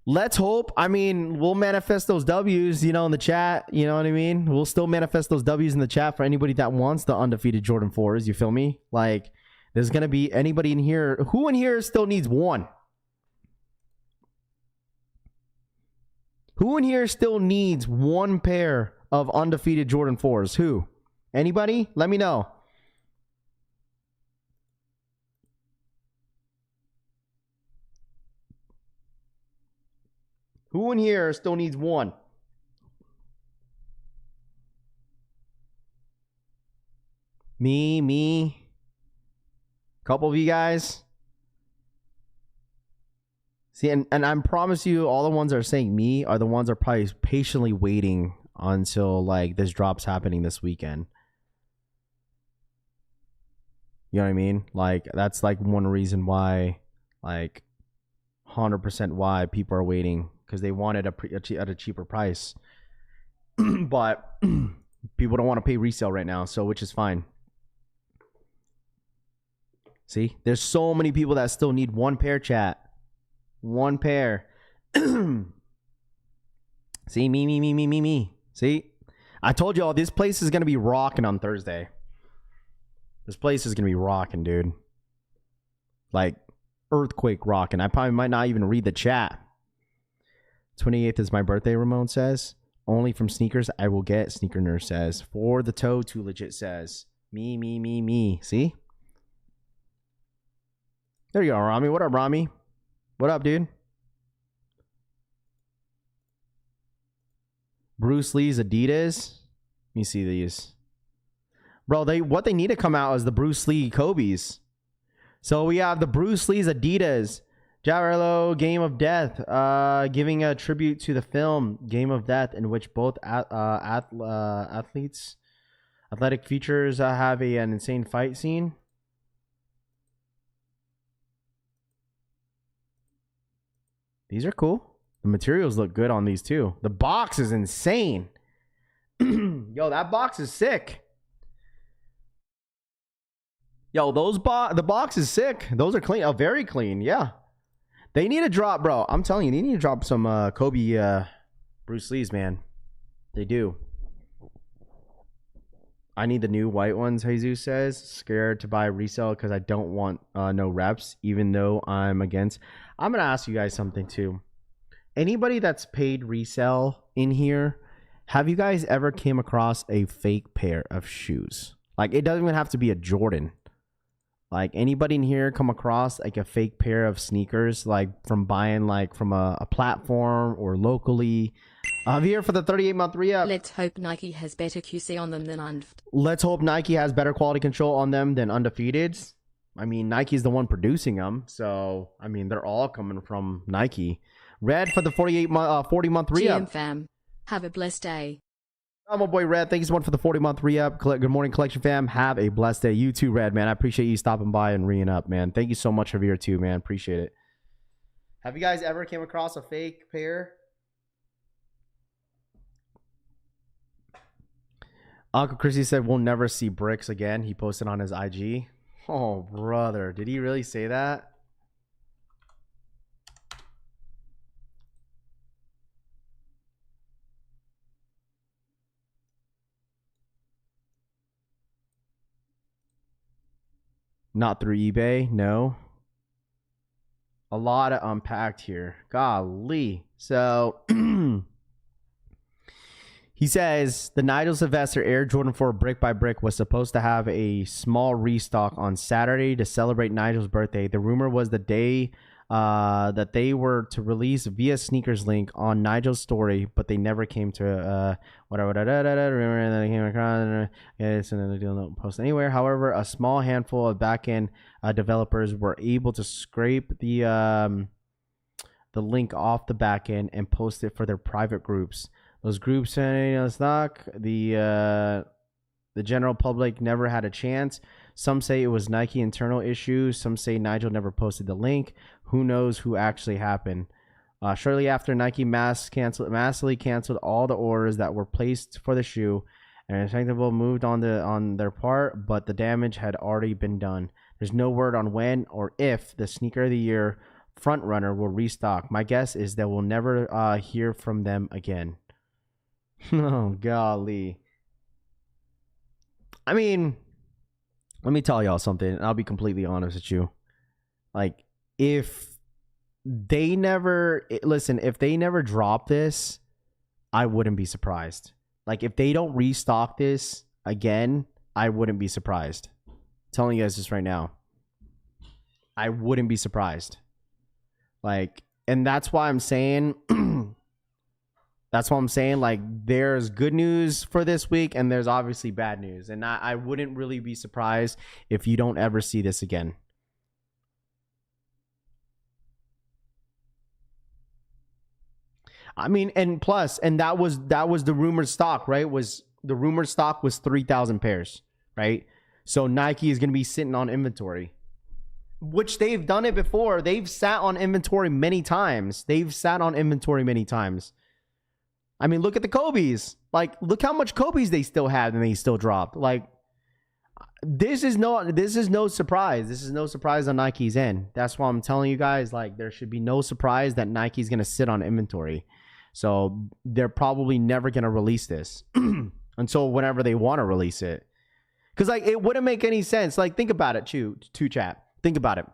Let's hope. I mean, we'll manifest those W's, in the chat. You know what I mean? We'll still manifest those W's in the chat for anybody that wants the Undefeated Jordan 4s. You feel me? Like, there's going to be anybody in here. Who in here still needs one? Who in here still needs one pair of Undefeated Jordan 4s? Who? Anybody? Let me know. Who in here still needs one? Me. Couple of you guys. See, and I promise you, all the ones that are saying me are the ones that are probably patiently waiting until like this drop's happening this weekend. You know what I mean? Like, that's like one reason why, like 100% why people are waiting, because they want it at a cheaper price. But people don't want to pay resale right now, so which is fine. See, there's so many people that still need one pair, chat. One pair. See, me. See, I told y'all this place is going to be rocking on Thursday. This place is going to be rocking, dude. Like, earthquake rocking. I probably might not even read the chat. 28th is my birthday, Ramon says. Only from sneakers I will get, Sneaker Nurse says. For the toe, Too Legit says. Me. See? There you go, Rami. What up, Rami? What up, dude? Bruce Lee's Adidas. Let me see these. Bro, what they need to come out is the Bruce Lee Kobe's. So we have the Bruce Lee's Adidas. Javarlo, Game of Death, giving a tribute to the film Game of Death, in which both athletic features have an insane fight scene. These are cool. The materials look good on these too. The box is insane. Yo, that box is sick. Yo, the box is sick. Those are clean. Oh, very clean. Yeah. They need to drop, bro. I'm telling you, they need to drop some Kobe Bruce Lee's, man. They do. I need the new white ones, Jesus says. Scared to buy resell because I don't want no reps, even though I'm against. I'm going to ask you guys something too. Anybody that's paid resell in here, have you guys ever came across a fake pair of shoes? Like, it doesn't even have to be a Jordan. Like, anybody in here come across like a fake pair of sneakers, like from buying like from a platform or locally? Here for the 38-month re-up.
Let's hope Nike has better QC on them than Undefeated.
Let's hope Nike has better quality control on them than Undefeated. I mean, Nike's the one producing them, so I mean, they're all coming from Nike. Red for the 40-month re-up.
GM fam, have a blessed day.
Oh, my boy Red, thank you so much for the 40-month re-up. Good morning, Collection fam. Have a blessed day. You too, Red, man. I appreciate you stopping by and re-ing up, man. Thank you so much for your too, man. Appreciate it. Have you guys ever came across a fake pair? Uncle Chrissy said we'll never see bricks again. He posted on his IG. Oh, brother. Did he really say that? Not through eBay, no. A lot of unpacked here. Golly. So, he says the Nigel Sylvester Air Jordan 4 brick by brick was supposed to have a small restock on Saturday to celebrate Nigel's birthday. The rumor was the day that they were to release via sneakers link on Nigel's story, but they never came to whatever. Rumor that they came across. It's in the deal, don't post anywhere. However, a small handful of backend developers were able to scrape the link off the backend and post it for their private groups. Those groups stock. The general public never had a chance. Some say it was Nike internal issues. Some say Nigel never posted the link. Who knows who actually happened? Shortly after, Nike massively canceled all the orders that were placed for the shoe, and Respectable moved on their part, but the damage had already been done. There's no word on when or if the Sneaker of the Year frontrunner will restock. My guess is that we'll never hear from them again. Oh, golly. I mean, let me tell y'all something, and I'll be completely honest with you. Like, if they never drop this, I wouldn't be surprised. Like, if they don't restock this again, I wouldn't be surprised. I'm telling you guys this right now. I wouldn't be surprised. Like, and that's why I'm saying, like, there's good news for this week and there's obviously bad news. And I wouldn't really be surprised if you don't ever see this again. I mean, and plus, and that was the rumored stock, right? The rumored stock was 3,000 pairs, right? So Nike is going to be sitting on inventory, which they've done it before. They've sat on inventory many times. I mean, look at the Kobe's. Like, look how much Kobe's they still had and they still dropped. Like, this is no surprise. This is no surprise on Nike's end. That's why I'm telling you guys, like, there should be no surprise that Nike's going to sit on inventory. So they're probably never going to release this until whenever they want to release it. Because, like, it wouldn't make any sense. Like, think about it, chat. Think about it.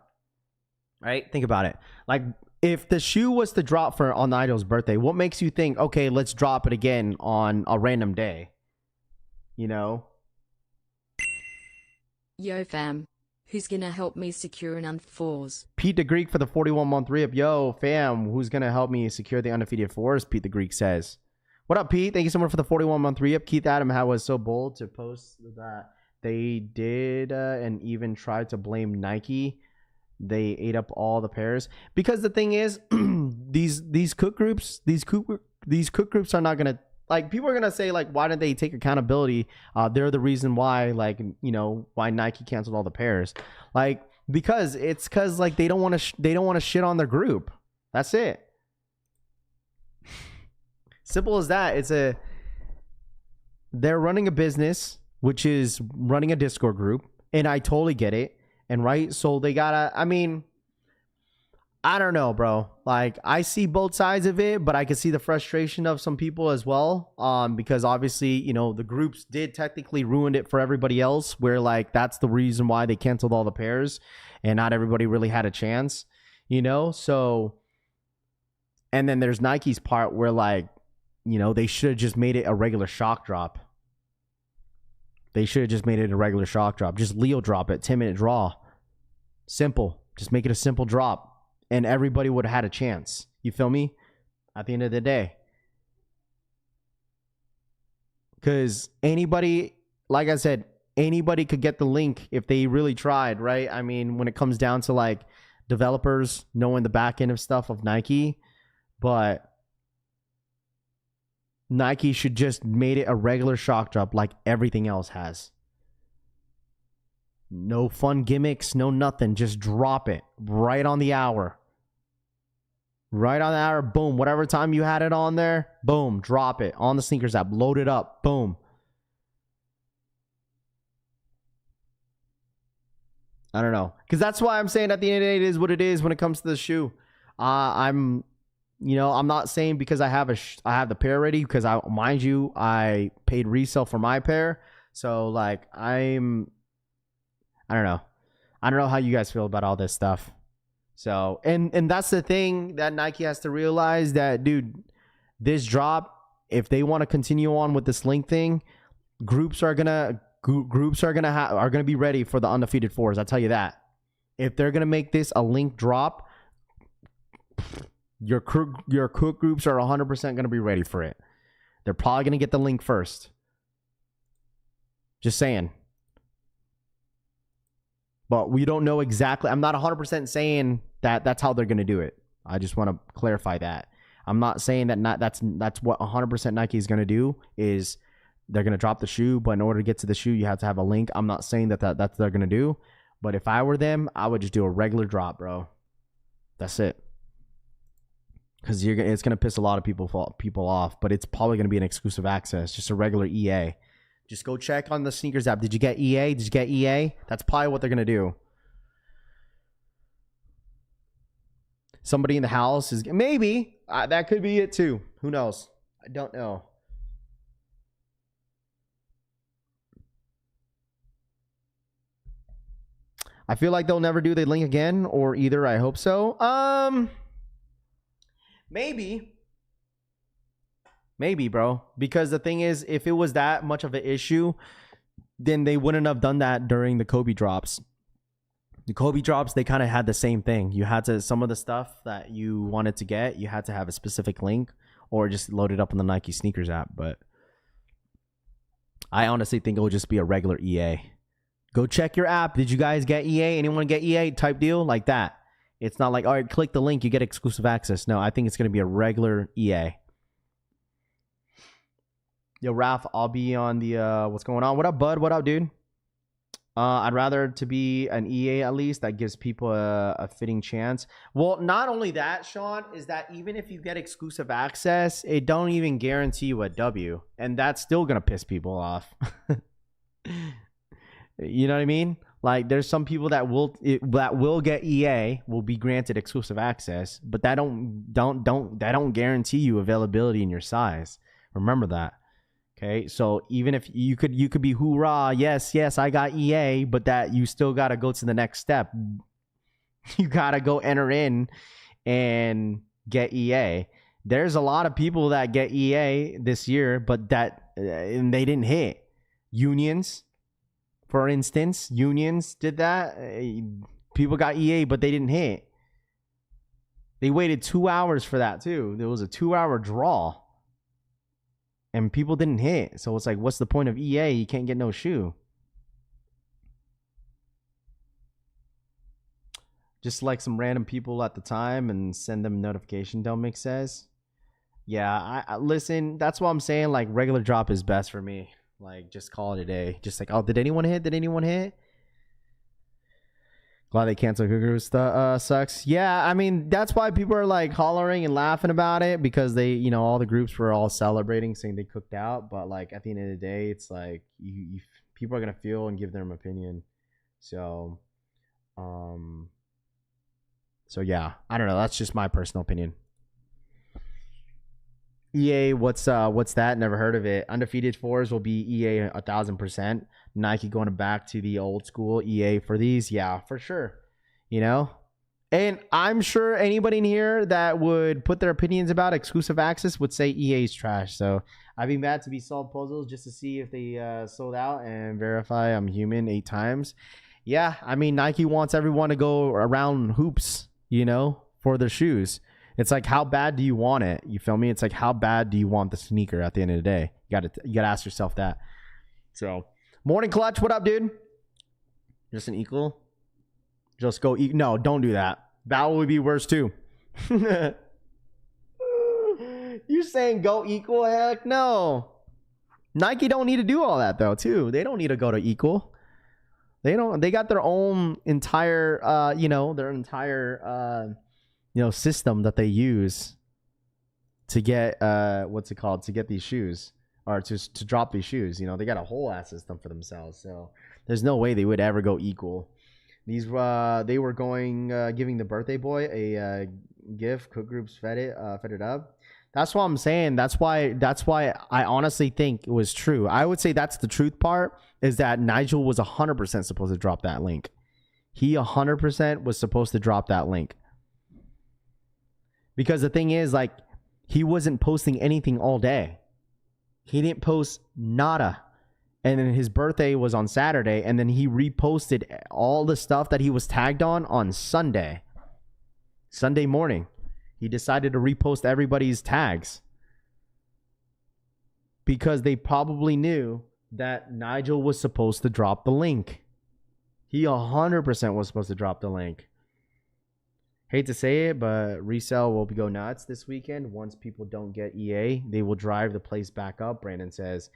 Right? Think about it. Like, if the shoe was to drop on Nigel's birthday, what makes you think, okay, let's drop it again on a random day? You know?
Yo fam, who's gonna help me secure an Undefeated?
Pete the Greek for the 41-month re-up. Yo fam, who's gonna help me secure the Undefeated 4s? Pete the Greek says. What up, Pete? Thank you so much for the 41-month re-up. Keith Adam was so bold to post that they did and even tried to blame Nike. they ate up all the pairs. Because the thing is, these cook groups are not gonna, like, people are gonna say, like, why didn't they take accountability? They're the reason why, like, you know, why Nike canceled all the pairs. Like, because like they don't want to shit on their group. That's it. Simple as that. They're running a business, which is running a Discord group, and I totally get it. And right, so they gotta, I mean, I don't know, bro. Like, I see both sides of it, but I can see the frustration of some people as well. Because obviously, you know, the groups did technically ruin it for everybody else, where, like, that's the reason why they canceled all the pairs and not everybody really had a chance, you know? So, and then there's Nike's part where, like, you know, they should have just made it a regular shock drop. They should have just made it a regular shock drop. Just Leo drop it, 10-minute draw. Simple. Just make it a simple drop. And everybody would have had a chance. You feel me? At the end of the day. Because anybody, like I said, anybody could get the link if they really tried, right? I mean, when it comes down to, like, developers knowing the back end of stuff of Nike. But Nike should just made it a regular shock drop like everything else has. No fun gimmicks, no nothing. Just drop it right on the hour. Right on the hour, boom. Whatever time you had it on there, boom, drop it on the sneakers app. Load it up, boom. I don't know. Because that's why I'm saying at the end of the day, it is what it is when it comes to the shoe. You know, I'm not saying because I have the pair ready, because mind you, I paid resale for my pair. So, like, I don't know. I don't know how you guys feel about all this stuff. So, and that's the thing that Nike has to realize, that, dude, this drop, if they want to continue on with this link thing, groups are gonna be ready for the undefeated fours. I tell you that. If they're gonna make this a link drop, your cook groups are 100% going to be ready for it. They're probably going to get the link first. Just saying. But we don't know exactly. I'm not 100% saying that that's how they're going to do it. I just want to clarify that. I'm not saying that that's what 100% Nike is going to do, is they're going to drop the shoe, but in order to get to the shoe, you have to have a link. I'm not saying that's what they're going to do. But if I were them, I would just do a regular drop, bro. That's it. Because it's going to piss a lot of people off, but it's probably going to be an exclusive access, just a regular EA. Just go check on the sneakers app. Did you get EA? Did you get EA? That's probably what they're going to do. Somebody in the house is... Maybe. That could be it too. Who knows? I don't know. I feel like they'll never do the link again, or either. I hope so. Maybe, bro. Because the thing is, if it was that much of an issue, then they wouldn't have done that during the Kobe drops. The Kobe drops, they kind of had the same thing. You had to, some of the stuff that you wanted to get, you had to have a specific link or just load it up on the Nike sneakers app. But I honestly think it will just be a regular EA. Go check your app. Did you guys get EA? Anyone get EA type deal like that? It's not like, all right, click the link, you get exclusive access. No, I think it's going to be a regular EA. Yo, Ralph, I'll be on the, what's going on? What up, bud? What up, dude? I'd rather to be an EA at least. That gives people a fitting chance. Well, not only that, Sean, is that even if you get exclusive access, it don't even guarantee you a W. And that's still going to piss people off. You know what I mean? Like, there's some people that will get EA, will be granted exclusive access, but that don't guarantee you availability in your size. Remember that. Okay, so even if you could be hoorah, yes, I got EA, but that you still gotta go to the next step. You gotta go enter in and get EA. There's a lot of people that get EA this year, but and they didn't hit. Unions, for instance, unions did that. People got EA, but they didn't hit. They waited 2 hours for that too. There was a 2-hour draw. And people didn't hit. So it's like, what's the point of EA? You can't get no shoe. Just like some random people at the time and send them a notification, Delmic says. Yeah, I listen, that's what I'm saying. Like, regular drop is best for me. Like, just call it a day. Just like, oh, did anyone hit? Did anyone hit? Glad they canceled Cuckoo sucks. Yeah, I mean, that's why people are like hollering and laughing about it, because they, you know, all the groups were all celebrating, saying they cooked out. But like at the end of the day, it's like you people are gonna feel and give their opinion. So, so yeah, I don't know. That's just my personal opinion. EA, what's that? Never heard of it. Undefeated 4s will be EA 1000%. Nike going back to the old school EA for these. Yeah, for sure. You know? And I'm sure anybody in here that would put their opinions about exclusive access would say EA's trash. So I'd be mad to be solved puzzles just to see if they sold out and verify I'm human 8 times. Yeah, I mean, Nike wants everyone to go around hoops, you know, for their shoes. It's like, how bad do you want it? You feel me? It's like, how bad do you want the sneaker at the end of the day? You gotta ask yourself that. So, morning clutch, what up, dude? Just an equal? Just go eat. No, don't do that. That would be worse too. You saying go equal? Heck no. Nike don't need to do all that though, too. They don't need to go to equal. They don't. They got their own entire, system that they use to get to get these shoes, or to drop these shoes. You know, they got a whole ass system for themselves. So there's no way they would ever go equal. These they were going giving the birthday boy a gift. Cook Groups fed it up. That's what I'm saying. That's why I honestly think it was true. I would say that's the truth part, is that Nigel was 100% supposed to drop that link. He 100% was supposed to drop that link. Because the thing is, like, he wasn't posting anything all day. He didn't post nada. And then his birthday was on Saturday, and then he reposted all the stuff that he was tagged on Sunday. Sunday morning. He decided to repost everybody's tags. Because they probably knew that Nigel was supposed to drop the link. He 100% was supposed to drop the link. Hate to say it, but Resell will go nuts this weekend. Once people don't get EA, they will drive the place back up, Brandon says.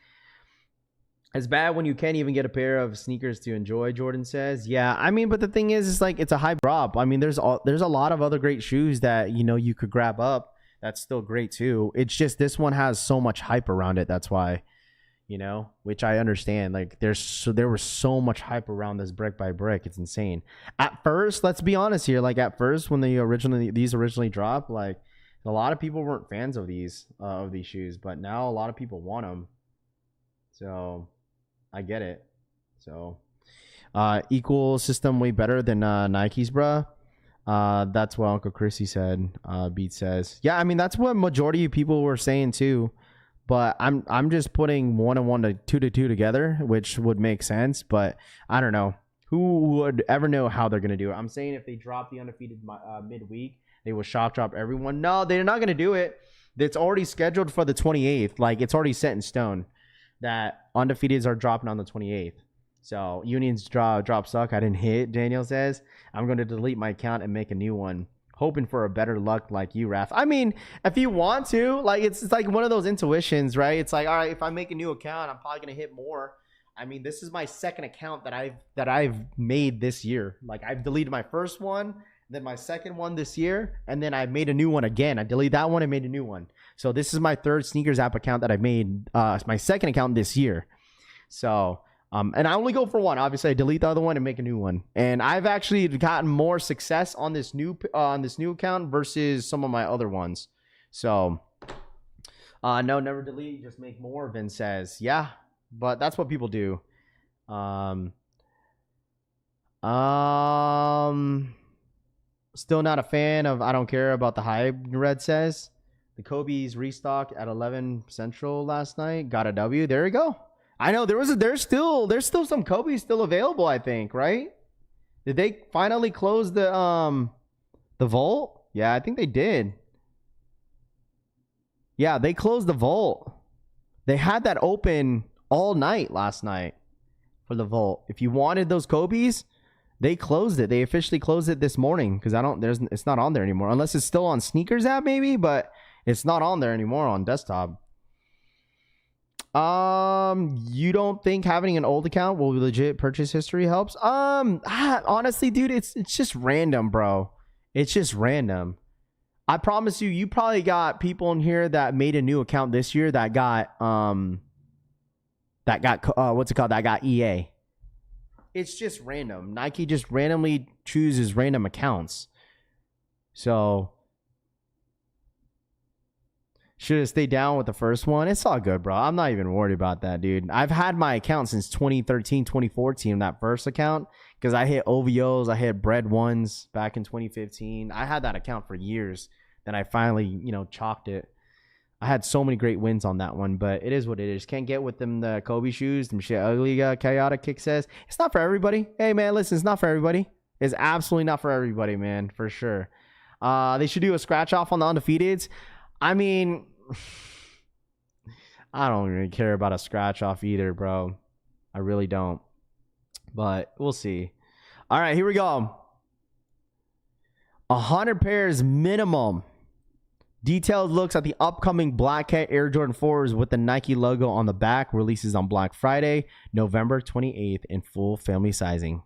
It's bad when you can't even get a pair of sneakers to enjoy, Jordan says. Yeah, I mean, but the thing is like, it's a high drop. I mean, there's a lot of other great shoes that, you know, you could grab up. That's still great too. It's just this one has so much hype around it. That's why, you know, which I understand. Like, there was so much hype around this brick by brick. It's insane. At first, let's be honest here. Like, at first, when these originally dropped, like, a lot of people weren't fans of these shoes, but now a lot of people want them. So I get it. So equal system way better than Nike's, bruh. That's what Uncle Chrissy said. Beat says, yeah, I mean, that's what majority of people were saying too. But I'm just putting 1 and 1 to 2 to 2 together, which would make sense. But I don't know. Who would ever know how they're going to do it? I'm saying if they drop the Undefeated midweek, they will shock drop everyone. No, they're not going to do it. It's already scheduled for the 28th. Like, it's already set in stone that Undefeateds are dropping on the 28th. So Union's drop suck. I didn't hit, Daniel says. I'm going to delete my account and make a new one. Hoping for a better luck like you, Raph. I mean, if you want to, like, it's like one of those intuitions, right? It's like, all right, if I make a new account, I'm probably gonna hit more. I mean, this is my second account that I've made this year. Like, I've deleted my first one, then my second one this year, and then I made a new one again. I deleted that one and made a new one. So this is my third sneakers app account that I made. My second account this year. So. And I only go for one. Obviously, I delete the other one and make a new one. And I've actually gotten more success on this new account versus some of my other ones. So, no, never delete. Just make more. Vin says, yeah, but that's what people do. Still not a fan of. I don't care about the hype. Red says the Kobe's restocked at 11 Central last night. Got a W. There you go. I know there's still some Kobe's still available, I think, right? Did they finally close the vault? Yeah, I think they did. Yeah, they closed the vault. They had that open all night last night for the vault. If you wanted those Kobe's, They closed it. They officially closed it this morning because it's not on there anymore. Unless it's still on Sneakers app maybe, but it's not on there anymore on desktop. You don't think having an old account will legit purchase history helps? Honestly, dude, it's just random, bro. It's just random. I promise you, you probably got people in here that made a new account this year that got that got EA. It's just random. Nike just randomly chooses random accounts. So should have stayed down with the first one. It's all good, bro. I'm not even worried about that, dude. I've had my account since 2013, 2014, that first account, because I hit OVOs, I hit bread ones back in 2015. I had that account for years. Then I finally, chalked it. I had so many great wins on that one, but it is what it is. Can't get with them the Kobe shoes, them shit ugly. Chaotic Kick says it's not for everybody. Hey man, listen, it's not for everybody. It's absolutely not for everybody, man, for sure. They should do a scratch off on the Undefeateds. I mean, I don't really care about a scratch off either, bro. I really don't. But we'll see. All right, here we go. 100 pairs minimum. Detailed looks at the upcoming Black Cat Air Jordan 4s with the Nike logo on the back releases on Black Friday, November 28th in full family sizing.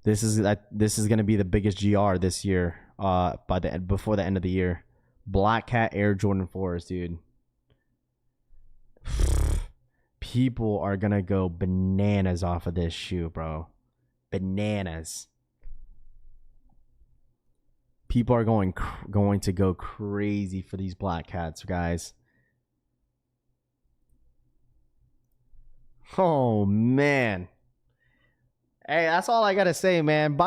This is going to be the biggest GR this year before the end of the year. Black Cat Air Jordan 4s, dude. People are going to go bananas off of this shoe, bro. Bananas. People are going to go crazy for these Black Cats, guys. Oh, man. Hey, that's all I got to say, man.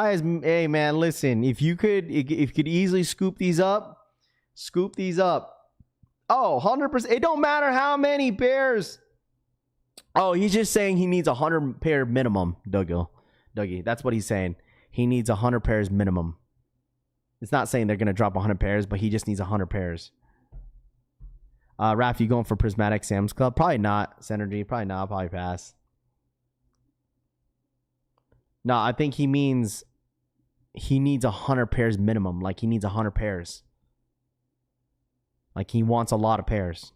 Hey, man, listen. If you could easily scoop these up. Oh, 100%. It don't matter how many pairs. Oh, he's just saying he needs 100 pair minimum, Dougie. That's what he's saying. He needs 100 pairs minimum. It's not saying they're going to drop 100 pairs, but he just needs 100 pairs. Raph, you going for Prismatic Sam's Club? Probably not. Synergy, probably not. I'll probably pass. No, I think he means he needs 100 pairs minimum. Like he needs 100 pairs. Like he wants a lot of pairs.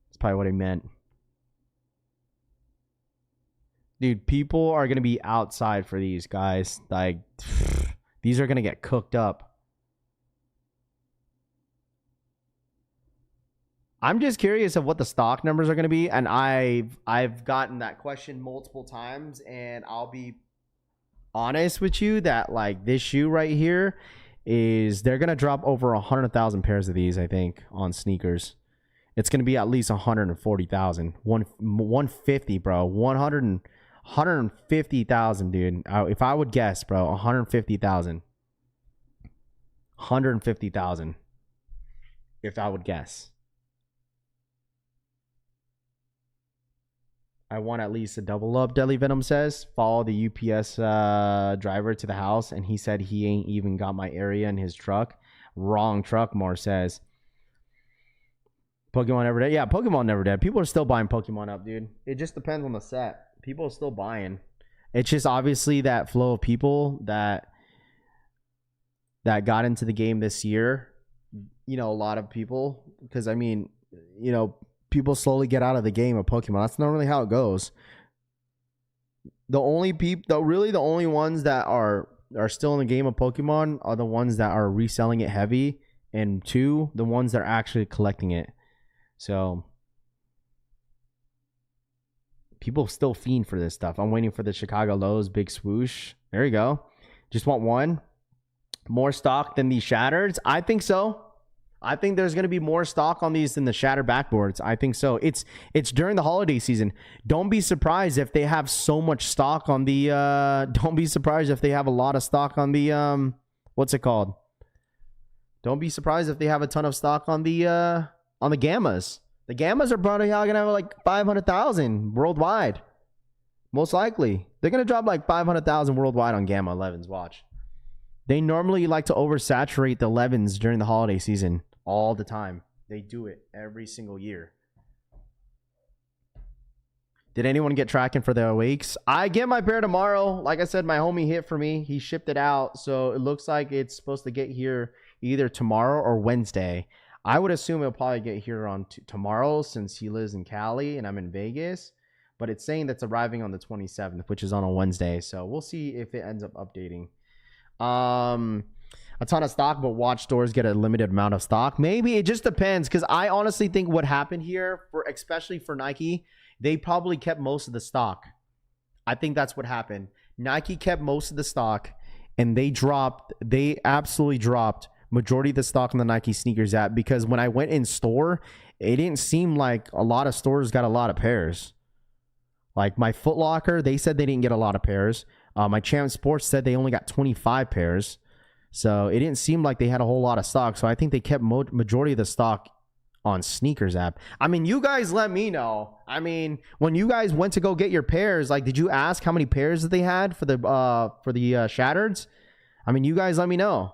That's probably what he meant. Dude, people are going to be outside for these, guys. Like, these are going to get cooked up. I'm just curious of what the stock numbers are going to be, and I've gotten that question multiple times, and I'll be honest with you that like this shoe right here they're going to drop over 100,000 pairs of these, I think, on sneakers. It's going to be at least 140,000. 150, bro. 150,000, dude. If I would guess, bro, 150,000. 150,000. If I would guess. I want at least a double up, Deli Venom says. Follow the UPS driver to the house, and he said he ain't even got my area in his truck. Wrong truck, Moore says. Pokemon Never Dead. Yeah, Pokemon Never Dead. People are still buying Pokemon up, dude. It just depends on the set. People are still buying. It's just obviously that flow of people that got into the game this year. A lot of people. Because, I mean, people slowly get out of the game of Pokemon. That's not really how it goes. The only ones that are still in the game of Pokemon are the ones that are reselling it heavy, and two, the ones that are actually collecting it. So people still fiend for this stuff. I'm waiting for the Chicago Lows big swoosh. There you go. Just want one. More stock than these Shattereds? I think so. I think there's going to be more stock on these than the Shatter backboards. I think so. It's during the holiday season. Don't be surprised if they have so much stock on the don't be surprised if they have a lot of stock on the what's it called? Don't be surprised if they have a ton of stock on the Gammas. The Gammas are probably going to have like 500,000 worldwide. Most likely. They're going to drop like 500,000 worldwide on Gamma 11s. Watch. They normally like to oversaturate the 11s during the holiday season all the time. They do it every single year. Did anyone get tracking for the awakes? I get my pair tomorrow. Like I said, my homie hit for me. He shipped it out. So it looks like it's supposed to get here either tomorrow or Wednesday. I would assume it'll probably get here on tomorrow since he lives in Cali and I'm in Vegas. But it's saying that's arriving on the 27th, which is on a Wednesday. So we'll see if it ends up updating. A ton of stock, but watch stores get a limited amount of stock. Maybe it just depends, because I honestly think what happened here, especially for Nike, they probably kept most of the stock. I think that's what happened. Nike kept most of the stock, and they absolutely dropped majority of the stock on the Nike sneakers app, because when I went in store, it didn't seem like a lot of stores got a lot of pairs. Like my Foot Locker, they said they didn't get a lot of pairs. My Champ Sports said they only got 25 pairs. So it didn't seem like they had a whole lot of stock. So I think they kept majority of the stock on sneakers app. I mean, you guys let me know. I mean, when you guys went to go get your pairs, like, did you ask how many pairs that they had for the Shattereds? I mean, you guys let me know.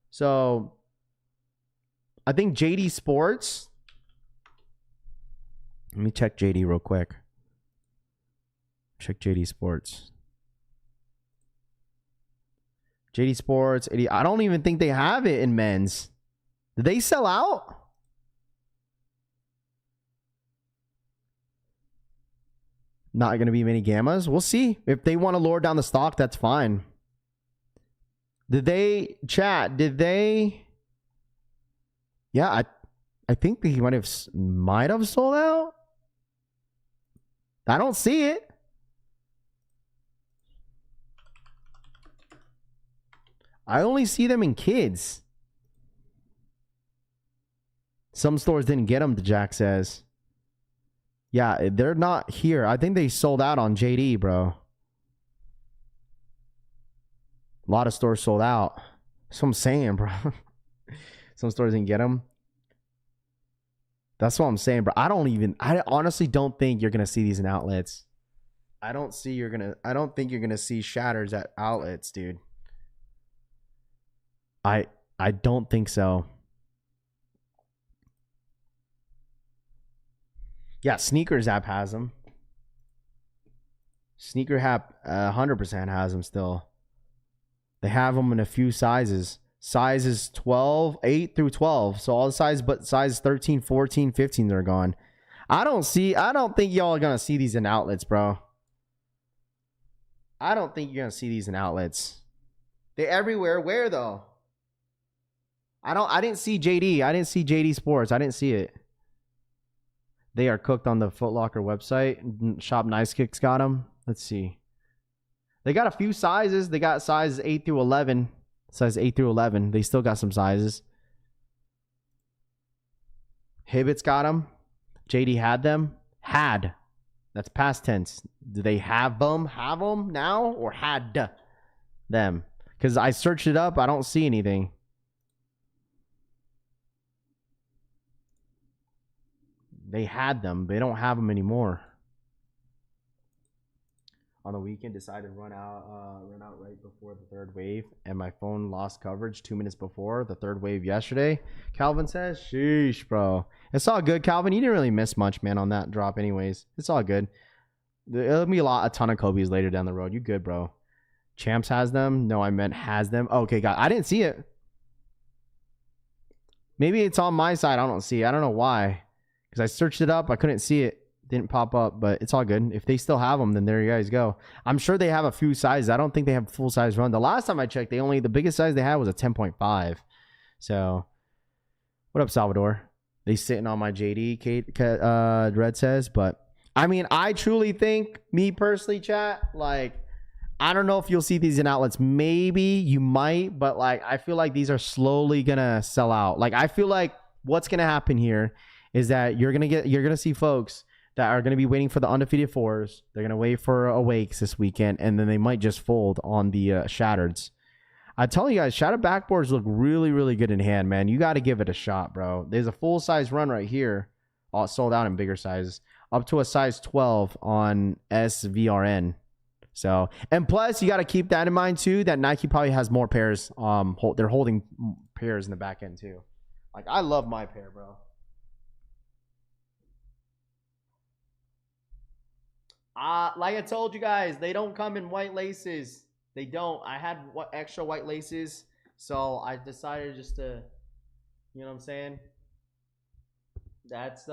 So I think JD Sports. Let me check JD real quick. Check JD Sports. JD Sports, I don't even think they have it in men's. Did they sell out? Not going to be many gammas. We'll see. If they want to lower down the stock, that's fine. Did they, chat, did they? Yeah, I think he might have sold out. I don't see it. I only see them in kids. Some stores didn't get them, Jack says. Yeah, they're not here. I think they sold out on JD, bro. A lot of stores sold out. That's what I'm saying, bro. Some stores didn't get them. That's what I'm saying, bro. I honestly don't think you're going to see these in outlets. I don't think you're going to see Shatters at outlets, dude. I don't think so. Yeah, Sneakers app has them. Sneaker app 100% has them still. They have them in a few sizes. Sizes 8 through 12. So all the sizes but size 13, 14, 15 they're gone. I don't think y'all are going to see these in outlets, bro. I don't think you're going to see these in outlets. They're everywhere. Where though? I didn't see JD. I didn't see JD Sports. I didn't see it. They are cooked on the Foot Locker website. Shop Nice Kicks got them. Let's see. They got a few sizes. They got sizes 8 through 11. Size 8 through 11. They still got some sizes. Hibbett's got them. JD had them. Had. That's past tense. Do they have them? Have them now? Or had them? Because I searched it up. I don't see anything. They had them. They don't have them anymore. On the weekend, decided to run out right before the third wave, and my phone lost coverage 2 minutes before the third wave yesterday. Calvin says, sheesh, bro. It's all good, Calvin. You didn't really miss much, man, on that drop anyways. It's all good. There'll be a ton of Kobe's later down the road. You good, bro. Champs has them. No, I meant has them. Okay, God. I didn't see it. Maybe it's on my side. I don't see it. I don't know why. Because I searched it up. I couldn't see it. Didn't pop up, but it's all good. If they still have them, then there you guys go. I'm sure they have a few sizes. I don't think they have full size run. The last time I checked, the biggest size they had was a 10.5. So, what up, Salvador? They sitting on my JD, Red says. But, I mean, I truly think, me personally, chat, like, I don't know if you'll see these in outlets. Maybe you might, but, like, I feel like these are slowly going to sell out. Like, I feel like what's going to happen here is that you're going to see folks that are going to be waiting for the undefeated 4s. They're going to wait for awakes this weekend, and then they might just fold on the Shattereds. I'm telling you guys, Shattered backboards look really, really good in hand, man. You got to give it a shot, bro. There's a full-size run right here, all sold out in bigger sizes, up to a size 12 on SVRN. So, and plus, you got to keep that in mind, too, that Nike probably has more pairs. They're holding pairs in the back end, too. Like, I love my pair, bro. Like I told you guys, they don't come in white laces. They don't. I had extra white laces, so I decided just to, you know what I'm saying? That's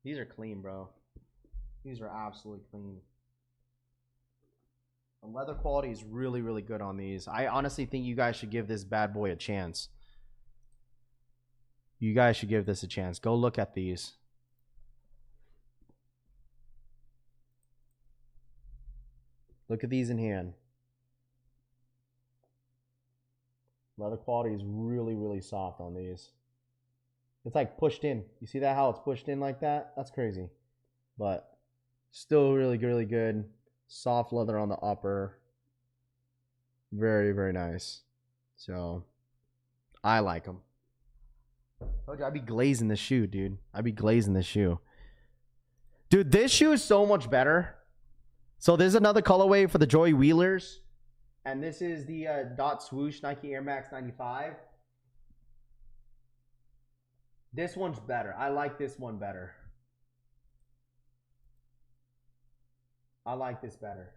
these are clean, bro. These are absolutely clean. The leather quality is really, really good on these. I honestly think you guys should give this bad boy a chance. You guys should give this a chance. Go look at these. Look at these in hand. Leather quality is really, really soft on these. It's like pushed in. You see that, how it's pushed in like that? That's crazy. But still really, really good. Soft leather on the upper. Very, very nice. So, I like them. Told you I'd be glazing the shoe, dude. I'd be glazing the shoe. Dude, this shoe is so much better. So, there's another colorway for the Joey Wheelers. And this is the Dot Swoosh Nike Air Max 95. This one's better. I like this one better. I like this better.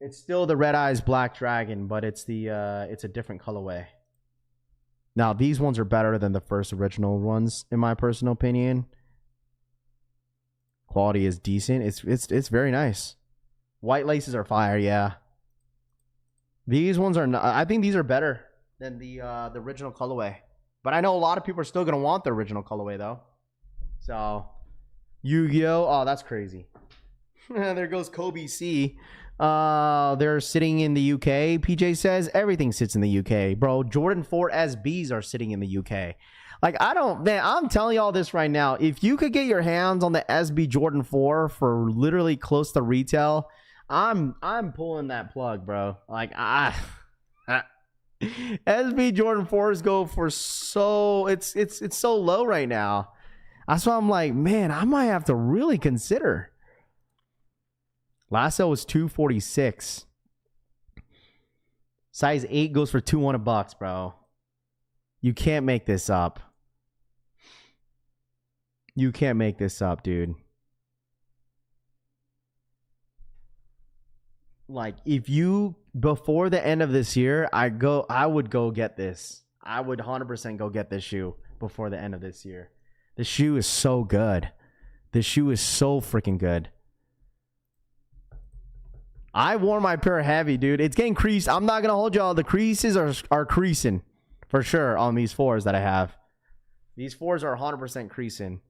It's still the Red Eyes Black Dragon, but it's a different colorway. Now, these ones are better than the first original ones, in my personal opinion. Quality is decent. It's very nice. White laces are fire, yeah. These ones are not, I think these are better than the original colorway. But I know a lot of people are still going to want the original colorway, though. So, Yu-Gi-Oh! Oh, that's crazy. There goes Kobe C. They're sitting in the UK. PJ says everything sits in the UK. Bro, Jordan 4 SBs are sitting in the UK. Like, I'm telling y'all this right now. If you could get your hands on the SB Jordan 4 for literally close to retail, I'm pulling that plug, bro. Like, SB Jordan 4s go for it's so low right now. That's why I'm like, man, I might have to really consider. Last sale was $246. Size 8 goes for $200, bro. You can't make this up. You can't make this up, dude. Like, if you, before the end of this year, I would go get this. I would 100% go get this shoe before the end of this year. The shoe is so good. The shoe is so freaking good. I wore my pair heavy, dude. It's getting creased. I'm not going to hold y'all. The creases are creasing for sure on these 4s that I have. These 4s are 100% creasing.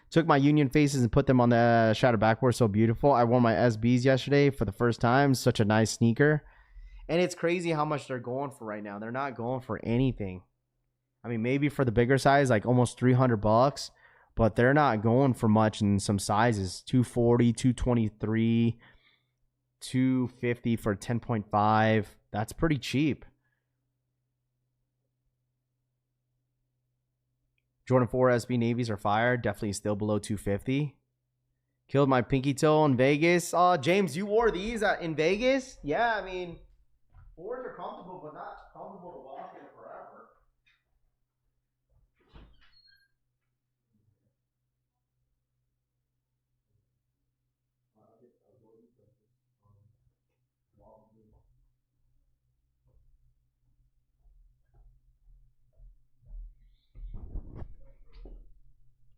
Took my Union faces and put them on the Shadow backboard. So beautiful. I wore my SBs yesterday for the first time. Such a nice sneaker. And it's crazy how much they're going for right now. They're not going for anything. I mean, maybe for the bigger size, like almost $300. But they're not going for much in some sizes. $240, $223, $250 for 10.5. That's pretty cheap. Jordan 4 SB Navies are fire. Definitely still below $250. Killed my pinky toe in Vegas. James, you wore these in Vegas? Yeah, I mean, 4s are comfortable, but not comfortable to walk in forever.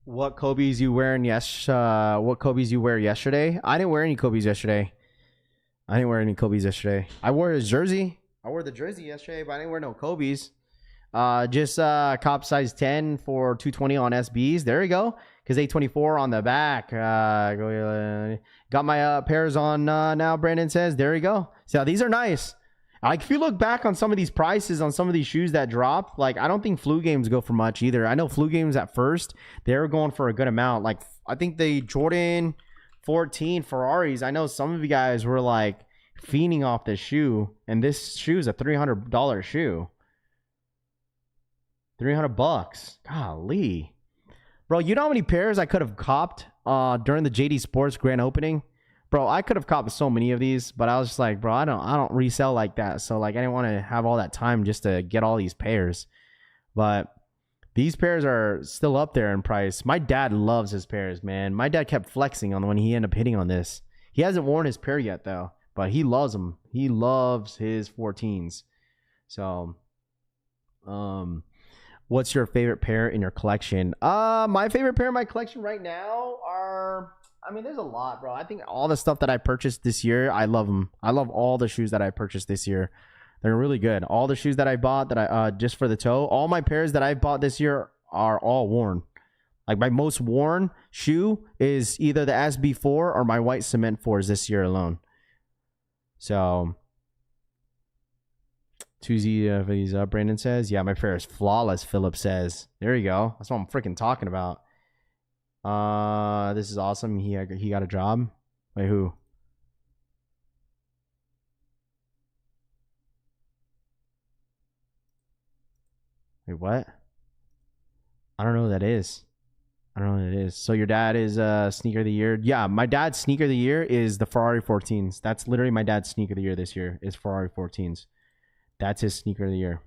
What Kobe's you wearing? What Kobe's you wear yesterday? I didn't wear any Kobe's yesterday. I wore his jersey. I wore the jersey yesterday, but I didn't wear no Kobe's. Just cop size 10 for $220 on SBs. There you go. Because 824 on the back. Got my pairs on now. Brandon says, there you go. So these are nice. Like, if you look back on some of these prices on some of these shoes that drop, like, I don't think Flu Games go for much either. I know Flu Games at first, they were going for a good amount. Like, I think the Jordan 14 Ferraris, I know some of you guys were, like, fiending off this shoe. And this shoe is a $300 shoe. $300. Golly. Bro, you know how many pairs I could have copped during the JD Sports grand opening? Bro, I could have copped so many of these, but I was just like, bro, I don't resell like that. So, like, I didn't want to have all that time just to get all these pairs. But These pairs are still up there in price. My dad loves his pairs, man. My dad kept flexing on the one he ended up hitting on this. He hasn't worn his pair yet, though, but he loves them. He loves his 14s. So, what's your favorite pair in your collection? My favorite pair in my collection right now are, I mean, there's a lot, bro. I think all the stuff that I purchased this year, I love them. I love all the shoes that I purchased this year. They're really good. All the shoes that I bought that I just for the toe, all my pairs that I bought this year are all worn. Like my most worn shoe is either the SB4 or my white cement 4s this year alone. So 2Z these Brandon says, yeah, my pair is flawless. Philip says, there you go. That's what I'm freaking talking about. This is awesome. He got a job. Wait, who? Wait, what? I don't know who that is. I don't know who that is. So your dad is sneaker of the year? Yeah, my dad's sneaker of the year is the Ferrari 14s. That's literally my dad's sneaker of the year this year is Ferrari 14s. That's his sneaker of the year.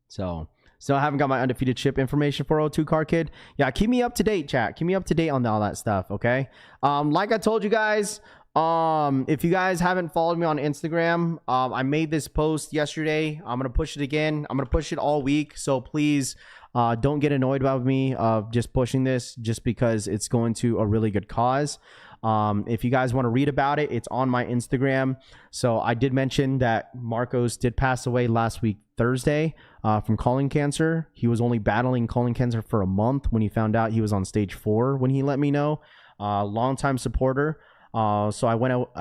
So, still haven't got my undefeated chip information for 02 Car Kid. Yeah, keep me up to date, chat. Keep me up to date on all that stuff, okay? Like I told you guys, if you guys haven't followed me on Instagram, I made this post yesterday. I'm gonna push it again. I'm gonna push it all week. So please don't get annoyed about me of just pushing this just because it's going to a really good cause. If you guys want to read about it, it's on my Instagram. So I did mention that Marcos did pass away last week, Thursday, from colon cancer. He was only battling colon cancer for a month when he found out he was on stage 4 when he let me know. Longtime supporter. So I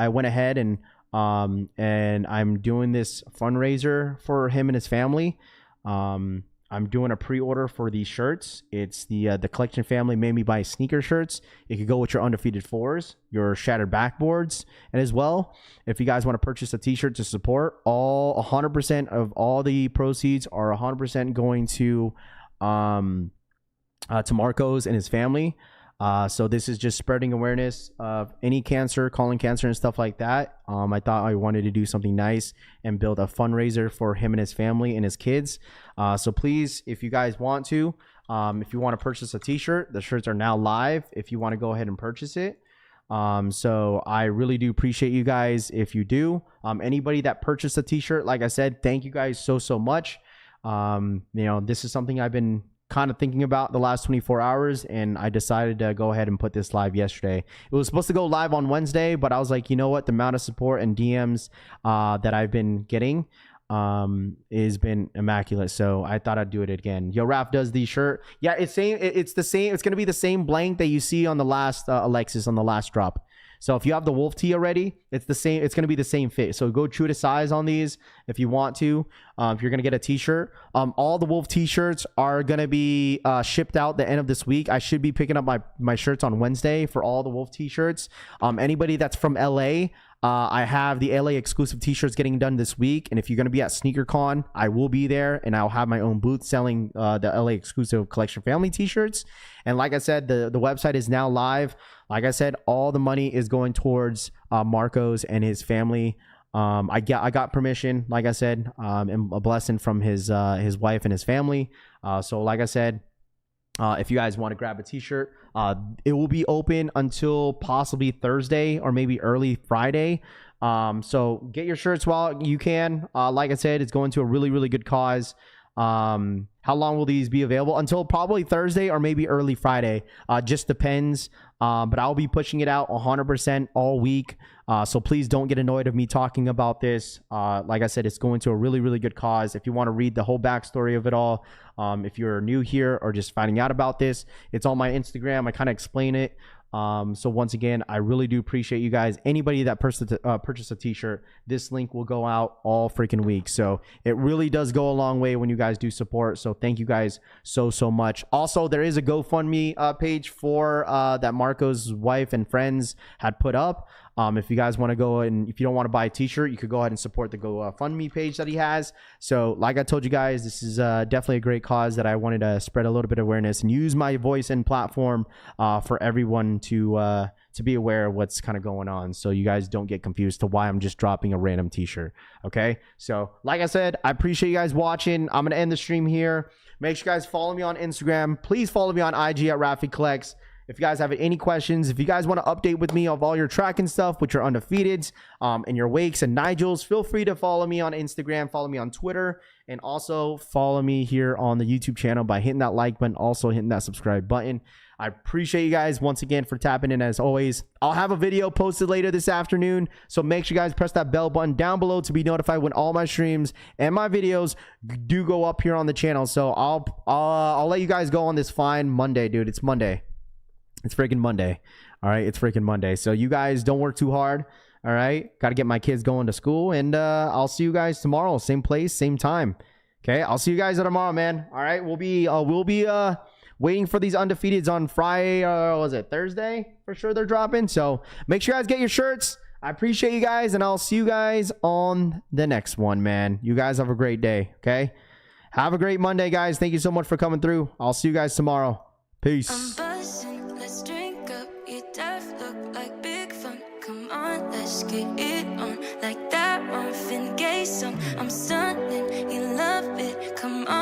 went ahead and I'm doing this fundraiser for him and his family. I'm doing a pre-order for these shirts. It's the collection family made me buy sneaker shirts. It could go with your undefeated 4s, your shattered backboards, and as well, if you guys want to purchase a t-shirt to support, all 100% of all the proceeds are 100% going to Marcos and his family. So this is just spreading awareness of any cancer, colon cancer and stuff like that. I thought I wanted to do something nice and build a fundraiser for him and his family and his kids. So please, if you guys want to, if you want to purchase a t-shirt, the shirts are now live if you want to go ahead and purchase it. So I really do appreciate you guys if you do. Anybody that purchased a t-shirt, like I said, thank you guys so much. This is something I've been kind of thinking about the last 24 hours, and I decided to go ahead and put this live yesterday. It was supposed to go live on Wednesday, but I was like, you know what, the amount of support and DMs that I've been getting has been immaculate, so I thought I'd do it again. Yo, Raph does the shirt. Yeah, it's the same. It's gonna be the same blank that you see on the last Alexis on the last drop. So if you have the Wolf tee already, it's the same. It's going to be the same fit. So go true to size on these if you want to. If you're going to get a t-shirt, all the Wolf t-shirts are going to be shipped out the end of this week. I should be picking up my shirts on Wednesday for all the Wolf t-shirts. Anybody that's from LA, I have the LA exclusive t-shirts getting done this week. And if you're going to be at SneakerCon, I will be there, and I'll have my own booth selling the LA exclusive collection family t-shirts. And like I said, the website is now live. Like I said, all the money is going towards Marcos and his family. I got permission, like I said, and a blessing from his wife and his family. So like I said, if you guys want to grab a t-shirt, it will be open until possibly Thursday or maybe early Friday. So get your shirts while you can. Like I said, it's going to a really good cause. How long will these be available? Until probably Thursday or maybe early Friday. Just depends. But I'll be pushing it out 100% all week. So please don't get annoyed of me talking about this. Like I said, it's going to a really good cause. If you want to read the whole backstory of it all, if you're new here or just finding out about this, it's on my Instagram. I kind of explain it. So once again, I really do appreciate you guys. Anybody that purchased a t-shirt, this link will go out all freaking week. So it really does go a long way when you guys do support. So thank you guys so much. Also, there is a GoFundMe page for that Marco's wife and friends had put up. If you guys want to go and if you don't want to buy a t-shirt, you could go ahead and support the GoFundMe page that he has. So like I told you guys, this is definitely a great cause that I wanted to spread a little bit of awareness and use my voice and platform for everyone to be aware of what's kind of going on, so you guys don't get confused to why I'm just dropping a random t-shirt. Okay, so like I said, I appreciate you guys watching. I'm gonna end the stream here. Make sure you guys follow me on Instagram. Please follow me on IG at Rafi Collects. If you guys have any questions, if you guys want to update with me of all your tracking stuff with your Undefeateds and your Wakes and Nigels, feel free to follow me on Instagram, follow me on Twitter, and also follow me here on the YouTube channel by hitting that like button, also hitting that subscribe button. I appreciate you guys once again for tapping in as always. I'll have a video posted later this afternoon, so make sure you guys press that bell button down below to be notified when all my streams and my videos do go up here on the channel. So I'll let you guys go on this fine Monday, dude. It's Monday. It's freaking Monday. All right, it's freaking Monday. So you guys don't work too hard. All right, got to get my kids going to school, and I'll see you guys tomorrow, same place, same time. Okay, I'll see you guys tomorrow, man. All right, we'll be waiting for these Undefeateds on Friday. Was it Thursday? For sure they're dropping. So make sure you guys get your shirts. I appreciate you guys, and I'll see you guys on the next one, man. You guys have a great day. Okay, have a great Monday, guys. Thank you so much for coming through. I'll see you guys tomorrow. Peace.
Let's drink up, your death look like big fun. Come on, let's get it on. Like that Marvin Gaye song. I'm stunning, you love it. Come on.